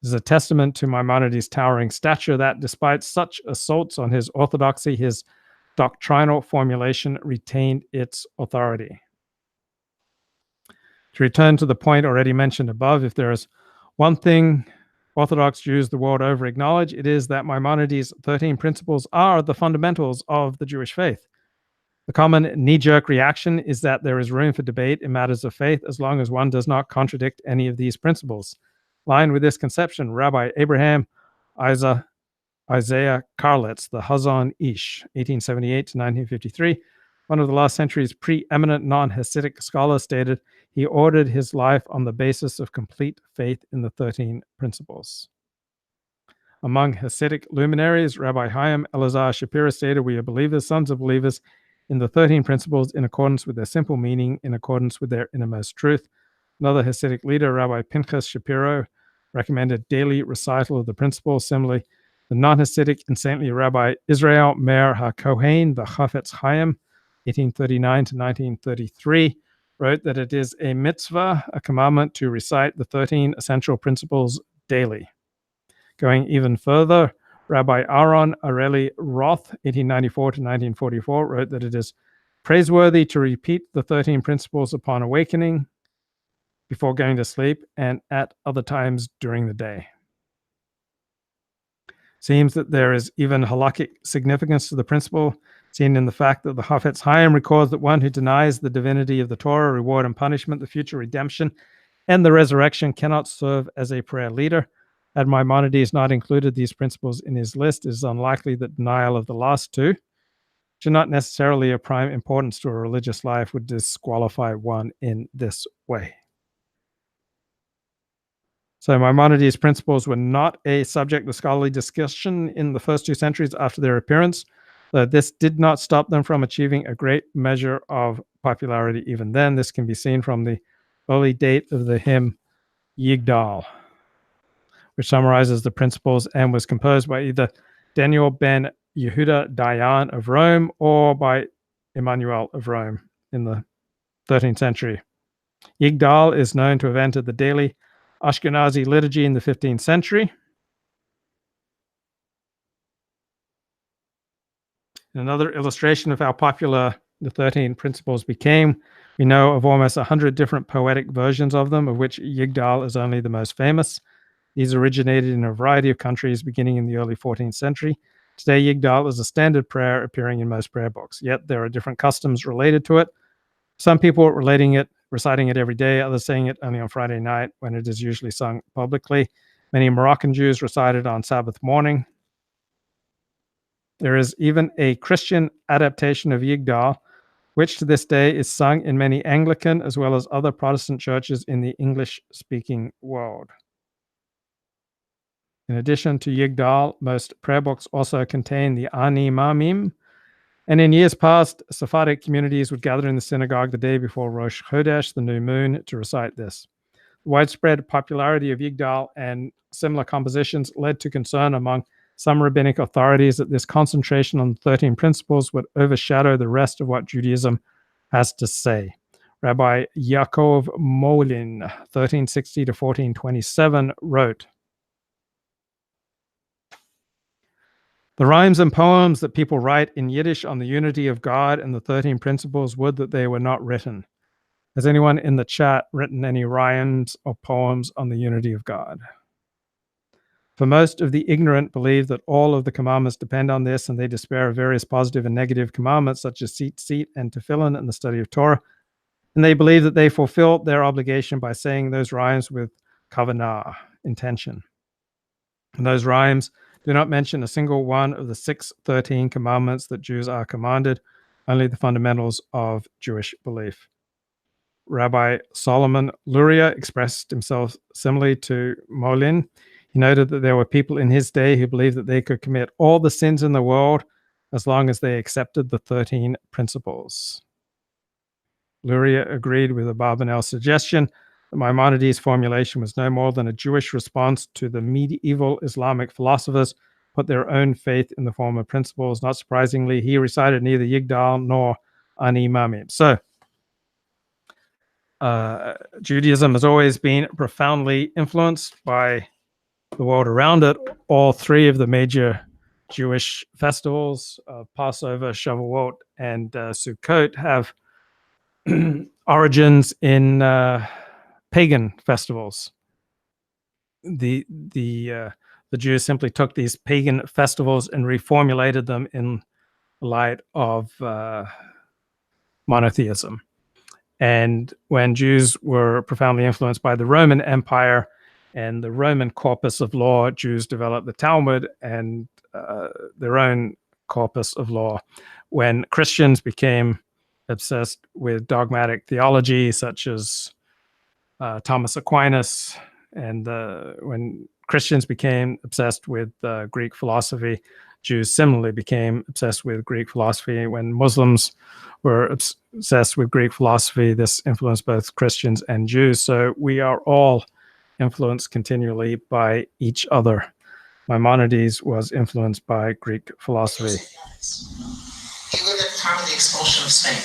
This is a testament to Maimonides' towering stature that, despite such assaults on his orthodoxy, his doctrinal formulation retained its authority. To return to the point already mentioned above, if there is one thing Orthodox Jews the world over acknowledge, it is that Maimonides' 13 principles are the fundamentals of the Jewish faith. The common knee-jerk reaction is that there is room for debate in matters of faith as long as one does not contradict any of these principles. Aligned with this conception, Rabbi Abraham Isaiah Karlitz, the Hazon Ish, 1878 to 1953, one of the last century's preeminent non-Hasidic scholars, stated he ordered his life on the basis of complete faith in the 13 principles. Among Hasidic luminaries, Rabbi Chaim Elazar Shapira stated, "We are believers, sons of believers, in the 13 principles in accordance with their simple meaning, in accordance with their innermost truth." Another Hasidic leader, Rabbi Pinchas Shapiro, recommended daily recital of the principles. Similarly, the non-Hasidic and saintly Rabbi Israel Meir HaKohen, the Chafetz Chaim, 1839 to 1933, wrote that it is a mitzvah, a commandment, to recite the 13 essential principles daily. Going even further, Rabbi Aaron Areli Roth, 1894 to 1944, wrote that it is praiseworthy to repeat the 13 principles upon awakening, before going to sleep, and at other times during the day. Seems that there is even halakhic significance to the principle, seen in the fact that the Chafetz Chaim records that one who denies the divinity of the Torah, reward and punishment, the future redemption, and the resurrection cannot serve as a prayer leader. Had Maimonides not included these principles in his list, it is unlikely that denial of the last two, which are not necessarily of prime importance to a religious life, would disqualify one in this way. So Maimonides' principles were not a subject of scholarly discussion in the first 2 centuries after their appearance, though this did not stop them from achieving a great measure of popularity even then. This can be seen from the early date of the hymn Yigdal, which summarizes the principles and was composed by either Daniel ben Yehuda Dayan of Rome or by Emmanuel of Rome in the 13th century. Yigdal is known to have entered the daily Ashkenazi liturgy in the 15th century. Another illustration of how popular the 13 principles became, we know of almost 100 different poetic versions of them, of which Yigdal is only the most famous. These originated in a variety of countries beginning in the early 14th century. Today, Yigdal is a standard prayer appearing in most prayer books, yet there are different customs related to it. Some people reciting it every day, others saying it only on Friday night when it is usually sung publicly. Many Moroccan Jews recite it on Sabbath morning. There is even a Christian adaptation of Yigdal, which to this day is sung in many Anglican as well as other Protestant churches in the English-speaking world. In addition to Yigdal, most prayer books also contain the Ani Mamim, and in years past, Sephardic communities would gather in the synagogue the day before Rosh Chodesh, the new moon, to recite this. The widespread popularity of Yigdal and similar compositions led to concern among some rabbinic authorities that this concentration on the 13 principles would overshadow the rest of what Judaism has to say. Rabbi Yaakov Molin, 1360 to 1427, wrote, "The rhymes and poems that people write in Yiddish on the unity of God and the 13 principles would that they were not written. Has anyone in the chat written any rhymes or poems on the unity of God? For most of the ignorant believe that all of the commandments depend on this, and they despair of various positive and negative commandments such as seat, and tefillin and the study of Torah. And they believe that they fulfill their obligation by saying those rhymes with kavanah, intention. And those rhymes do not mention a single one of the 613 commandments that Jews are commanded, only the fundamentals of Jewish belief." Rabbi Solomon Luria expressed himself similarly to Molin. He noted that there were people in his day who believed that they could commit all the sins in the world as long as they accepted the 13 principles. Luria agreed with Abarbanel's suggestion that Maimonides' formulation was no more than a Jewish response to the medieval Islamic philosophers put their own faith in the former principles. Not surprisingly, he recited neither Yigdal nor Ani Mamim. So, Judaism has always been profoundly influenced by the world around it. All three of the major Jewish festivals, Passover, Shavuot, and Sukkot, have origins in pagan festivals. The Jews simply took these pagan festivals and reformulated them in light of monotheism. And when Jews were profoundly influenced by the Roman Empire and the Roman corpus of law, Jews developed the Talmud and their own corpus of law. When Christians became obsessed with dogmatic theology, such as Thomas Aquinas, and when Christians became obsessed with Greek philosophy, Jews similarly became obsessed with Greek philosophy. When Muslims were obsessed with Greek philosophy, this influenced both Christians and Jews. So we are all influenced continually by each other. Maimonides was influenced by Greek philosophy. He lived at the time of the expulsion of Spain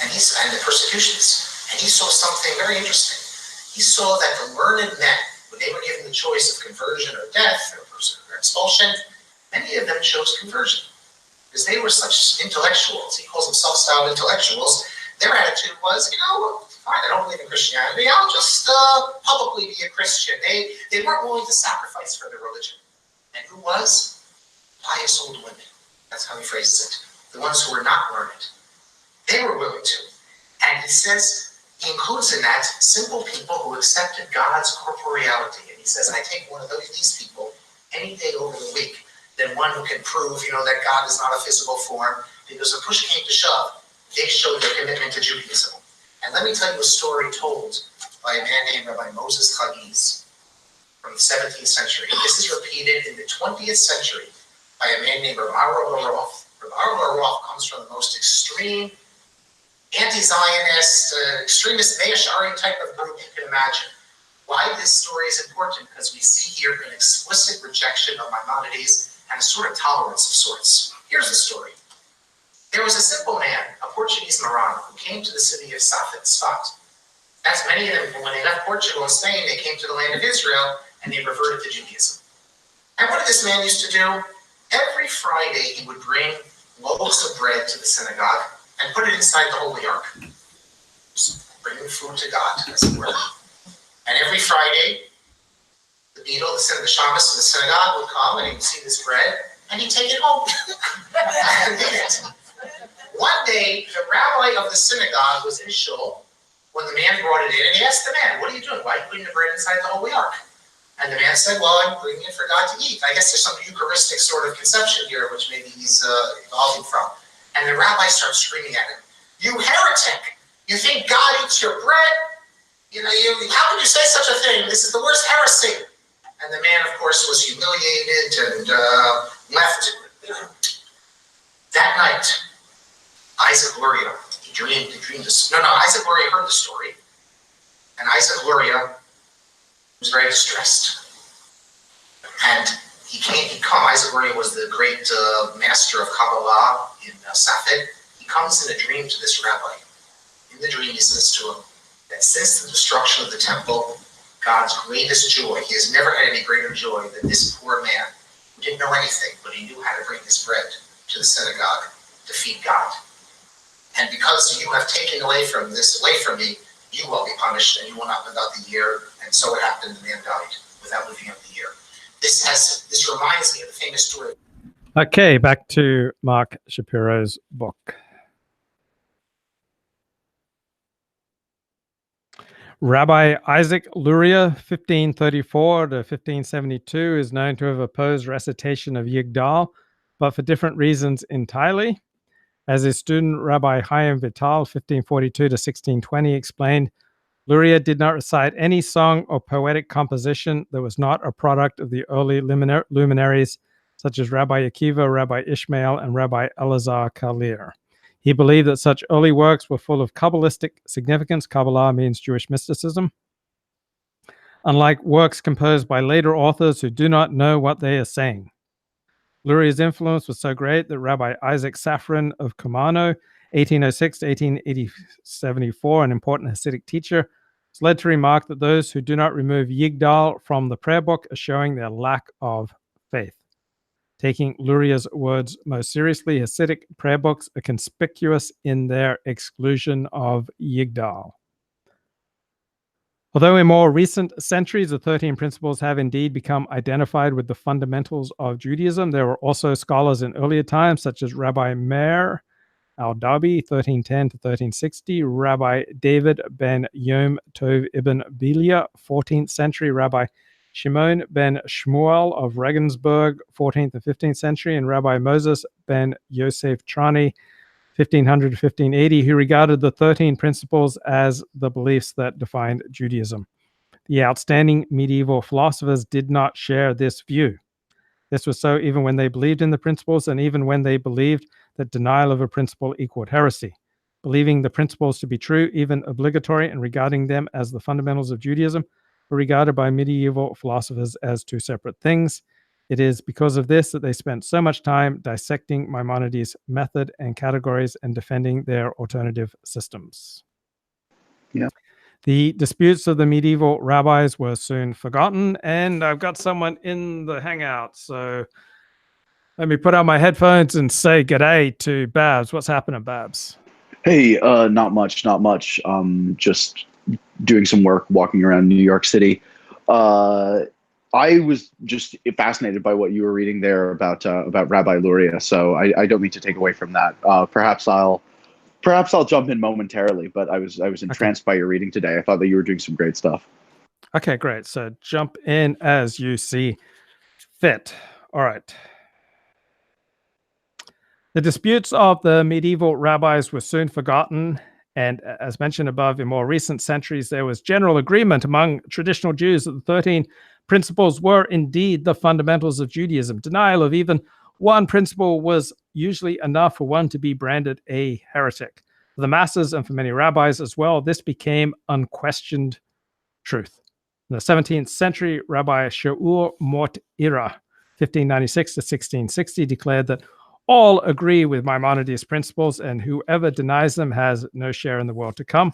and the persecutions, and he saw something very interesting. He saw that the learned men, when they were given the choice of conversion or death or expulsion, many of them chose conversion because they were such intellectuals. He calls them self-styled intellectuals. Their attitude was, fine, I don't believe in Christianity. I'll just publicly be a Christian. They weren't willing to sacrifice for their religion. And who was? Pious old women. That's how he phrases it. The ones who were not learned. They were willing to. And he says, he includes in that simple people who accepted God's corporeality. And he says, I take one of these people any day over the week than one who can prove, that God is not a physical form. Because when push came to shove, they showed their commitment to Judaism. And let me tell you a story told by a man named Rabbi Moses Chagiz from the 17th century. This is repeated in the 20th century by a man named Rabbi Roth. Rabbi Roth comes from the most extreme anti-Zionist, extremist Meishari type of group you can imagine. Why this story is important? Because we see here an explicit rejection of Maimonides and a sort of tolerance of sorts. Here's the story. There was a simple man, a Portuguese Marano, who came to the city of Sfat. As many of them, when they left Portugal and Spain, they came to the land of Israel and they reverted to Judaism. And what did this man used to do? Every Friday he would bring loaves of bread to the synagogue and put it inside the Holy Ark. Bringing food to God, as it were. And every Friday, the beadle, the shamus in the synagogue would come and he'd see this bread and he'd take it home and eat it. One day, the rabbi of the synagogue was in shul when the man brought it in, and he asked the man, what are you doing? Why are you putting the bread inside the Holy Ark? And the man said, well, I'm bringing it for God to eat. I guess there's some Eucharistic sort of conception here, which maybe he's evolving from. And the rabbi starts screaming at him, you heretic! You think God eats your bread? How could you say such a thing? This is the worst heresy. And the man, of course, was humiliated and left. That night, Isaac Luria, Isaac Luria heard the story, and Isaac Luria was very distressed. And Isaac Luria was the great master of Kabbalah in Safed. He comes in a dream to this rabbi. In the dream, he says to him that since the destruction of the temple, God's greatest joy, he has never had any greater joy than this poor man who didn't know anything, but he knew how to bring his bread to the synagogue to feed God. And because you have taken away from me, you will be punished and you will not live out the year. And so it happened, the man died without living out the year. This reminds me of the famous story. Okay, back to Mark Shapiro's book. Rabbi Isaac Luria, 1534 to 1572, is known to have opposed recitation of Yigdal, but for different reasons entirely. As his student, Rabbi Chaim Vital, 1542 to 1620, explained, Luria did not recite any song or poetic composition that was not a product of the early luminaries, such as Rabbi Akiva, Rabbi Ishmael, and Rabbi Elazar Kalir. He believed that such early works were full of Kabbalistic significance. Kabbalah means Jewish mysticism. Unlike works composed by later authors who do not know what they are saying. Luria's influence was so great that Rabbi Isaac Safran of Kumano, 1806 to 1874, an important Hasidic teacher, is led to remark that those who do not remove Yigdal from the prayer book are showing their lack of faith. Taking Luria's words most seriously, Hasidic prayer books are conspicuous in their exclusion of Yigdal. Although in more recent centuries, the 13 principles have indeed become identified with the fundamentals of Judaism, there were also scholars in earlier times, such as Rabbi Meir al-Dabi, 1310 to 1360, Rabbi David ben Yom Tov ibn Bilia, 14th century, Rabbi Shimon ben Shmuel of Regensburg, 14th and 15th century, and Rabbi Moses ben Yosef Trani, 1500 to 1580, who regarded the 13 principles as the beliefs that defined Judaism. The outstanding medieval philosophers did not share this view. This was so even when they believed in the principles and even when they believed that denial of a principle equaled heresy. Believing the principles to be true, even obligatory, and regarding them as the fundamentals of Judaism were regarded by medieval philosophers as two separate things. It is because of this that they spent so much time dissecting Maimonides' method and categories and defending their alternative systems. Yeah. The disputes of the medieval rabbis were soon forgotten, and I've got someone in the Hangout, so let me put on my headphones and say g'day to Babs. What's happening, Babs? Hey, not much. Just doing some work, walking around New York City. I was just fascinated by what you were reading there about Rabbi Luria, so I don't mean to take away from that. Perhaps I'll jump in momentarily, but I was entranced by your reading today. I thought that you were doing some great stuff. Okay, great. So jump in as you see fit. All right. The disputes of the medieval rabbis were soon forgotten, and as mentioned above, in more recent centuries, there was general agreement among traditional Jews that the 13 principles were indeed the fundamentals of Judaism. Denial of even one principle was usually enough for one to be branded a heretic. For the masses and for many rabbis as well, this became unquestioned truth. In the 17th century, Rabbi Shaul Mort Ira, 1596 to 1660, declared that all agree with Maimonides' principles, and whoever denies them has no share in the world to come.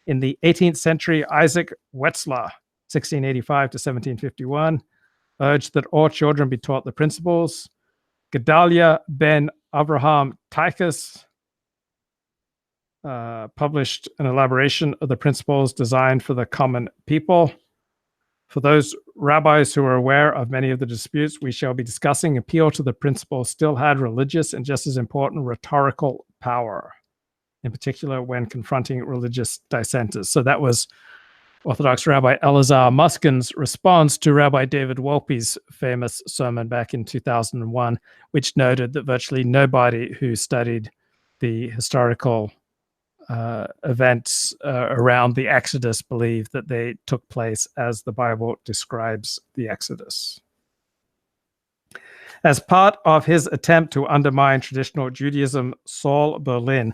In the 18th century, Isaac Wetzlar, 1685 to 1751, urged that all children be taught the principles. Gedalia ben Avraham Tychus published an elaboration of the principles designed for the common people. For those rabbis who are aware of many of the disputes we shall be discussing, appeal to the principles still had religious and just as important rhetorical power, in particular when confronting religious dissenters. So that was Orthodox Rabbi Elazar Muskin's response to Rabbi David Wolpe's famous sermon back in 2001, which noted that virtually nobody who studied the historical events around the Exodus believed that they took place as the Bible describes the Exodus. As part of his attempt to undermine traditional Judaism, Saul Berlin,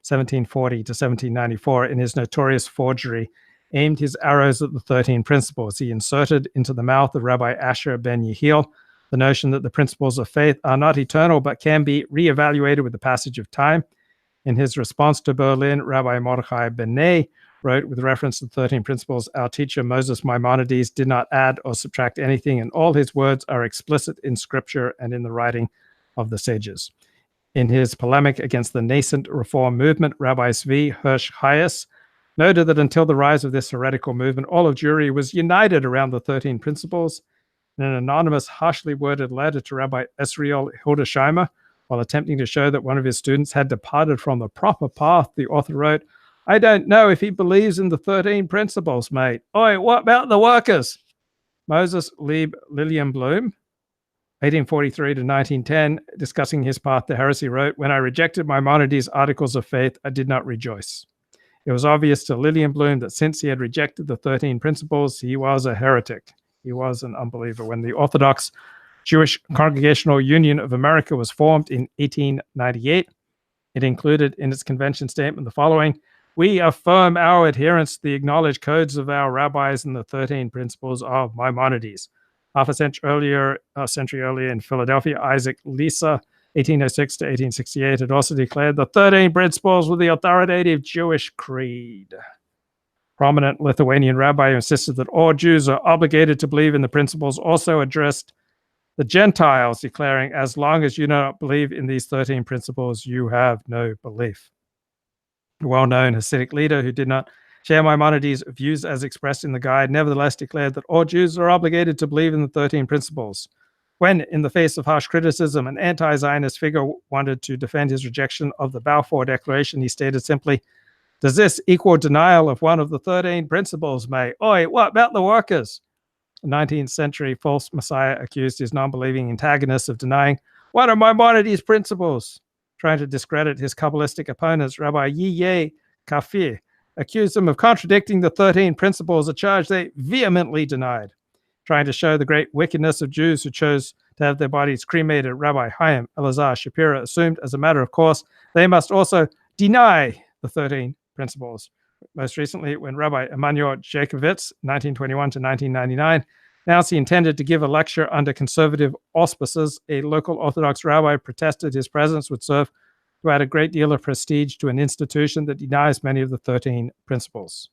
1740 to 1794, in his notorious forgery, aimed his arrows at the 13 principles. He inserted into the mouth of Rabbi Asher ben Yehiel the notion that the principles of faith are not eternal but can be reevaluated with the passage of time. In his response to Berlin, Rabbi Mordechai ben Ney wrote, with reference to the 13 principles, our teacher Moses Maimonides did not add or subtract anything, and all his words are explicit in scripture and in the writing of the sages. In his polemic against the nascent reform movement, Rabbi Zvi Hirsch Hayes noted that until the rise of this heretical movement, all of Jewry was united around the 13 principles. In an anonymous, harshly worded letter to Rabbi Esriel Hildesheimer, while attempting to show that one of his students had departed from the proper path, the author wrote, I don't know if he believes in the 13 principles, mate. Oi, what about the workers? Moses Lieb Lilienblum, 1843 to 1910, discussing his path to heresy, wrote, when I rejected Maimonides' articles of faith, I did not rejoice. It was obvious to Lilienblum that since he had rejected the 13 principles, he was a heretic. He was an unbeliever. When the Orthodox Jewish Congregational Union of America was formed in 1898, it included in its convention statement the following: we affirm our adherence to the acknowledged codes of our rabbis and the 13 principles of Maimonides. Half a century earlier in Philadelphia, Isaac Lisa, 1806 to 1868, had also declared the 13 principles were the authoritative Jewish creed. Prominent Lithuanian rabbi who insisted that all Jews are obligated to believe in the principles also addressed the Gentiles, declaring, as long as you do not believe in these 13 principles, you have no belief. A well-known Hasidic leader who did not share Maimonides' views as expressed in the guide nevertheless declared that all Jews are obligated to believe in the 13 principles. When, in the face of harsh criticism, an anti-Zionist figure wanted to defend his rejection of the Balfour Declaration, he stated simply, "Does this equal denial of one of the 13 principles, mate? Oi, what about the workers?" The 19th century false messiah accused his non-believing antagonists of denying one of Maimonides' principles. Trying to discredit his Kabbalistic opponents, Rabbi Yiye Kafir accused them of contradicting the 13 principles, a charge they vehemently denied. Trying to show the great wickedness of Jews who chose to have their bodies cremated, Rabbi Chaim Elazar Shapira assumed as a matter of course they must also deny the 13 principles. Most recently, when Rabbi Emmanuel Jacobs, 1921 to 1999, announced he intended to give a lecture under conservative auspices, a local Orthodox rabbi protested his presence would serve to add a great deal of prestige to an institution that denies many of the 13 principles.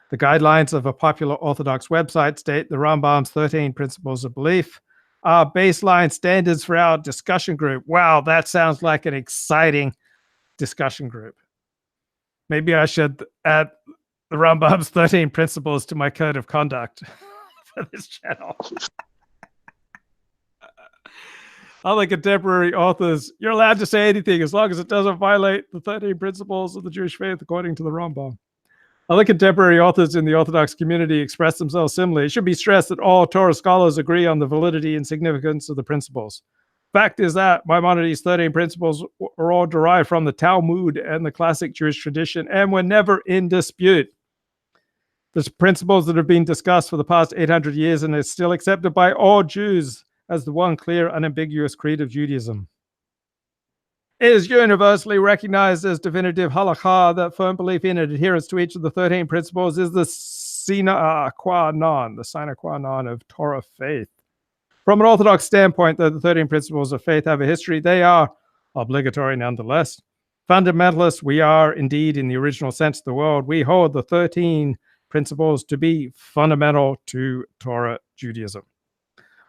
The guidelines of a popular Orthodox website state the Rambam's 13 principles of belief are baseline standards for our discussion group. Wow, that sounds like an exciting discussion group. Maybe I should add the Rambam's 13 principles to my code of conduct for this channel. Other contemporary authors, you're allowed to say anything as long as it doesn't violate the 13 principles of the Jewish faith according to the Rambam. Other contemporary authors in the Orthodox community express themselves similarly. It should be stressed that all Torah scholars agree on the validity and significance of the principles. Fact is that Maimonides' 13 principles are all derived from the Talmud and the classic Jewish tradition and were never in dispute. The principles that have been discussed for the past 800 years and are still accepted by all Jews as the one clear, unambiguous creed of Judaism. It is universally recognized as definitive halakha that firm belief in and adherence to each of the 13 principles is the sine qua non of Torah faith. From an Orthodox standpoint, though the 13 principles of faith have a history, they are obligatory nonetheless. Fundamentalists, we are indeed, in the original sense of the word, we hold the 13 principles to be fundamental to Torah Judaism.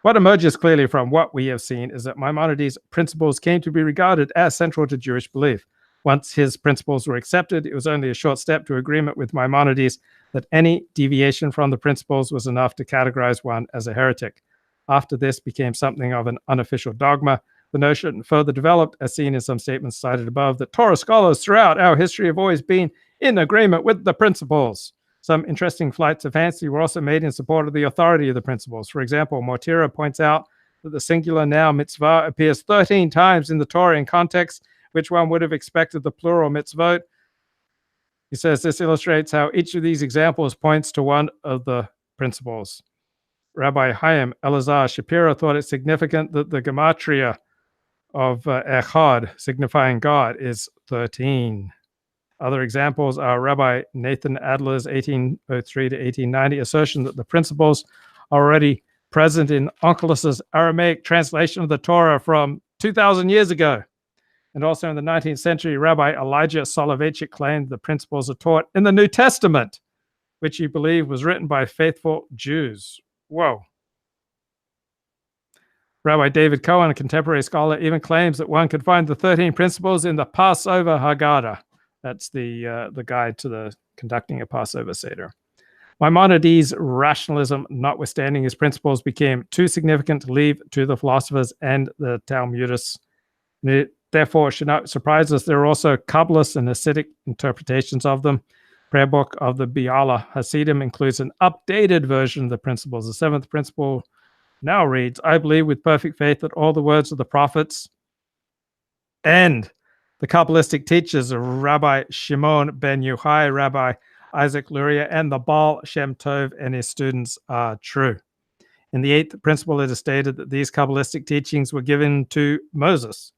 What emerges clearly from what we have seen is that Maimonides' principles came to be regarded as central to Jewish belief. Once his principles were accepted, it was only a short step to agreement with Maimonides that any deviation from the principles was enough to categorize one as a heretic. After this became something of an unofficial dogma, the notion further developed, as seen in some statements cited above, that Torah scholars throughout our history have always been in agreement with the principles. Some interesting flights of fancy were also made in support of the authority of the principles. For example, Mortira points out that the singular noun mitzvah appears 13 times in the Torah in context which one would have expected the plural mitzvot. He says this illustrates how each of these examples points to one of the principles. Rabbi Chaim Elazar Shapira thought it significant that the gematria of Echad, signifying God, is 13. Other examples are Rabbi Nathan Adler's 1803 to 1890 assertion that the principles are already present in Onkelos' Aramaic translation of the Torah from 2,000 years ago. And also in the 19th century, Rabbi Elijah Soloveitchik claimed the principles are taught in the New Testament, which he believed was written by faithful Jews. Whoa. Rabbi David Cohen, a contemporary scholar, even claims that one could find the 13 principles in the Passover Haggadah. That's the guide to the conducting a Passover Seder. Maimonides' rationalism, notwithstanding his principles, became too significant to leave to the philosophers and the Talmudists. It therefore should not surprise us there are also Kabbalist and Hasidic interpretations of them. Prayer book of the Biala Hasidim includes an updated version of the principles. The seventh principle now reads, I believe with perfect faith that all the words of the prophets and the Kabbalistic teachers of Rabbi Shimon ben Yochai, Rabbi Isaac Luria, and the Baal Shem Tov and his students are true. In the eighth principle, it is stated that these Kabbalistic teachings were given to Moses.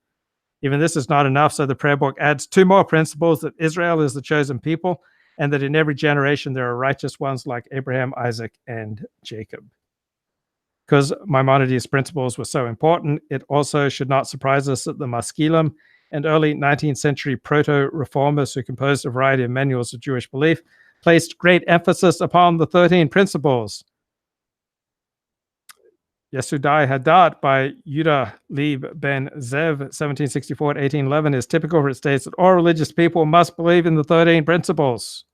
Even this is not enough, so the prayer book adds two more principles, that Israel is the chosen people, and that in every generation there are righteous ones like Abraham, Isaac, and Jacob. Because Maimonides' principles were so important, it also should not surprise us that the Maskilim and early 19th century proto-reformers who composed a variety of manuals of Jewish belief placed great emphasis upon the 13 principles. Yesudai Hadat by Yudah Leib ben Zev, 1764 to 1811, is typical, for it states that all religious people must believe in the 13 principles.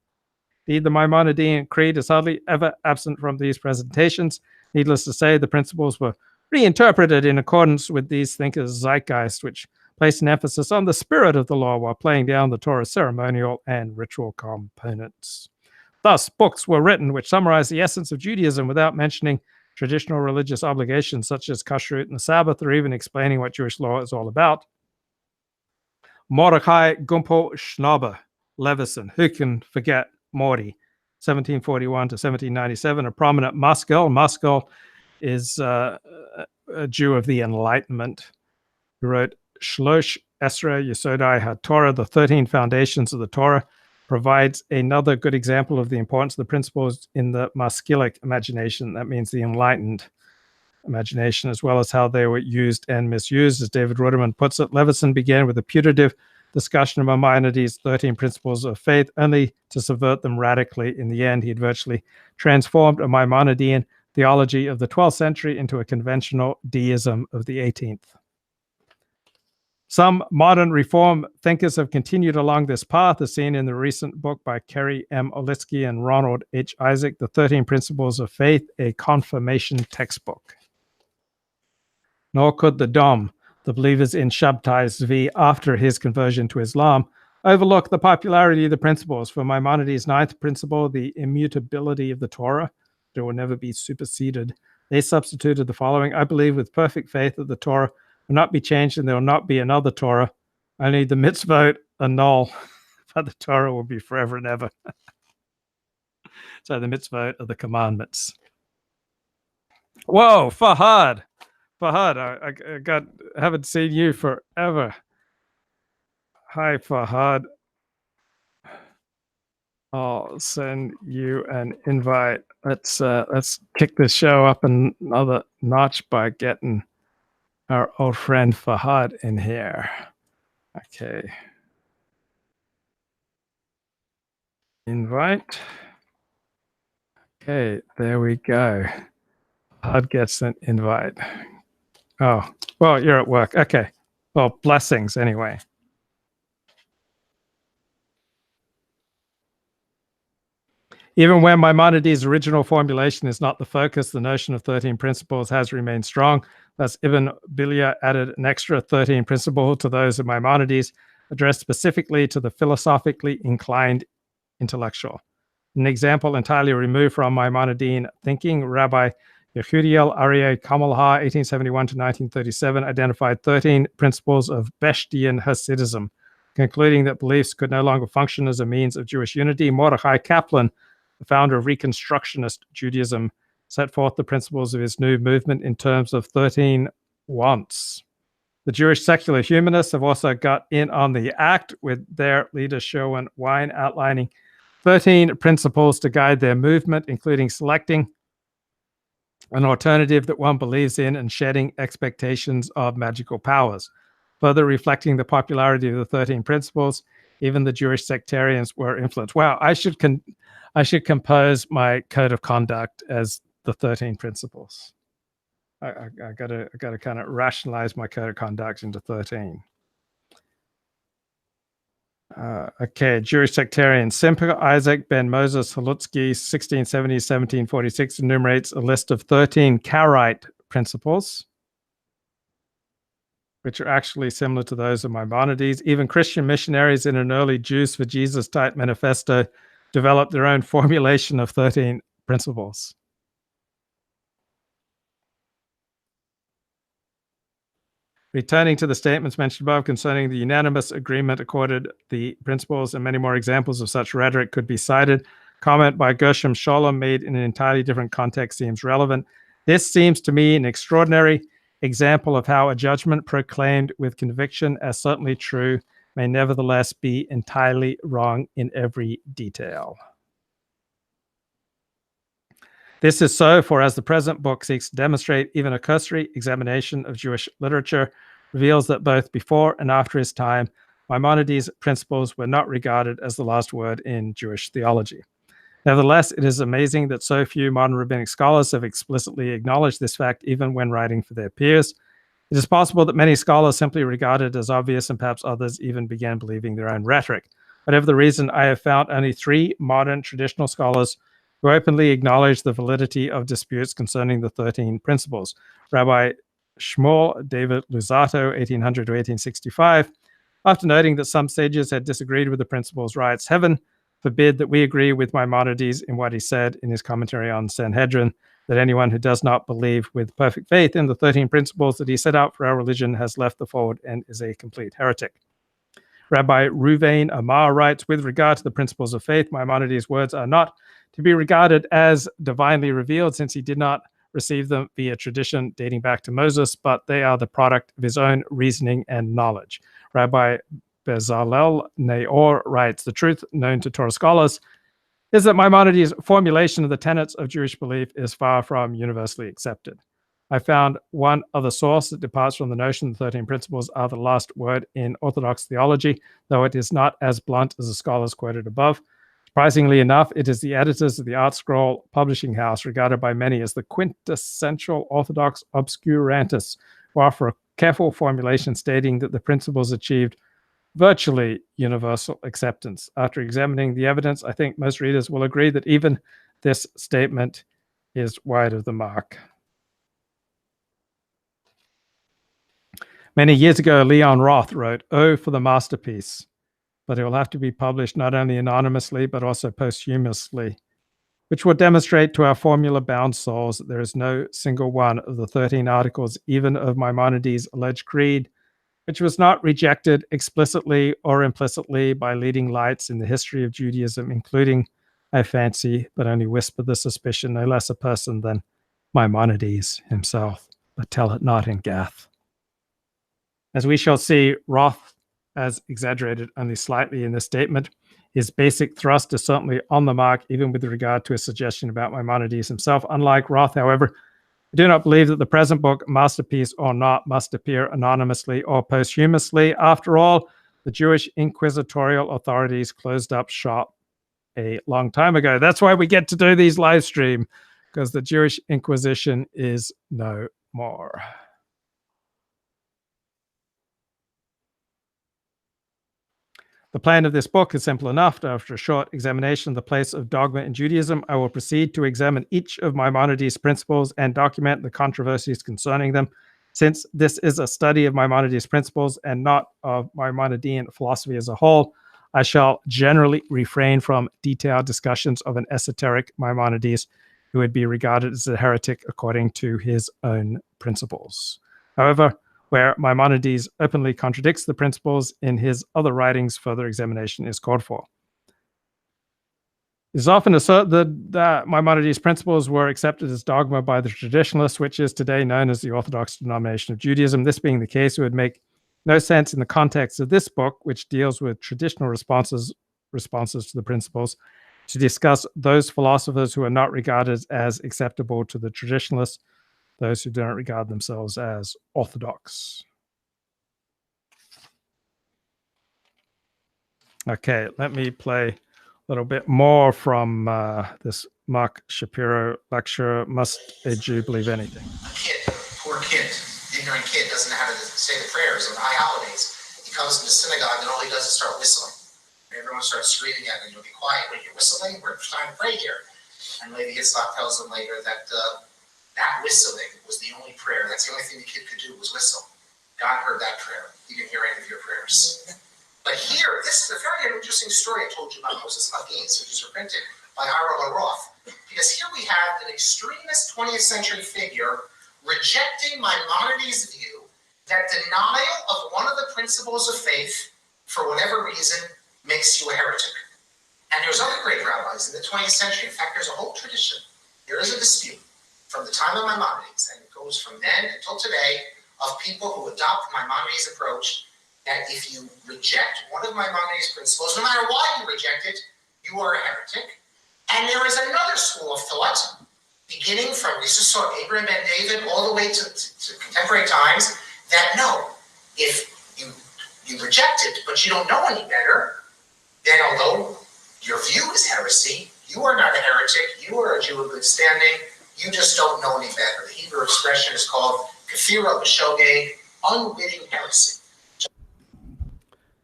Indeed, the Maimonidean creed is hardly ever absent from these presentations. Needless to say, the principles were reinterpreted in accordance with these thinkers' zeitgeist, which placed an emphasis on the spirit of the law while playing down the Torah's ceremonial and ritual components. Thus, books were written which summarize the essence of Judaism without mentioning traditional religious obligations such as kashrut and the Sabbath, or even explaining what Jewish law is all about. Mordechai Gumpo Schnaber Levison, who can forget Morty, 1741 to 1797, a prominent Maskil. Maskil is a Jew of the Enlightenment who wrote Shlosh Esra Yesodai HaTorah, the 13 foundations of the Torah, provides another good example of the importance of the principles in the Maskilic imagination. That means the enlightened imagination, as well as how they were used and misused. As David Ruderman puts it, Levison began with a putative discussion of Maimonides' 13 principles of faith, only to subvert them radically. In the end, he had virtually transformed a Maimonidean theology of the 12th century into a conventional deism of the 18th. Some modern reform thinkers have continued along this path, as seen in the recent book by Kerry M. Olitsky and Ronald H. Isaac, The 13 Principles of Faith, a confirmation textbook. Nor could the Dom, the believers in Shabtai Zvi after his conversion to Islam, overlook the popularity of the principles. For Maimonides' ninth principle, the immutability of the Torah, it will never be superseded, they substituted the following: I believe with perfect faith that the Torah will not be changed and there will not be another Torah. Only the mitzvot are null, but the Torah will be forever and ever. So the mitzvot are the commandments. Whoa, Fahad. Fahad, I haven't seen you forever. Hi, Fahad. I'll send you an invite. Let's kick this show up another notch by getting our old friend Fahad in here. Okay. Invite. Okay, there we go. Fahad gets an invite. Oh, well, you're at work. Okay. Well, blessings anyway. Even when Maimonides' original formulation is not the focus, the notion of 13 principles has remained strong. Thus, Ibn Bilia added an extra 13 principle to those of Maimonides, addressed specifically to the philosophically inclined intellectual. An example entirely removed from Maimonidean thinking, Rabbi Yehudiel Aryeh Kamalha, 1871 to 1937, identified 13 principles of Bechtian Hasidism, concluding that beliefs could no longer function as a means of Jewish unity. Mordechai Kaplan, the founder of Reconstructionist Judaism, set forth the principles of his new movement in terms of 13 wants. The Jewish secular humanists have also got in on the act, with their leader Sherwin Wine outlining 13 principles to guide their movement, including selecting an alternative that one believes in and shedding expectations of magical powers. Further reflecting the popularity of the 13 principles, even the Jewish sectarians were influenced. Wow, I should compose my code of conduct as the 13 principles. I gotta kind of rationalize my code of conduct into 13. Okay, Jewish sectarian Simcha Isaac ben Moses Halutsky, 1670-1746, enumerates a list of 13 Karaite principles, which are actually similar to those of Maimonides. Even Christian missionaries in an early Jews for Jesus type manifesto developed their own formulation of 13 principles. Returning to the statements mentioned above concerning the unanimous agreement accorded the principles, and many more examples of such rhetoric could be cited. Comment by Gershom Scholem made in an entirely different context seems relevant. This seems to me an extraordinary example of how a judgment proclaimed with conviction as certainly true may nevertheless be entirely wrong in every detail. This is so, for as the present book seeks to demonstrate, even a cursory examination of Jewish literature reveals that both before and after his time, Maimonides' principles were not regarded as the last word in Jewish theology. Nevertheless, it is amazing that so few modern rabbinic scholars have explicitly acknowledged this fact, even when writing for their peers. It is possible that many scholars simply regard it as obvious, and perhaps others even began believing their own rhetoric. Whatever the reason, I have found only 3 modern traditional scholars who openly acknowledge the validity of disputes concerning the 13 principles. Rabbi Shmuel David Luzzatto, 1800 to 1865, after noting that some sages had disagreed with the principles, writes, "Heaven forbid that we agree with Maimonides in what he said in his commentary on Sanhedrin, that anyone who does not believe with perfect faith in the 13 principles that he set out for our religion has left the fold and is a complete heretic." Rabbi Ruvain Amar writes, "With regard to the principles of faith, Maimonides' words are not to be regarded as divinely revealed, since he did not receive them via tradition dating back to Moses, but they are the product of his own reasoning and knowledge." Rabbi Bezalel Naor writes, "The truth known to Torah scholars is that Maimonides' formulation of the tenets of Jewish belief is far from universally accepted. I found one other source that departs from the notion the 13 principles are the last word in Orthodox theology, though it is not as blunt as the scholars quoted above. Surprisingly enough, it is the editors of the Art Scroll publishing house, regarded by many as the quintessential Orthodox obscurantists, who offer a careful formulation stating that the principles achieved virtually universal acceptance. After examining the evidence, I think most readers will agree that even this statement is wide of the mark." Many years ago, Leon Roth wrote, "Oh, for the masterpiece," but it will have to be published not only anonymously, but also posthumously, which will demonstrate to our formula-bound souls that there is no single one of the 13 articles, even of Maimonides' alleged creed, which was not rejected explicitly or implicitly by leading lights in the history of Judaism, including, I fancy, but only whisper the suspicion, no less a person than Maimonides himself. But tell it not in Gath. As we shall see, Roth has exaggerated only slightly in this statement. His basic thrust is certainly on the mark, even with regard to a suggestion about Maimonides himself. Unlike Roth, however, I do not believe that the present book, masterpiece or not, must appear anonymously or posthumously. After all, the Jewish inquisitorial authorities closed up shop a long time ago. That's why we get to do these live stream, because the Jewish Inquisition is no more. The plan of this book is simple enough. After a short examination of the place of dogma in Judaism, I will proceed to examine each of Maimonides' principles and document the controversies concerning them. Since this is a study of Maimonides' principles and not of Maimonidean philosophy as a whole, I shall generally refrain from detailed discussions of an esoteric Maimonides who would be regarded as a heretic according to his own principles. However, where Maimonides openly contradicts the principles in his other writings, further examination is called for. It is often asserted that Maimonides' principles were accepted as dogma by the traditionalists, which is today known as the Orthodox denomination of Judaism. This being the case, it would make no sense in the context of this book, which deals with traditional responses to the principles, to discuss those philosophers who are not regarded as acceptable to the traditionalists, those who don't regard themselves as orthodox. Okay, let me play a little bit more from this Mark Shapiro lecture, Must a Jew Believe Anything? Poor kid, ignorant kid, doesn't know how to say the prayers on high holidays. He comes to the synagogue and all he does is start whistling. And everyone starts screaming at him, "You'll be quiet, when you're whistling, we're trying to pray here." And Lady Yitzhak tells him later that that whistling was the only prayer. That's the only thing the kid could do was whistle. God heard that prayer. He didn't hear any of your prayers. But here, this is a very interesting story I told you about Moses Haggins, which is reprinted by Ira Roth. Because here we have an extremist 20th century figure rejecting Maimonides' view that denial of one of the principles of faith, for whatever reason, makes you a heretic. And there's other great rabbis in the 20th century. In fact, there's a whole tradition. There is a dispute from the time of Maimonides, and it goes from then until today, of people who adopt Maimonides' approach, that if you reject one of Maimonides' principles, no matter why you reject it, you are a heretic. And there is another school of thought beginning from, we just saw Abraham and David all the way to contemporary times, that no, if you reject it, but you don't know any better, then although your view is heresy, you are not a heretic, you are a Jew of good standing, you just don't know any better. The Hebrew expression is called kafira b'shogeg, unwitting heresy.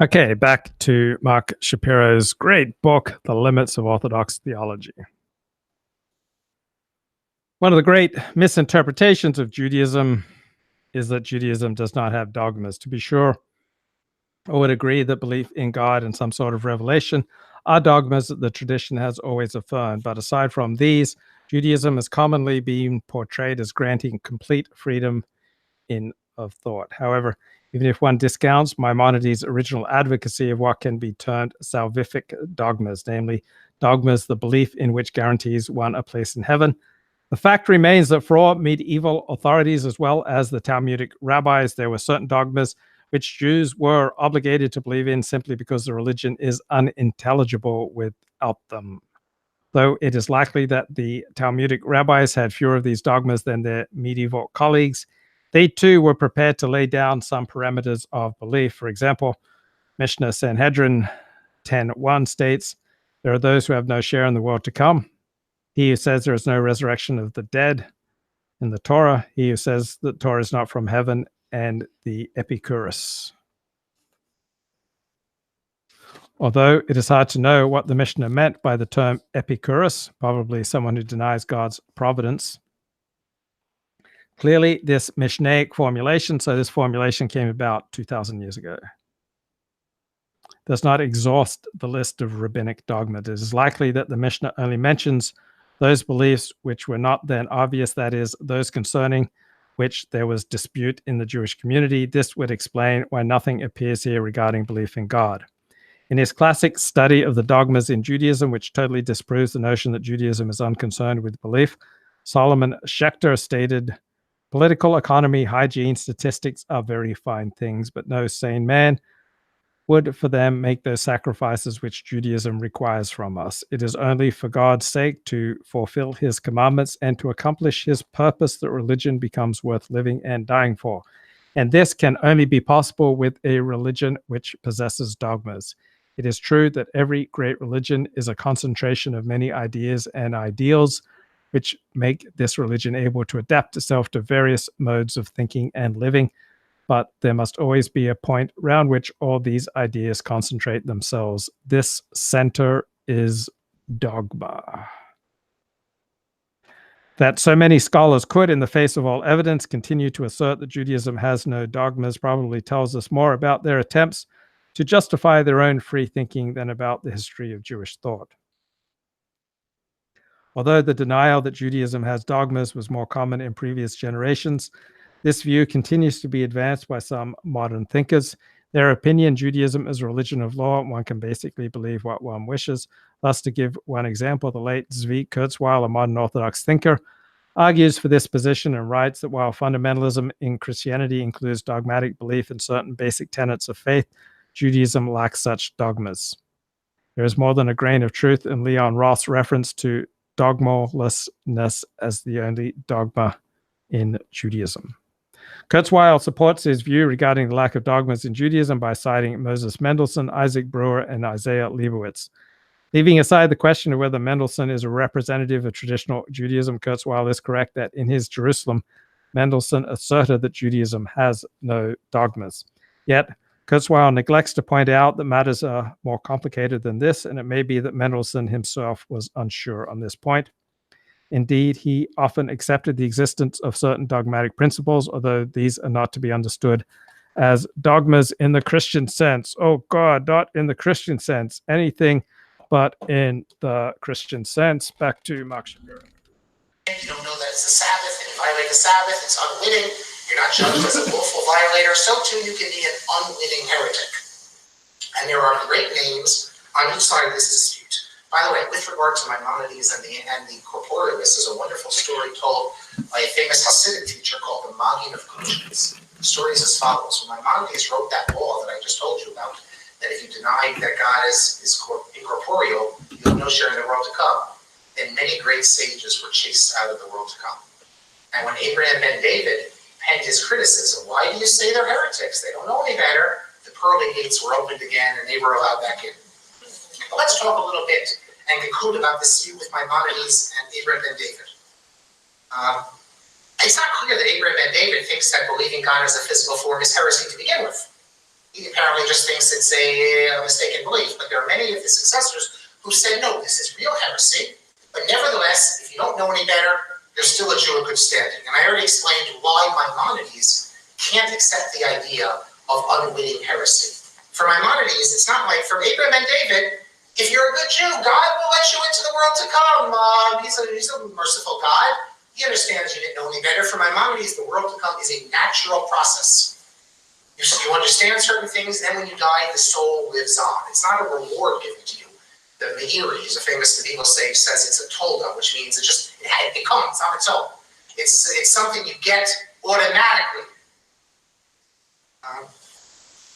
Okay, back to Mark Shapiro's great book, The Limits of Orthodox Theology. One of the great misinterpretations of Judaism is that Judaism does not have dogmas. To be sure, I would agree that belief in God and some sort of revelation are dogmas that the tradition has always affirmed. But aside from these, Judaism is commonly being portrayed as granting complete freedom of thought. However, even if one discounts Maimonides' original advocacy of what can be termed salvific dogmas, namely dogmas the belief in which guarantees one a place in heaven, the fact remains that for all medieval authorities as well as the Talmudic rabbis, there were certain dogmas which Jews were obligated to believe in simply because the religion is unintelligible without them. Though it is likely that the Talmudic rabbis had fewer of these dogmas than their medieval colleagues, they too were prepared to lay down some parameters of belief. For example, Mishnah Sanhedrin 10:1 states, "There are those who have no share in the world to come. He who says there is no resurrection of the dead in the Torah, he who says that Torah is not from heaven, and the Epicurus." Although it is hard to know what the Mishnah meant by the term Epicurus, probably someone who denies God's providence. Clearly, this Mishnaic formulation, so this formulation came about 2,000 years ago, does not exhaust the list of rabbinic dogma. It is likely that the Mishnah only mentions those beliefs which were not then obvious, that is, those concerning which there was dispute in the Jewish community. This would explain why nothing appears here regarding belief in God. In his classic study of the dogmas in Judaism, which totally disproves the notion that Judaism is unconcerned with belief, Solomon Schechter stated, "Political economy, hygiene, statistics are very fine things, but no sane man would for them make those sacrifices which Judaism requires from us. It is only for God's sake, to fulfill his commandments and to accomplish his purpose, that religion becomes worth living and dying for. And this can only be possible with a religion which possesses dogmas. It is true that every great religion is a concentration of many ideas and ideals, which make this religion able to adapt itself to various modes of thinking and living. But there must always be a point round which all these ideas concentrate themselves. This center is dogma." That so many scholars could, in the face of all evidence, continue to assert that Judaism has no dogmas probably tells us more about their attempts to justify their own free thinking than about the history of Jewish thought. Although the denial that Judaism has dogmas was more common in previous generations, this view continues to be advanced by some modern thinkers. Their opinion, Judaism is a religion of law, and one can basically believe what one wishes. Thus, to give one example, the late Zvi Kurzweil, a modern Orthodox thinker, argues for this position and writes that while fundamentalism in Christianity includes dogmatic belief in certain basic tenets of faith, Judaism lacks such dogmas. There is more than a grain of truth in Leon Roth's reference to dogmalessness as the only dogma in Judaism. Kurzweil supports his view regarding the lack of dogmas in Judaism by citing Moses Mendelssohn, Isaac Brewer, and Isaiah Leibowitz. Leaving aside the question of whether Mendelssohn is a representative of traditional Judaism, Kurzweil is correct that in his Jerusalem, Mendelssohn asserted that Judaism has no dogmas. Yet, Kurzweil neglects to point out that matters are more complicated than this, and it may be that Mendelssohn himself was unsure on this point. Indeed, he often accepted the existence of certain dogmatic principles, although these are not to be understood as dogmas in the Christian sense. Oh God, not in the Christian sense. Anything but in the Christian sense. Back to Mark Shapiro. You don't know that it's the Sabbath, and you violate the Sabbath, it's unwitting. You're not judged as a willful violator, so too you can be an unwitting heretic. And there are great names on each side of this dispute. By the way, with regard to Maimonides and the corporealists, there's a wonderful story told by a famous Hasidic teacher called the Maggid of Conscience. The story is as follows. When Maimonides wrote that law that I just told you about, that if you deny that God is incorporeal, you have no share in the world to come. then many great sages were chased out of the world to come. And when Abraham ben David penned his criticism, why do you say they're heretics? They don't know any better. The pearly gates were opened again and they were allowed back in. But let's talk a little bit and conclude about this feud with Maimonides and Abraham ben David. It's not clear that Abraham ben David thinks that believing God as a physical form is heresy to begin with. He apparently just thinks it's a mistaken belief, but there are many of his successors who said, no, this is real heresy, but nevertheless, if you don't know any better, you're still a Jew in good standing. And I already explained why Maimonides can't accept the idea of unwitting heresy. For Maimonides, it's not like, for Abraham ben David, if you're a good Jew, God will let you into the world to come. He's a merciful God. He understands you didn't know any better. For Maimonides, the world to come is a natural process. You understand certain things, then when you die, the soul lives on. It's not a reward given to you. The Meiri, who's a famous medieval sage, says it's a tolda, which means it comes on its own. It's something you get automatically.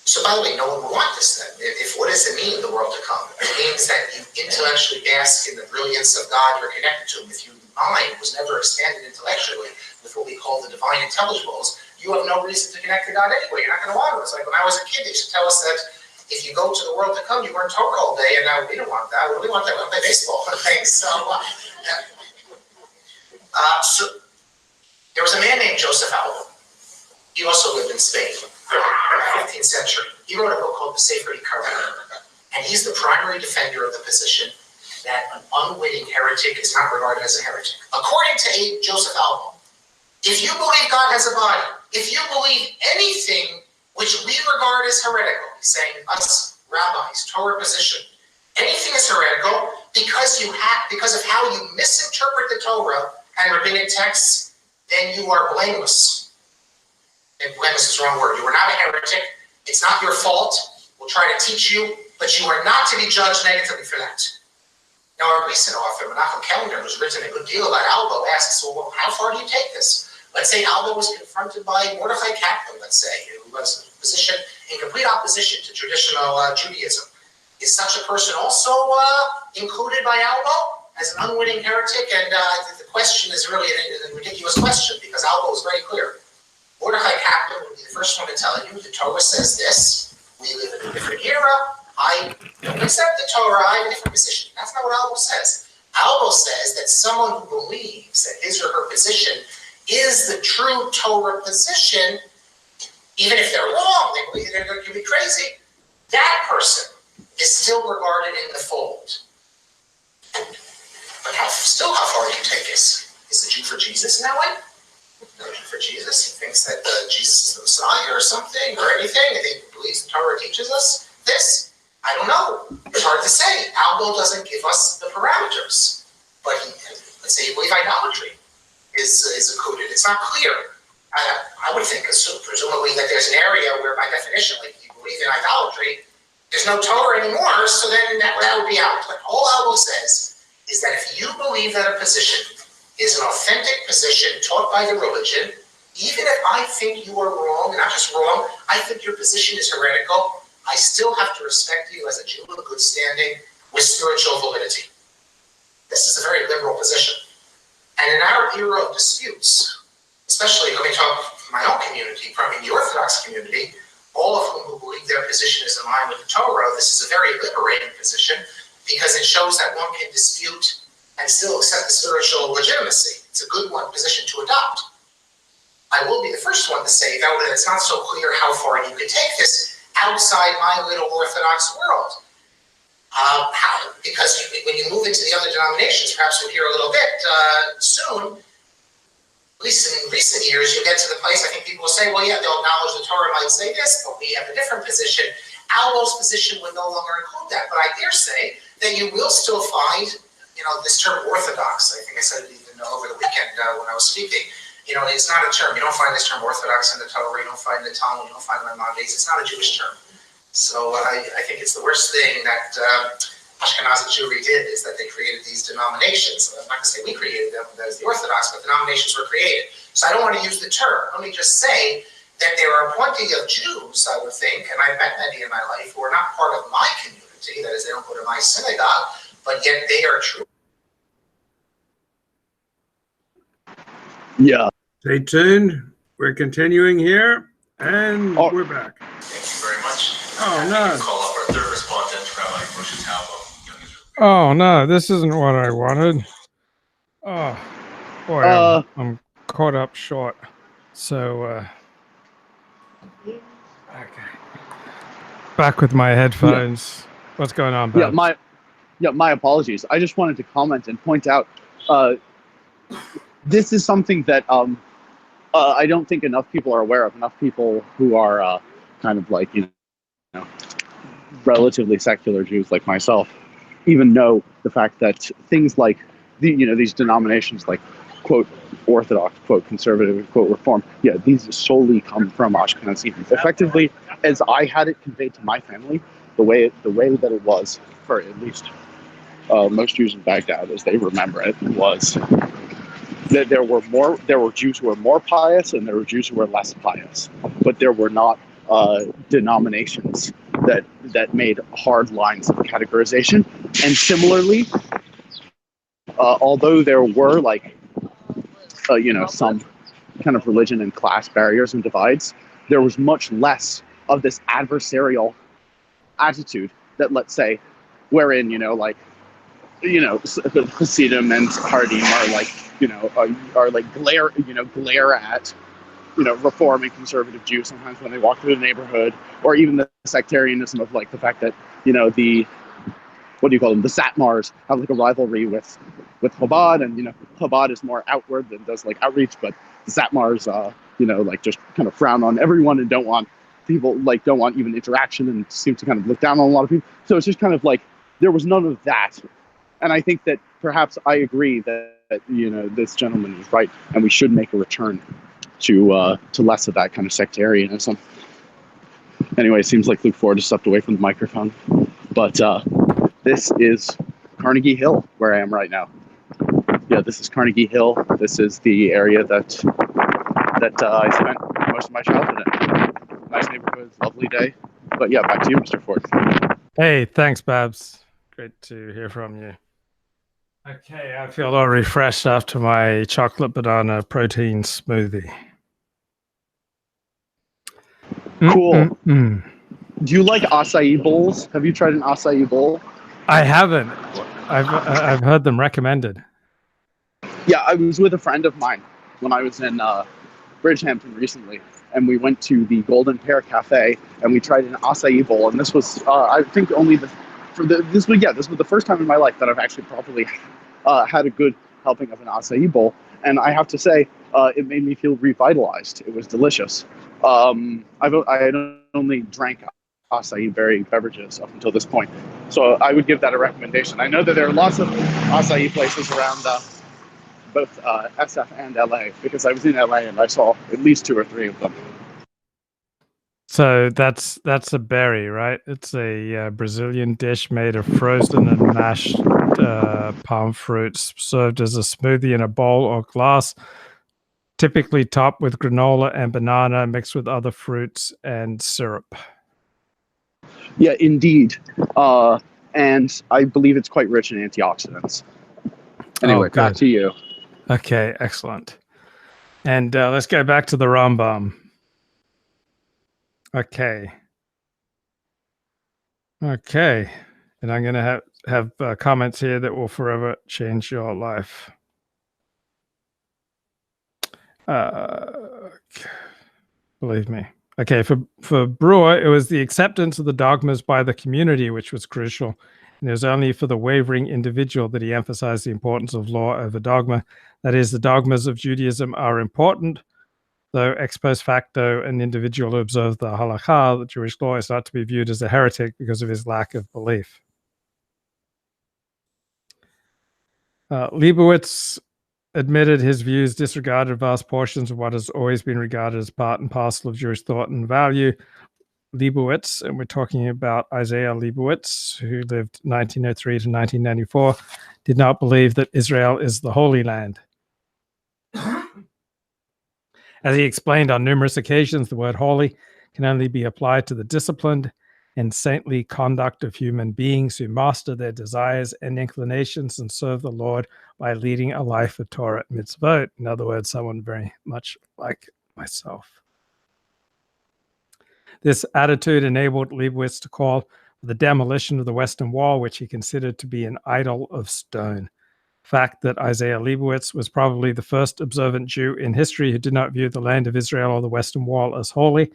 So by the way, no one will want this then. What does it mean, the world to come? It means that you intellectually bask in the brilliance of God you're connected to him. If your mind was never expanded intellectually with what we call the divine intelligibles, you have no reason to connect to God anyway. You're not going to want to. It's like when I was a kid, they used to tell us that if you go to the world to come, you learn Torah all day, and now we don't want that. We want that. We want to play baseball and things. So there was a man named Joseph Alba. He also lived in Spain in the 15th century. He wrote a book called the Sefer Kabbalistic, and he's the primary defender of the position that an unwitting heretic is not regarded as a heretic. According to Joseph Alba, if you believe God has a body, if you believe anything which we regard as heretical, saying us rabbis, Torah position, anything is heretical because of how you misinterpret the Torah and rabbinic texts, then you are blameless. And blameless is the wrong word. You are not a heretic. It's not your fault. We'll try to teach you, but you are not to be judged negatively for that. Now, our recent author, Menachem Kellner, who's written a good deal about Alba, asks, well, how far do you take this? Let's say Alba was confronted by Mordechai Kaplan, let's say, who was in a position in complete opposition to traditional Judaism. Is such a person also included by Alba as an unwitting heretic? And the question is really a ridiculous question, because Alba was very clear. Mordechai Kaplan would be the first one to tell you the Torah says this. We live in a different era. I don't accept the Torah. I have a different position. That's not what Alba says. Alba says that someone who believes that his or her position is the true Torah position, even if they're wrong, they can be crazy, that person is still regarded in the fold. But how far do you take this? Is the Jew for Jesus now? No Jew for Jesus? He thinks that Jesus is the Messiah or something, or anything? I think he believes the Torah teaches us this? I don't know. It's hard to say. Alba doesn't give us the parameters. But let's say you believe idolatry is included. It's not clear. I would think, presumably, that there's an area where, by definition, like if you believe in idolatry, there's no Torah anymore, so then that would be out. But all Alba says is that if you believe that a position is an authentic position taught by the religion, even if I think you are wrong, not just wrong, I think your position is heretical, I still have to respect you as a Jew of good standing with spiritual validity. This is a very liberal position. And in our era of disputes, especially, let me talk from my own community, probably the Orthodox community, all of whom believe their position is in line with the Torah, this is a very liberating position because it shows that one can dispute and still accept the spiritual legitimacy. It's a good position to adopt. I will be the first one to say, though, that it's not so clear how far you could take this outside my little Orthodox world. Because when you move into the other denominations, perhaps we'll hear a little bit soon, at least in recent years, you'll get to the place, I think people will say, well, yeah, they'll acknowledge the Torah might say this, but we have a different position. Alba's position would no longer include that. But I dare say that you will still find, this term Orthodox. I think I said it even over the weekend when I was speaking. It's not a term. You don't find this term Orthodox in the Torah. You don't find the Talmud. You don't find Maimonides. It's not a Jewish term. So I think it's the worst thing that Ashkenazi Jewry did is that they created these denominations. I'm not going to say we created them, that is the Orthodox, but denominations were created. So I don't want to use the term. Let me just say that there are plenty of Jews, I would think, and I've met many in my life, who are not part of my community. That is, they don't go to my synagogue, but yet they are true Yeah. Stay tuned. We're continuing here, and Oh. we're back. Thank you very much. Oh, no. Call up our third respondent, Rabbi Louis Jacobs. Oh no, this isn't what I wanted. Oh boy, I'm caught up short. So okay. Back with my headphones. Yeah. What's going on, Babs? My apologies. I just wanted to comment and point out this is something that I don't think enough people are aware of. Enough people who are kind of like, you know, relatively secular Jews like myself even know the fact that things like these denominations like quote Orthodox, quote conservative, quote Reform, these solely come from Ashkenazim. Effectively, as I had it conveyed to my family, the way that it was for at least most Jews in Baghdad, as they remember it, was that there were Jews who were more pious and there were Jews who were less pious, but there were not denominations that made hard lines of categorization. And similarly, although there were some kind of religion and class barriers and divides, there was much less of this adversarial attitude that, let's say, wherein Hasidim and Hardim are glare at Reform and conservative Jews sometimes when they walk through the neighborhood, or even the sectarianism of like the fact that the the Satmars have like a rivalry with Chabad, and Chabad is more outward than does like outreach, but the Satmars just kind of frown on everyone and don't want even interaction and seem to kind of look down on a lot of people. So it's just kind of like there was none of that. And I think that perhaps I agree that this gentleman is right, and we should make a return to less of that kind of sectarianism. Anyway, it seems like Luke Ford has stepped away from the microphone, but this is Carnegie Hill, where I am right now. Yeah, this is Carnegie Hill. This is the area that I spent most of my childhood in. Nice neighborhood, lovely day. But yeah, back to you, Mr. Ford. Hey, thanks, Babs. Great to hear from you. Okay, I feel all refreshed after my chocolate banana protein smoothie. Cool. Do you like acai bowls? Have you tried an acai bowl? I haven't. I've heard them recommended. Yeah, I was with a friend of mine when I was in Bridgehampton recently, and we went to the Golden Pear Cafe and we tried an acai bowl, and this was I think this was the first time in my life that I've actually properly had a good helping of an acai bowl, and I have to say it made me feel revitalized. It was delicious. I had only drank acai berry beverages up until this point, so I would give that a recommendation. I know that there are lots of acai places around both SF and LA, because I was in LA and I saw at least 2 or 3 of them. So that's a berry, right? It's a Brazilian dish made of frozen and mashed palm fruits, served as a smoothie in a bowl or glass, typically topped with granola and banana, mixed with other fruits and syrup. Yeah, indeed. And I believe it's quite rich in antioxidants. Anyway, back to you. Okay, excellent. And let's go back to the Rambam. Okay. And I'm going to have comments here that will forever change your life. Believe me. Okay, for Brewer, it was the acceptance of the dogmas by the community which was crucial. And it was only for the wavering individual that he emphasized the importance of law over dogma. That is, the dogmas of Judaism are important, though ex post facto an individual who observes the halakha, the Jewish law, is not to be viewed as a heretic because of his lack of belief. Leibowitz admitted his views disregarded vast portions of what has always been regarded as part and parcel of Jewish thought and value. Leibowitz, and we're talking about Isaiah Leibowitz, who lived 1903 to 1994, did not believe that Israel is the Holy Land. As he explained on numerous occasions, the word holy can only be applied to the disciplined and saintly conduct of human beings who master their desires and inclinations and serve the Lord by leading a life of Torah mitzvot. In other words, someone very much like myself. This attitude enabled Leibowitz to call for the demolition of the Western Wall, which he considered to be an idol of stone. Fact that Isaiah Leibowitz was probably the first observant Jew in history who did not view the land of Israel or the Western Wall as holy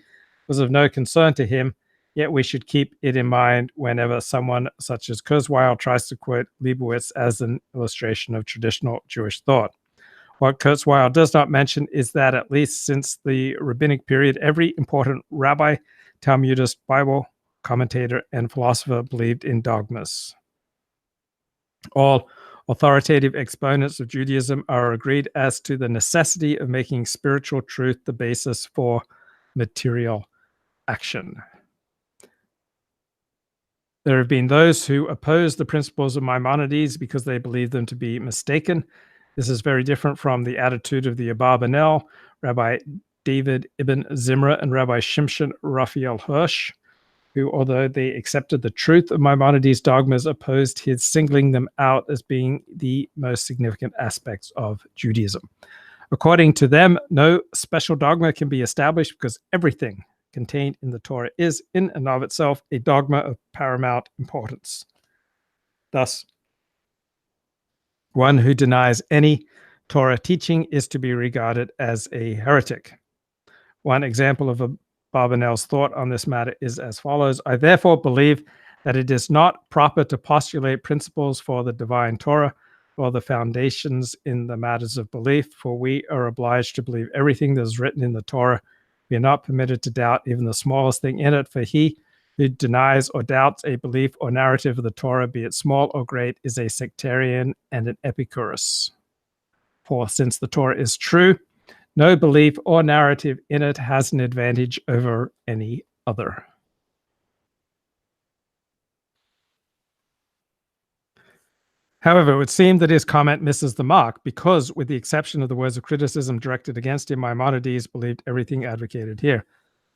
was of no concern to him, yet we should keep it in mind whenever someone such as Kurzweil tries to quote Leibowitz as an illustration of traditional Jewish thought. What Kurzweil does not mention is that at least since the rabbinic period, every important rabbi, Talmudist, Bible commentator, and philosopher believed in dogmas. All authoritative exponents of Judaism are agreed as to the necessity of making spiritual truth the basis for material action. There have been those who oppose the principles of Maimonides because they believe them to be mistaken. This is very different from the attitude of the Abarbanel, Rabbi David Ibn Zimra, and Rabbi Shimshon Raphael Hirsch, who, although they accepted the truth of Maimonides' dogmas, opposed his singling them out as being the most significant aspects of Judaism. According to them, no special dogma can be established because everything contained in the Torah is, in and of itself, a dogma of paramount importance. Thus, one who denies any Torah teaching is to be regarded as a heretic. One example of Barbanel's thought on this matter is as follows: I therefore believe that it is not proper to postulate principles for the divine Torah or the foundations in the matters of belief, for we are obliged to believe everything that is written in the Torah. We are not permitted to doubt even the smallest thing in it, for he who denies or doubts a belief or narrative of the Torah, be it small or great, is a sectarian and an epicurus. For since the Torah is true, no belief or narrative in it has an advantage over any other. However, it would seem that his comment misses the mark because, with the exception of the words of criticism directed against him, Maimonides believed everything advocated here.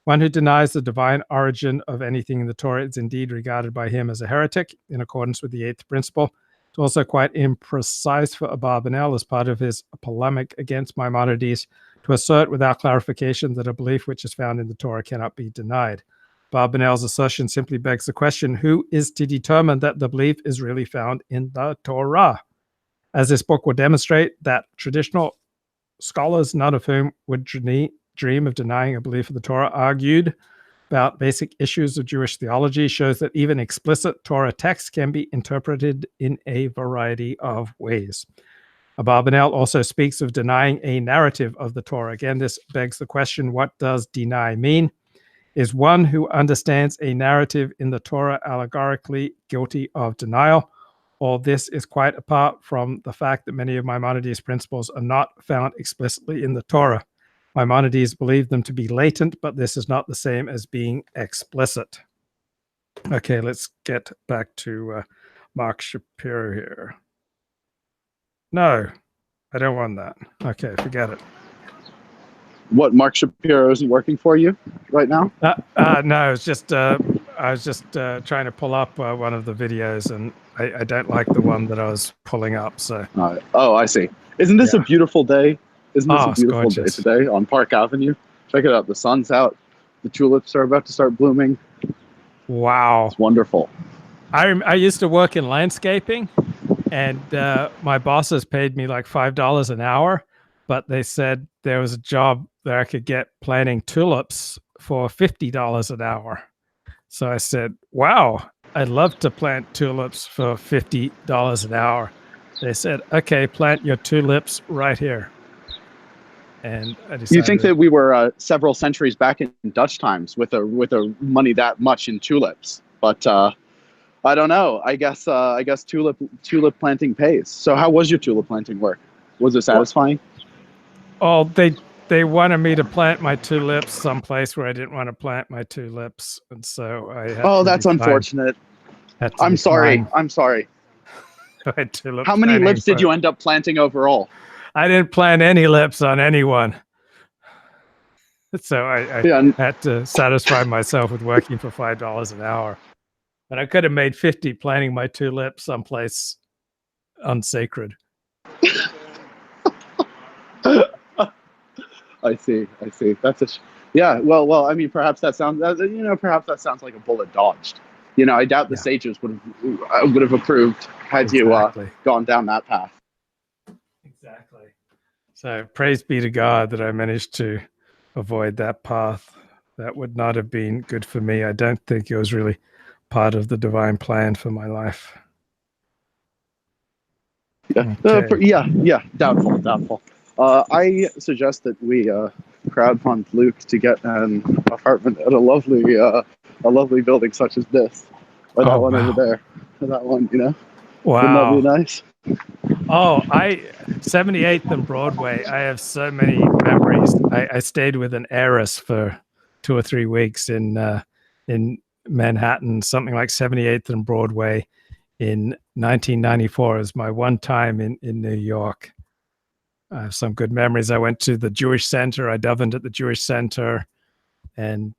One who denies the divine origin of anything in the Torah is indeed regarded by him as a heretic, in accordance with the eighth principle. It's also quite imprecise for Abarbanel, as part of his polemic against Maimonides, to assert without clarification that a belief which is found in the Torah cannot be denied. Barbanel's assertion simply begs the question, who is to determine that the belief is really found in the Torah? As this book will demonstrate, that traditional scholars, none of whom would dream of denying a belief of the Torah, argued about basic issues of Jewish theology, shows that even explicit Torah texts can be interpreted in a variety of ways. Abarbanel also speaks of denying a narrative of the Torah. Again, this begs the question, what does deny mean? Is one who understands a narrative in the Torah allegorically guilty of denial? All this is quite apart from the fact that many of Maimonides' principles are not found explicitly in the Torah. Maimonides believed them to be latent, but this is not the same as being explicit. Okay, let's get back to Mark Shapiro here. No, I don't want that. Okay, forget it. What, Mark Shapiro isn't working for you right now? No, it's just I was just trying to pull up one of the videos, and I don't like the one that I was pulling up. So. Oh, I see. Isn't this a beautiful day? Isn't this a beautiful day gorgeous. today on Park Avenue? Check it out. The sun's out. The tulips are about to start blooming. Wow. It's wonderful. I used to work in landscaping, and my bosses paid me like $5 an hour, but they said there was a job that I could get planting tulips for $50 an hour. So I said, wow, I'd love to plant tulips for $50 an hour. They said, okay, plant your tulips right here. And I decided, you think that we were several centuries back in Dutch times with a money that much in tulips, but I don't know. I guess tulip planting pays. So how was your tulip planting work? Was it satisfying? Oh, they wanted me to plant my tulips someplace where I didn't want to plant my tulips, and so I had Oh, that's unfortunate. I'm sorry. How many lips did you end up planting overall? I didn't plant any lips on anyone. So I Yeah, had to satisfy myself with working for $5 an hour. And I could have made 50 planting my tulips someplace unsacred. I see. That's yeah. Well. I mean, perhaps that sounds. Perhaps that sounds like a bullet dodged. I doubt the sages would have approved had you gone down that path. Exactly. So praise be to God that I managed to avoid that path. That would not have been good for me. I don't think it was really part of the divine plan for my life. Yeah. Okay. Yeah. Doubtful. I suggest that we crowdfund Luke to get an apartment at a lovely building such as this, or that one over there, or that one. Wow. Wouldn't that be nice? Oh, 78th and Broadway. I have so many memories. I stayed with an heiress for 2 or 3 weeks in Manhattan, something like 78th and Broadway in 1994. It was my one time in New York. I have some good memories. I went to the Jewish Center. I davened at the Jewish Center, and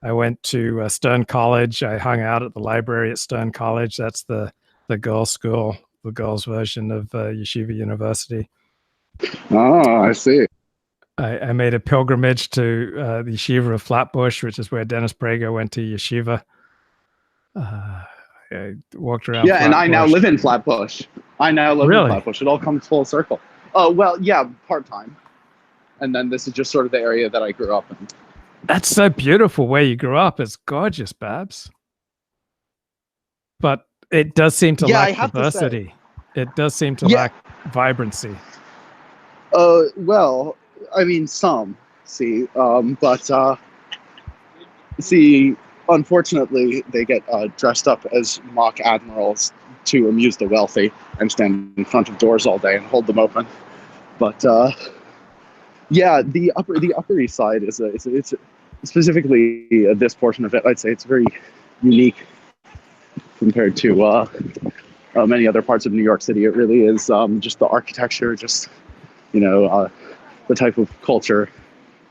I went to Stern College. I hung out at the library at Stern College. That's the girls' school, the girls' version of Yeshiva University. Oh, I see. I made a pilgrimage to the Yeshiva of Flatbush, which is where Dennis Prager went to Yeshiva. I walked around. Yeah, Flatbush. And I now live in Flatbush. In Flatbush. It all comes full circle. Oh, well, yeah, part-time. And then this is just sort of the area that I grew up in. That's so beautiful where you grew up. It's gorgeous, Babs. But it does seem to lack diversity. It does seem to lack vibrancy. Well, I mean, some, unfortunately, they get dressed up as mock admirals to amuse the wealthy and stand in front of doors all day and hold them open. But the Upper East Side is it's specifically this portion of it. I'd say it's very unique compared to many other parts of New York City. It really is just the architecture, just the type of culture,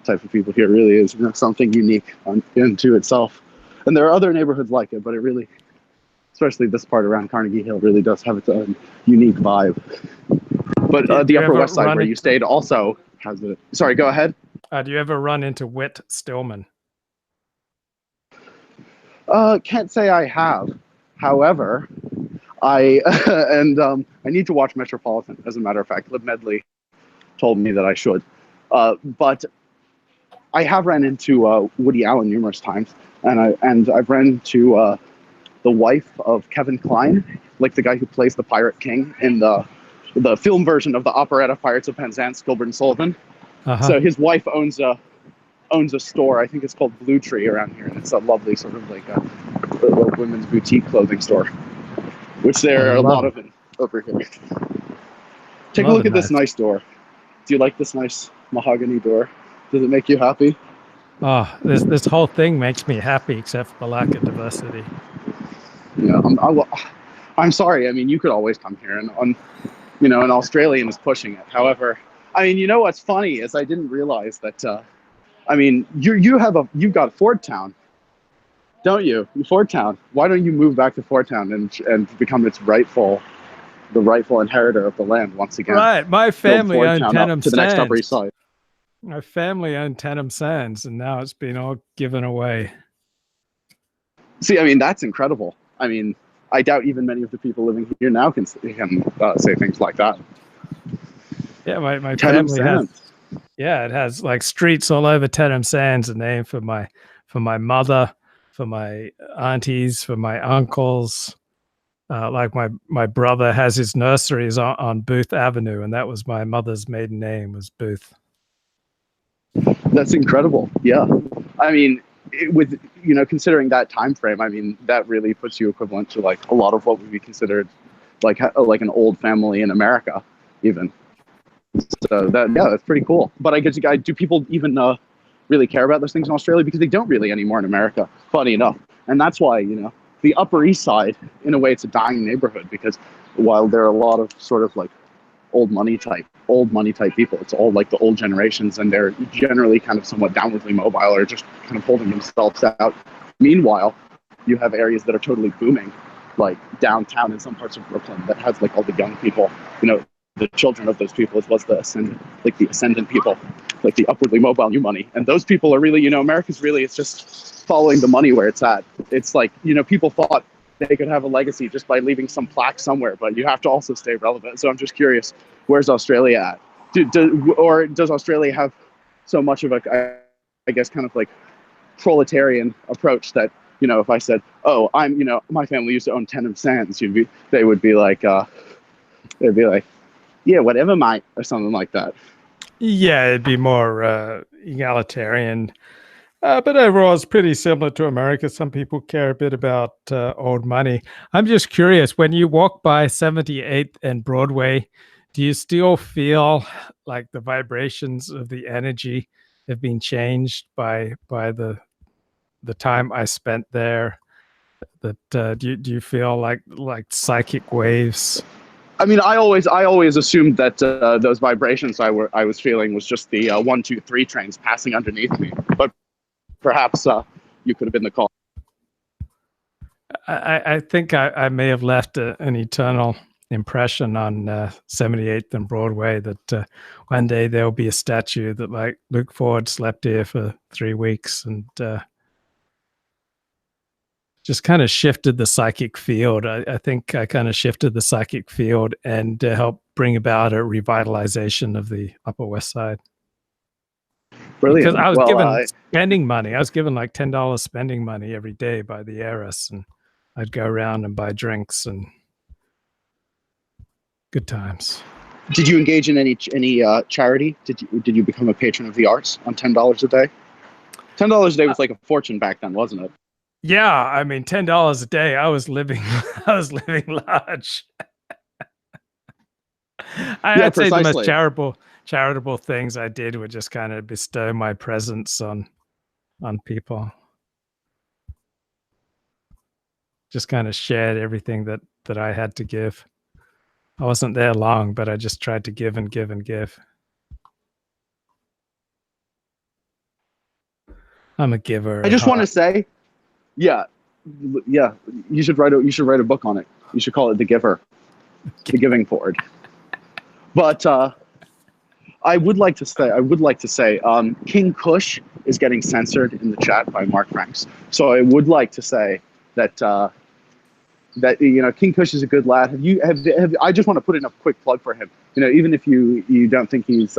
type of people here really is something unique into itself. And there are other neighborhoods like it, but it really, especially this part around Carnegie Hill, really does have its own unique vibe. But the Upper West Side, where you stayed, also has it. Sorry, go ahead. Do you ever run into Whit Stillman? Can't say I have. However, I need to watch Metropolitan. As a matter of fact, Lib Medley told me that I should. But I have ran into Woody Allen numerous times, and I've ran into the wife of Kevin Kline, like the guy who plays the Pirate King in the film version of the operetta Pirates of Penzance, Gilbert and Sullivan. So his wife owns a store. I think it's called Blue Tree around here, and it's a lovely sort of like a women's boutique clothing store, which there are a lot of over here. Take a look at this nice door. Do you like this nice mahogany door? Does it make you happy? Oh, this whole thing makes me happy, except for the lack of diversity. Yeah, I'm sorry. I mean, you could always come here, and an Australian is pushing it. However, I mean, what's funny is I didn't realize that. I mean, you've got Fort Town, don't you? Fort Town. Why don't you move back to Fort Town and become the rightful inheritor of the land once again? Right. My family owned Tenham to the next Upper East Side. My family owned Tenham Sands, and now it's been all given away. See, I mean, that's incredible. I mean, I doubt even many of the people living here now can say things like that. Yeah, my Tenham family Sands. It has like streets all over Tenham Sands, a name for my mother, for my aunties, for my uncles. Like my brother has his nurseries on Booth Avenue, and that was my mother's maiden name, was Booth. That's incredible. Yeah, I mean, with considering that time frame, I mean, that really puts you equivalent to like a lot of what would be considered like an old family in America, even. So that's pretty cool. But I guess do people even really care about those things in Australia? Because they don't really anymore in America, funny enough. And that's why the Upper East Side, in a way, it's a dying neighborhood, because while there are a lot of sort of like old money type people. It's all like the old generations, and they're generally kind of somewhat downwardly mobile or just kind of holding themselves out. Meanwhile, you have areas that are totally booming, like downtown in some parts of Brooklyn, that has like all the young people, the children of those people, as well as the ascendant people, like the upwardly mobile new money. And those people are really, America's really, it's just following the money where it's at. It's like, people thought they could have a legacy just by leaving some plaque somewhere, but you have to also stay relevant. So I'm just curious, where's Australia at? Or does Australia have so much of a, I guess, kind of like proletarian approach that, if I said, oh, my family used to own 10 of Sands, they would be like, yeah, whatever, mate, or something like that. Yeah, it'd be more egalitarian. But overall, it's pretty similar to America. Some people care a bit about old money. I'm just curious, when you walk by 78th and Broadway, do you still feel like the vibrations of the energy have been changed by the time I spent there? That do you feel like psychic waves? I mean, I always assumed that those vibrations I was feeling was just the 1, 2, 3 trains passing underneath me, but perhaps you could have been the cause. I think I may have left an eternal impression on 78th and Broadway, that one day there'll be a statue that like Luke Ford slept here for 3 weeks, and just kind of shifted the psychic field. I think I kind of shifted the psychic field and helped bring about a revitalization of the Upper West Side. Brilliant. Because I was given spending money. I was given like $10 spending money every day by the heiress, and I'd go around and buy drinks and good times. Did you engage in any charity? Did you become a patron of the arts on $10 a day? $10 a day was like a fortune back then, wasn't it? Yeah, I mean, $10 a day. I was living large. I'd say the most charitable things I did were just kind of bestow my presence on people. Just kind of shared everything that I had to give. I wasn't there long, but I just tried to give and give and give. I'm a giver. I just want to say, yeah, you should write a book on it. You should call it The Giver, The Giving Ford. But I would like to say, King Kush is getting censored in the chat by Mark Franks. So I would like to say that King Kush is a good lad. I just want to put in a quick plug for him. Even if you don't think he's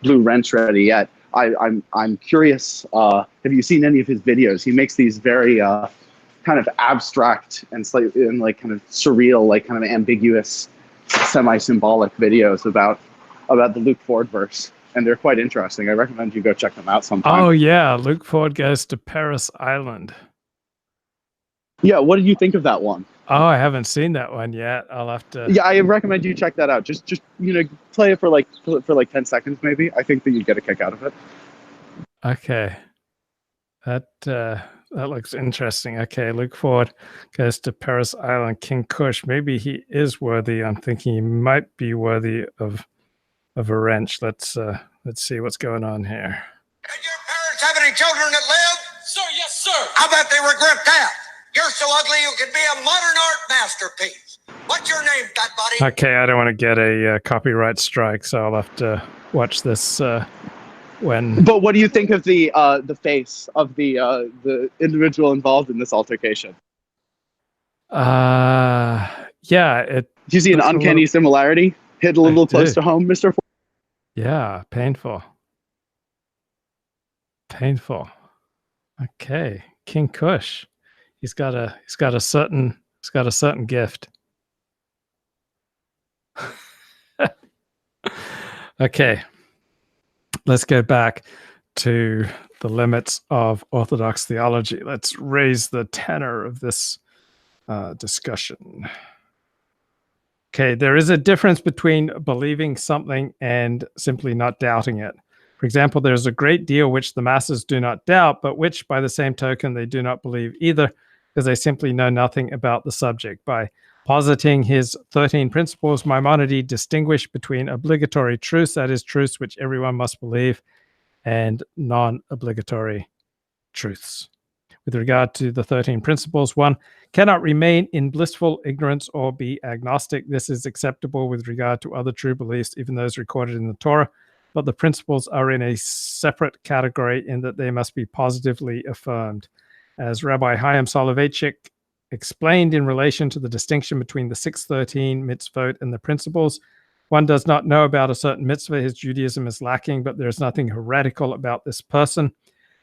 Blue Wrench ready yet, I'm curious. Have you seen any of his videos? He makes these very kind of abstract and slightly kind of surreal, like kind of ambiguous, semi-symbolic videos about the Luke Ford verse, and they're quite interesting. I recommend you go check them out sometime. Oh yeah, Luke Ford goes to Paris Island. Yeah, what did you think of that one? Oh, I haven't seen that one yet. I'll have to. Yeah, I recommend you check that out. Just play it for like 10 seconds maybe. I think that you'd get a kick out of it. Okay, that looks interesting. Okay, Luke Ford goes to Paris Island. King Kush. Maybe he is worthy. I'm thinking he might be worthy of a wrench. Let's see what's going on here. Did your parents have any children that lived? Sir, yes, sir. I bet they regret that. You're so ugly you could be a modern art masterpiece. What's your name, fat buddy? Okay, I don't want to get a copyright strike, so I'll have to watch this when. But what do you think of the face of the individual involved in this altercation? Yeah, it. Do you see an uncanny similarity? Hit a little close to home, Mr. Ford? Yeah, painful. Okay, King Kush. He's got a certain gift. Okay, let's go back to the limits of Orthodox theology. Let's raise the tenor of this discussion. Okay, there is a difference between believing something and simply not doubting it. For example, there's a great deal which the masses do not doubt, but which, by the same token, they do not believe either, because they simply know nothing about the subject. By Positing his 13 principles, Maimonides distinguished between obligatory truths, that is, truths which everyone must believe, and non-obligatory truths. With regard to the 13 principles, one cannot remain in blissful ignorance or be agnostic. This is acceptable with regard to other true beliefs, even those recorded in the Torah, but the principles are in a separate category in that they must be positively affirmed. As Rabbi Chaim Soloveitchik explained in relation to the distinction between the 613 mitzvot and the principles, one does not know about a certain mitzvah, his Judaism is lacking, but there is nothing heretical about this person.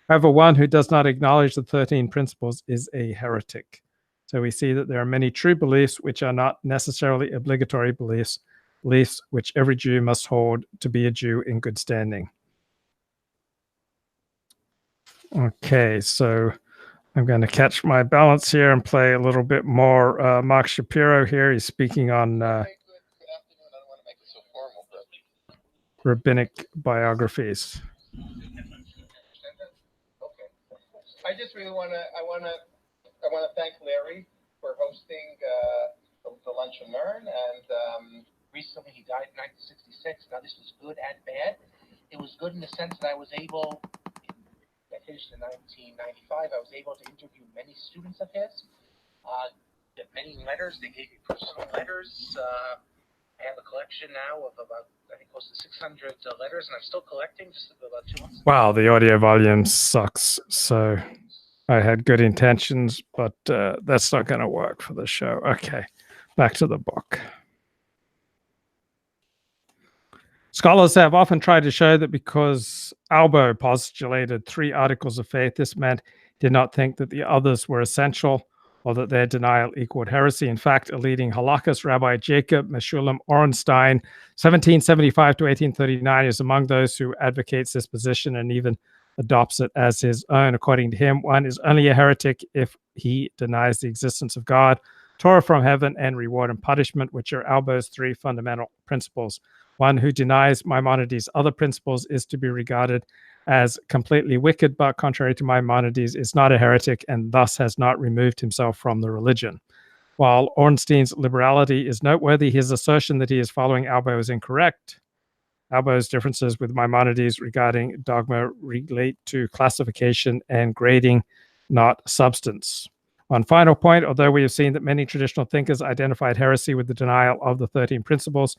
However, one who does not acknowledge the 13 principles is a heretic. So we see that there are many true beliefs which are not necessarily obligatory beliefs which every Jew must hold to be a Jew in good standing. Okay, so I'm going to catch my balance here and play a little bit more Mark Shapiro here. He's speaking on rabbinic biographies. I just really want to thank Larry for hosting the Lunch and Learn. And recently he died in 1966. Now this was good and bad. It was good in the sense that I was able, I finished in 1995, I was able to interview many students of his, get many letters. They gave me personal letters. I have a collection now of about, I think, close to 600 letters, and I'm still collecting just about 2 months. Wow, the audio volume sucks. So I had good intentions, but that's not going to work for the show. Okay, back to the book. Scholars have often tried to show that because Albo postulated 3 articles of faith, this meant he did not think that the others were essential or that their denial equaled heresy. In fact, a leading halakhist, Rabbi Jacob Meshulam Orenstein, 1775 to 1839, is among those who advocates this position and even adopts it as his own. According to him, one is only a heretic if he denies the existence of God, Torah from heaven, and reward and punishment, which are Albo's 3 fundamental principles. One who denies Maimonides' other principles is to be regarded as completely wicked, but contrary to Maimonides, is not a heretic and thus has not removed himself from the religion. While Ornstein's liberality is noteworthy, his assertion that he is following Albo is incorrect. Albo's differences with Maimonides regarding dogma relate to classification and grading, not substance. One final point, although we have seen that many traditional thinkers identified heresy with the denial of the 13 principles,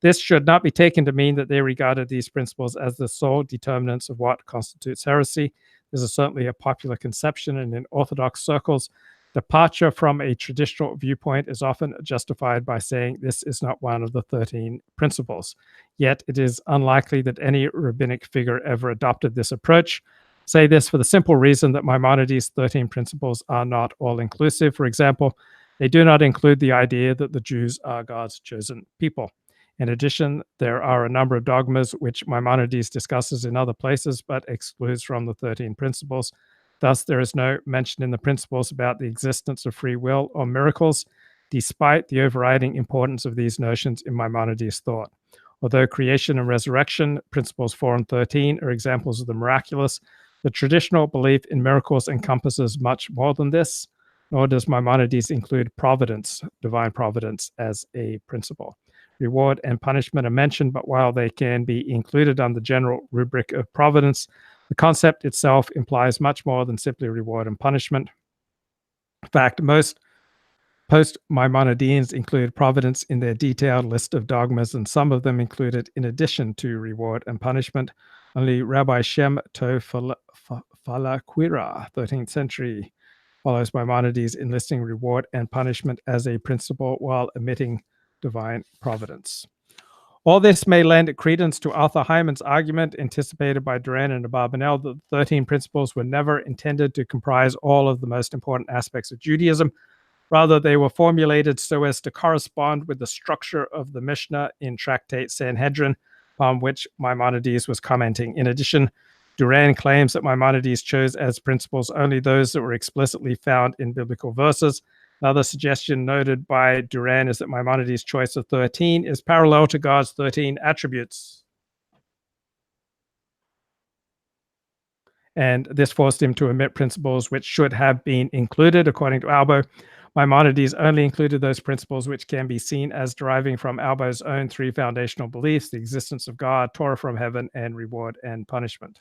this should not be taken to mean that they regarded these principles as the sole determinants of what constitutes heresy. This is certainly a popular conception, and in Orthodox circles, departure from a traditional viewpoint is often justified by saying this is not one of the 13 principles. Yet it is unlikely that any rabbinic figure ever adopted this approach. Say this for the simple reason that Maimonides' 13 principles are not all-inclusive. For example, they do not include the idea that the Jews are God's chosen people. In addition, there are a number of dogmas which Maimonides discusses in other places but excludes from the 13 principles. Thus, there is no mention in the principles about the existence of free will or miracles, despite the overriding importance of these notions in Maimonides' thought. Although creation and resurrection, principles 4 and 13, are examples of the miraculous, the traditional belief in miracles encompasses much more than this, nor does Maimonides include providence, divine providence, as a principle. Reward and punishment are mentioned, but while they can be included under the general rubric of providence, the concept itself implies much more than simply reward and punishment. In fact, most post-Maimonideans include providence in their detailed list of dogmas, and some of them include it in addition to reward and punishment. Only Rabbi Shem Tov Falaquira, 13th century, follows Maimonides in listing reward and punishment as a principle while omitting divine providence. All this may lend credence to Arthur Hyman's argument, anticipated by Duran and Abarbanel, that the 13 principles were never intended to comprise all of the most important aspects of Judaism. Rather, they were formulated so as to correspond with the structure of the Mishnah in Tractate Sanhedrin, upon which Maimonides was commenting. In addition, Duran claims that Maimonides chose as principles only those that were explicitly found in biblical verses. Another suggestion noted by Duran is that Maimonides' choice of 13 is parallel to God's 13 attributes. And this forced him to omit principles which should have been included. According to Albo, Maimonides only included those principles which can be seen as deriving from Albo's own three foundational beliefs: the existence of God, Torah from heaven, and reward and punishment.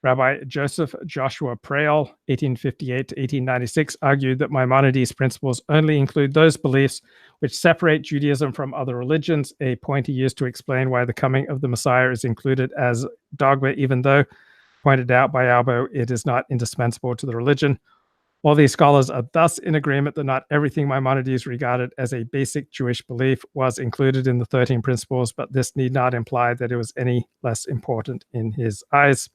Rabbi Joseph Joshua Preil, 1858 to 1896, argued that Maimonides' principles only include those beliefs which separate Judaism from other religions, a point he used to explain why the coming of the Messiah is included as dogma, even though, pointed out by Albo, it is not indispensable to the religion. All these scholars are thus in agreement that not everything Maimonides regarded as a basic Jewish belief was included in the 13 principles, but this need not imply that it was any less important in his eyes.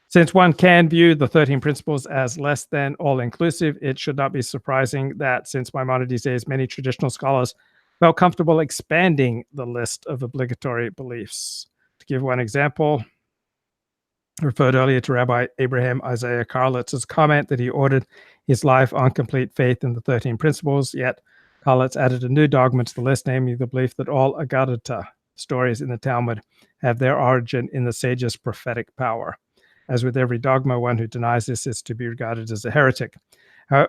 Since one can view the 13 principles as less than all-inclusive, it should not be surprising that since Maimonides' days, many traditional scholars felt comfortable expanding the list of obligatory beliefs. To give one example, I referred earlier to Rabbi Abraham Isaiah Karlitz's comment that he ordered his life on complete faith in the 13 principles, yet Karlitz added a new dogma to the list, namely the belief that all Agadata stories in the Talmud have their origin in the sage's prophetic power. As with every dogma, one who denies this is to be regarded as a heretic.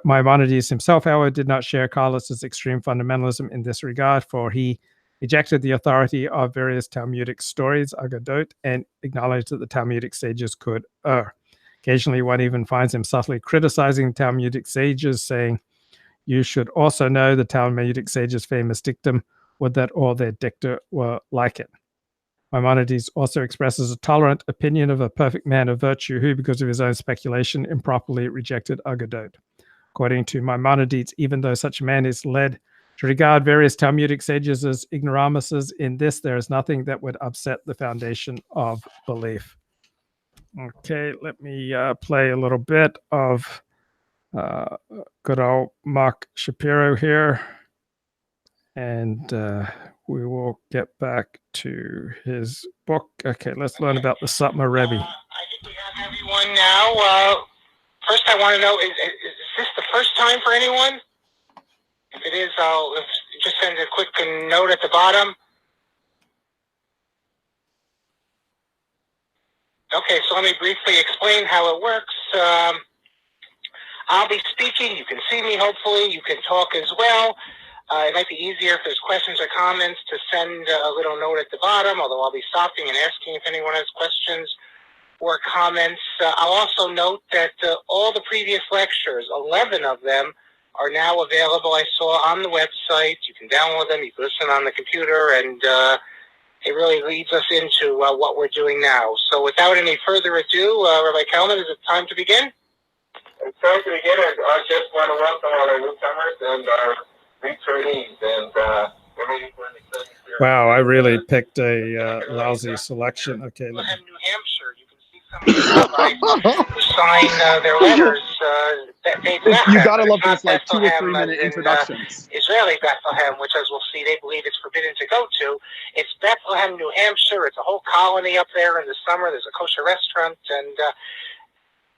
Maimonides himself, however, did not share Karlitz's extreme fundamentalism in this regard, for he rejected the authority of various Talmudic stories, Agadot, and acknowledged that the Talmudic sages could err. Occasionally, one even finds him subtly criticizing Talmudic sages, saying, "You should also know the Talmudic sages' famous dictum, would that all their dicta were like it." Maimonides also expresses a tolerant opinion of a perfect man of virtue who, because of his own speculation, improperly rejected Agadot. According to Maimonides, even though such a man is led to regard various Talmudic sages as ignoramuses, in this there is nothing that would upset the foundation of belief. Okay, let me play a little bit of good old Mark Shapiro here, and we will get back to his book. Okay, let's learn about the Satmar Rebbe. I think we have everyone now. First, I want to know, is this the first time for anyone? If it is, I'll just send a quick note at the bottom. Okay, so let me briefly explain how it works. I'll be speaking. You can see me, hopefully. You can talk as well. It might be easier if there's questions or comments to send a little note at the bottom, although I'll be stopping and asking if anyone has questions or comments. I'll also note that all the previous lectures, 11 of them, are now available, I saw, on the website. You can download them, you can listen on the computer, and it really leads us into what we're doing now. So without any further ado, Rabbi Kalman, is it time to begin? It's time to begin, and I just want to welcome all our newcomers and our returnees, and we're ready for an exciting period. Wow, I really picked a lousy selection. Okay, New Hampshire, you can see some of the rabbis who sign their letters. You gotta love these like 2 or 3 minute introductions. Israeli Bethlehem, which, as we'll see, they believe it's forbidden to go to. It's Bethlehem, New Hampshire. It's a whole colony up there in the summer. There's a kosher restaurant, and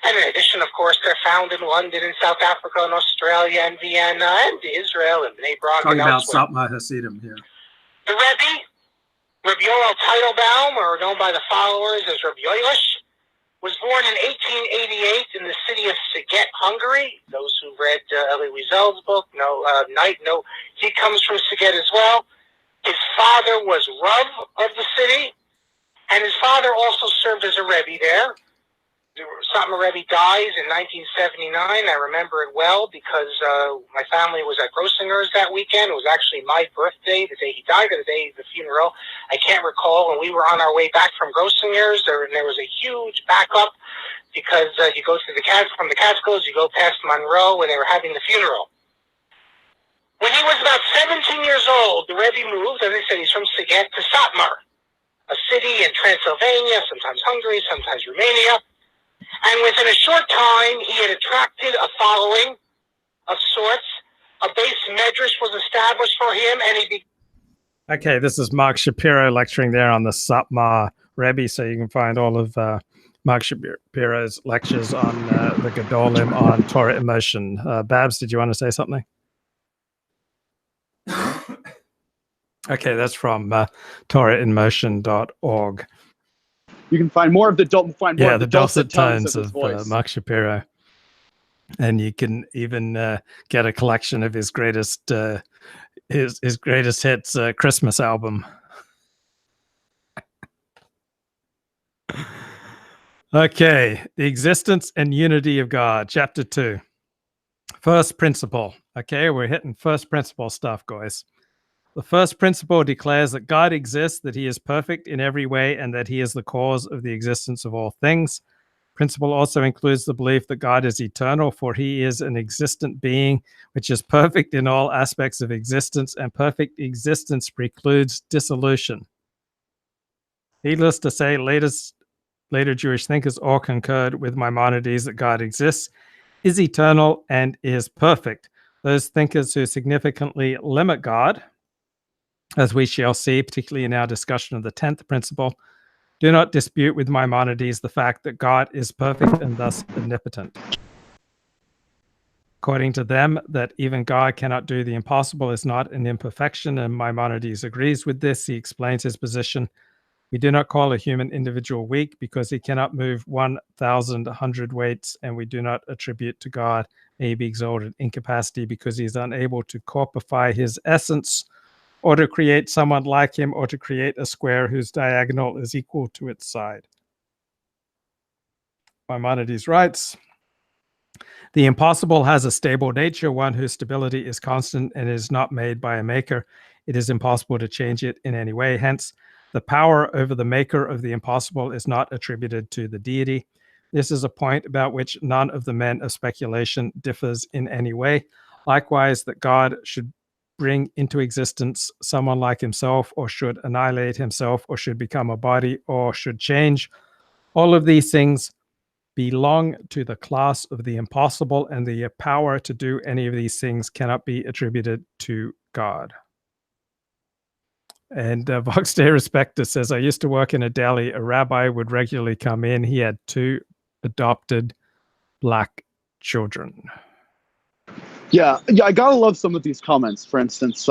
in addition, of course, they're found in London, in South Africa, in Australia, and Vienna, and Israel, and Bnei Brak. Talking about Satmar Hasidim here. The Rebbe, Rabbi Yoel Teitelbaum, or known by the followers as Rabbi Yoelish, was born in 1888 in the city of Szeged, Hungary. Those who've read Elie Wiesel's book know he comes from Szeged as well. His father was Rav of the city, and his father also served as a Rebbe there. Satmar Rebbe dies in 1979. I remember it well because my family was at Grossinger's that weekend. It was actually my birthday, the day he died, or the day of the funeral. I can't recall. When we were on our way back from Grossinger's, there was a huge backup because you go through from the Catskills, you go past Monroe, and they were having the funeral. When he was about 17 years old, the Rebbe moved, as I said, he's from Szeged to Satmar, a city in Transylvania, sometimes Hungary, sometimes Romania. And within a short time, he had attracted a following of sorts. A base medrash was established for him, and he Okay, this is Mark Shapiro lecturing there on the Satmar Rebbe, so you can find all of Mark Shapiro's lectures on the Gedolim on Torah Emotion. Babs, did you want to say something? Okay, that's from TorahInMotion.org. You can find more of the the dulcet tones of voice. Mark Shapiro. And you can even get a collection of his greatest his greatest hits Christmas album. Okay, the existence and unity of God, chapter 2. First principle. Okay, we're hitting first principle stuff, guys. The first principle declares that God exists, that he is perfect in every way, and that he is the cause of the existence of all things. Principle also includes the belief that God is eternal, for he is an existent being, which is perfect in all aspects of existence, and perfect existence precludes dissolution. Needless to say, later Jewish thinkers all concurred with Maimonides that God exists, is eternal, and is perfect. Those thinkers who significantly limit God, as we shall see, particularly in our discussion of the 10th principle, do not dispute with Maimonides the fact that God is perfect and thus omnipotent. According to them, that even God cannot do the impossible is not an imperfection, and Maimonides agrees with this. He explains his position. We do not call a human individual weak because he cannot move 1,000 hundredweights, and we do not attribute to God may be exalted incapacity because he is unable to corpify his essence, or to create someone like him, or to create a square whose diagonal is equal to its side. Maimonides writes, the impossible has a stable nature, one whose stability is constant and is not made by a maker. It is impossible to change it in any way. Hence, the power over the maker of the impossible is not attributed to the deity. This is a point about which none of the men of speculation differs in any way. Likewise, that God should bring into existence someone like himself, or should annihilate himself, or should become a body, or should change. All of these things belong to the class of the impossible, and the power to do any of these things cannot be attributed to God. And Vox De Respectus says, I used to work in a deli. A rabbi would regularly come in. He had 2 adopted black children. Yeah, I gotta love some of these comments. For instance,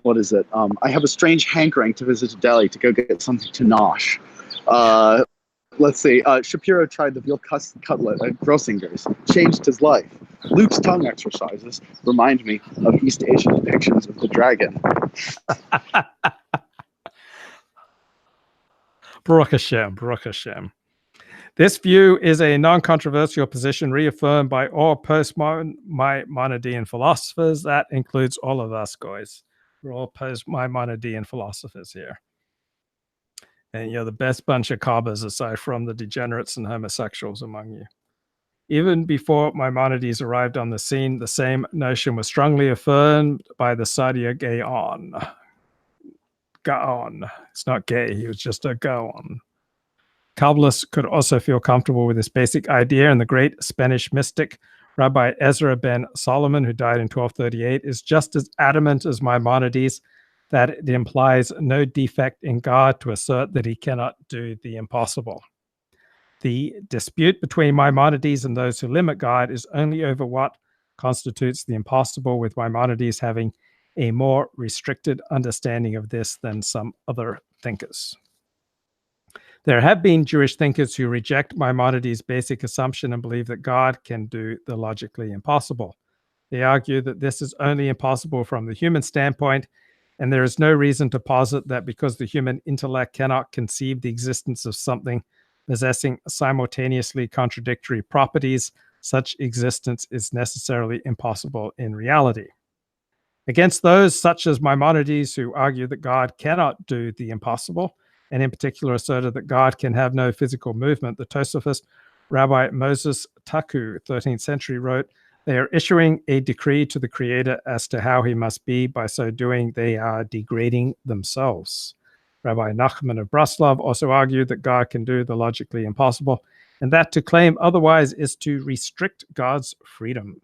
what is it? I have a strange hankering to visit a deli to go get something to nosh. Let's see. Shapiro tried the veal cutlet at Grossinger's. Changed his life. Luke's tongue exercises remind me of East Asian depictions of the dragon. Baruch Hashem, Baruch Hashem. This view is a non-controversial position reaffirmed by all post-Maimonidean philosophers. That includes all of us, guys. We're all post-Maimonidean philosophers here. And you're the best bunch of cobbers aside from the degenerates and homosexuals among you. Even before Maimonides arrived on the scene, the same notion was strongly affirmed by the Sadia Gaon. Gaon. It's not gay, he was just a Gaon. Kabbalists could also feel comfortable with this basic idea, and the great Spanish mystic Rabbi Ezra ben Solomon, who died in 1238, is just as adamant as Maimonides that it implies no defect in God to assert that he cannot do the impossible. The dispute between Maimonides and those who limit God is only over what constitutes the impossible, with Maimonides having a more restricted understanding of this than some other thinkers. There have been Jewish thinkers who reject Maimonides' basic assumption and believe that God can do the logically impossible. They argue that this is only impossible from the human standpoint, and there is no reason to posit that because the human intellect cannot conceive the existence of something possessing simultaneously contradictory properties, such existence is necessarily impossible in reality. Against those, such as Maimonides, who argue that God cannot do the impossible, and in particular asserted that God can have no physical movement, the Tosafist Rabbi Moses Taku, 13th century, wrote, they are issuing a decree to the Creator as to how he must be. By so doing, they are degrading themselves. Rabbi Nachman of Breslov also argued that God can do the logically impossible, and that to claim otherwise is to restrict God's freedom.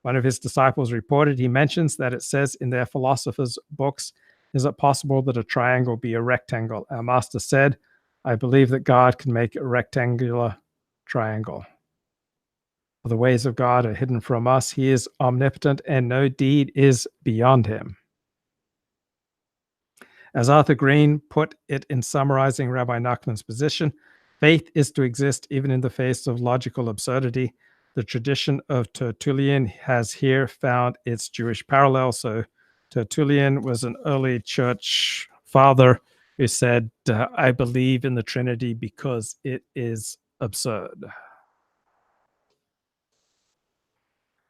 One of his disciples reported he mentions that it says in their philosophers' books, is it possible that a triangle be a rectangle? Our master said, I believe that God can make a rectangular triangle. For the ways of God are hidden from us. He is omnipotent, and no deed is beyond him. As Arthur Green put it in summarizing Rabbi Nachman's position, faith is to exist even in the face of logical absurdity. The tradition of Tertullian has here found its Jewish parallel. So Tertullian was an early church father who said, I believe in the Trinity because it is absurd.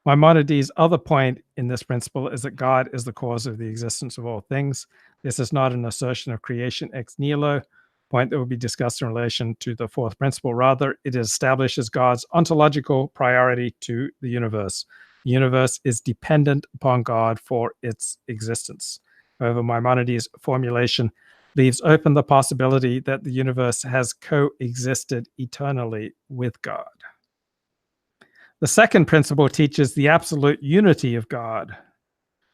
Maimonides' other point in this principle is that God is the cause of the existence of all things. This is not an assertion of creation ex nihilo, point that will be discussed in relation to the fourth principle. Rather, it establishes God's ontological priority to the universe. The universe is dependent upon God for its existence. However, Maimonides' formulation leaves open the possibility that the universe has coexisted eternally with God. The second principle teaches the absolute unity of God,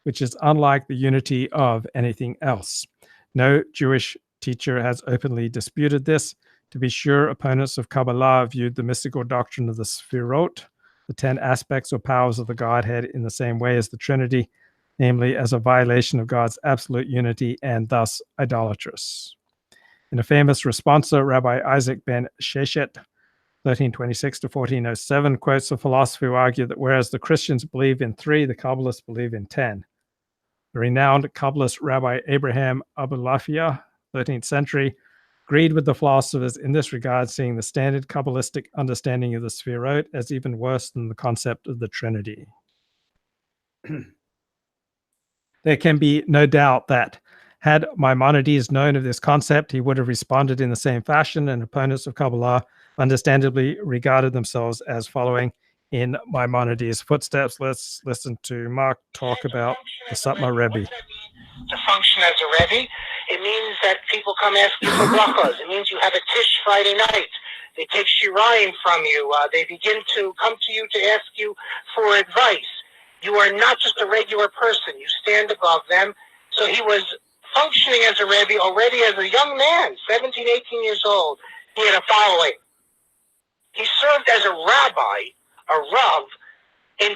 which is unlike the unity of anything else. No Jewish teacher has openly disputed this. To be sure, opponents of Kabbalah viewed the mystical doctrine of the Sphirot, the 10 aspects or powers of the Godhead, in the same way as the Trinity, namely as a violation of God's absolute unity and thus idolatrous. In a famous responsa, Rabbi Isaac ben Sheshet, 1326 to 1407, quotes a philosopher who argued that whereas the Christians believe in 3, the Kabbalists believe in 10. The renowned Kabbalist Rabbi Abraham Abulafia, 13th century, agreed with the philosophers in this regard, seeing the standard Kabbalistic understanding of the Sphirot as even worse than the concept of the Trinity. There can be no doubt that had Maimonides known of this concept, he would have responded in the same fashion, and opponents of Kabbalah understandably regarded themselves as following in Maimonides' footsteps. Let's listen to Mark talk about the Satmar Rebbe. To function as a Rebbe, it means that people come ask you for brachos. It means you have a Tish Friday night. They take shirayim from you. They begin to come to you to ask you for advice. You are not just a regular person. You stand above them. So he was functioning as a Rebbe already as a young man, 17, 18 years old. He had a following. He served as a rabbi, a Rav, in 2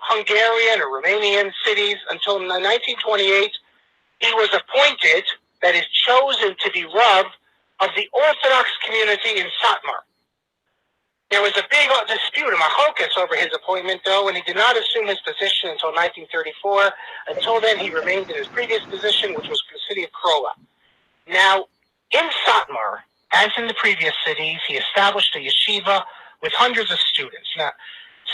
Hungarian or Romanian cities until 1928. He was appointed, that is chosen to be Rav of the Orthodox community in Satmar. There was a big dispute, a machlokas, over his appointment, though, and he did not assume his position until 1934. Until then, he remained in his previous position, which was the city of Krola. Now, in Satmar, as in the previous cities, he established a yeshiva with hundreds of students. Now,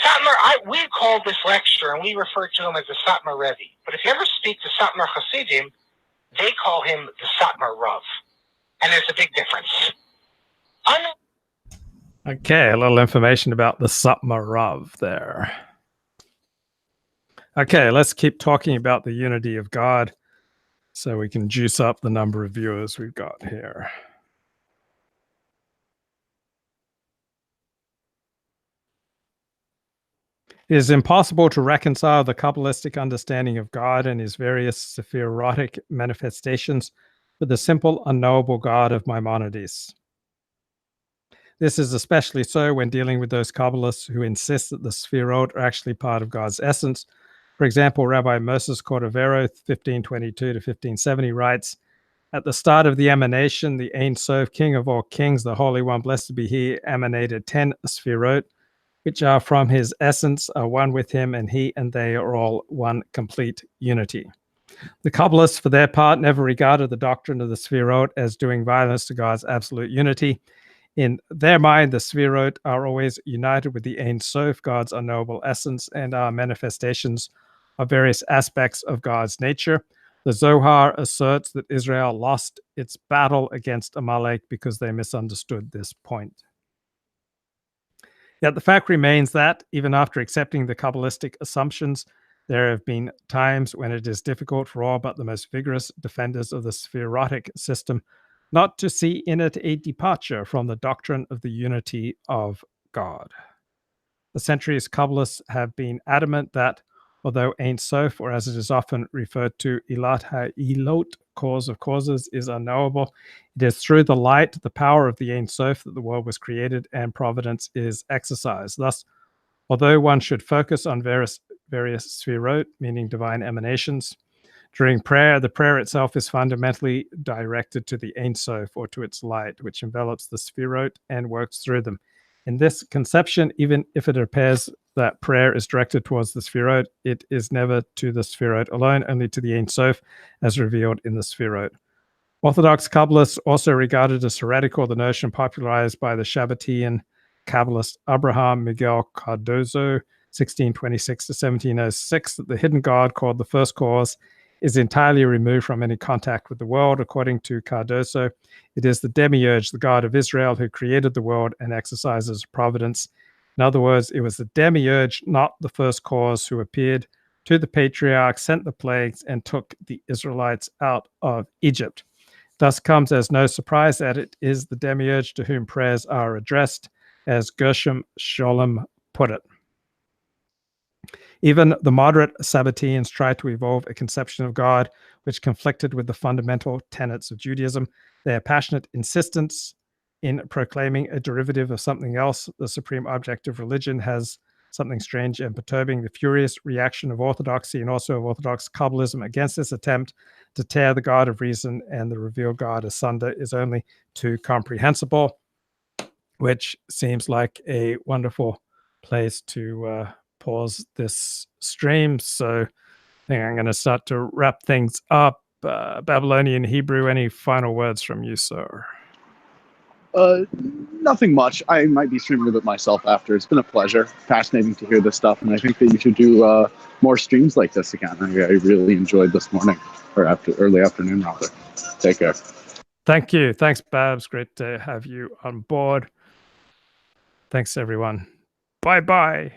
Satmar, we call this lecture, and we refer to him as the Satmar Rebbe. But if you ever speak to Satmar Hasidim, they call him the Satmar Rav. And there's a big difference. Okay, a little information about the Satmar Rav there. Okay, let's keep talking about the unity of God so we can juice up the number of viewers we've got here. It is impossible to reconcile the Kabbalistic understanding of God and his various Sephirotic manifestations with the simple, unknowable God of Maimonides. This is especially so when dealing with those Kabbalists who insist that the Sphirot are actually part of God's essence. For example, Rabbi Moses Cordovero, 1522 to 1570, writes, "At the start of the emanation, the Ein Sof, King of all kings, the Holy One, blessed be he, emanated 10 Sphirot, which are from his essence, are one with him, and he and they are all one complete unity." The Kabbalists, for their part, never regarded the doctrine of the Sphirot as doing violence to God's absolute unity. In their mind, the Sphirot are always united with the Ein Sof, God's unknowable essence, and are manifestations of various aspects of God's nature. The Zohar asserts that Israel lost its battle against Amalek because they misunderstood this point. Yet the fact remains that, even after accepting the Kabbalistic assumptions, there have been times when it is difficult for all but the most vigorous defenders of the Sphirotic system not to see in it a departure from the doctrine of the unity of God. The centuries Kabbalists have been adamant that, although Ein Sof, or as it is often referred to, Ilat HaIlot, cause of causes, is unknowable, it is through the light, the power of the Ein Sof, that the world was created and providence is exercised. Thus, although one should focus on various Sphirot, meaning divine emanations, during prayer, the prayer itself is fundamentally directed to the Ein Sof, or to its light, which envelops the Sphirot and works through them. In this conception, even if it appears that prayer is directed towards the Sefirot, it is never to the Sefirot alone, only to the Ein Sof, as revealed in the Sefirot. Orthodox Kabbalists also regarded as heretical the notion popularized by the Shabbatian Kabbalist Abraham Miguel Cardozo, 1626 to 1706, that the hidden God called the First Cause is entirely removed from any contact with the world. According to Cardoso, it is the demiurge, the God of Israel, who created the world and exercises providence. In other words, it was the demiurge, not the First Cause, who appeared to the patriarchs, sent the plagues, and took the Israelites out of Egypt. Thus comes as no surprise that it is the demiurge to whom prayers are addressed, as Gershom Scholem put it. Even the moderate Sabbateans tried to evolve a conception of God which conflicted with the fundamental tenets of Judaism. Their passionate insistence in proclaiming a derivative of something else, the supreme object of religion, has something strange and perturbing. The furious reaction of orthodoxy and also of Orthodox Kabbalism against this attempt to tear the God of reason and the revealed God asunder is only too comprehensible, which seems like a wonderful place to pause this stream. So I think I'm going to start to wrap things up. Babylonian Hebrew, any final words from you, sir? Nothing much. I might be streaming with it myself after. It's been a pleasure. Fascinating to hear this stuff, and I think that you should do more streams like this again. I really enjoyed this morning, or early afternoon rather. Take care. Thank you. Thanks, Babs. Great to have you on board. Thanks, everyone. Bye-bye.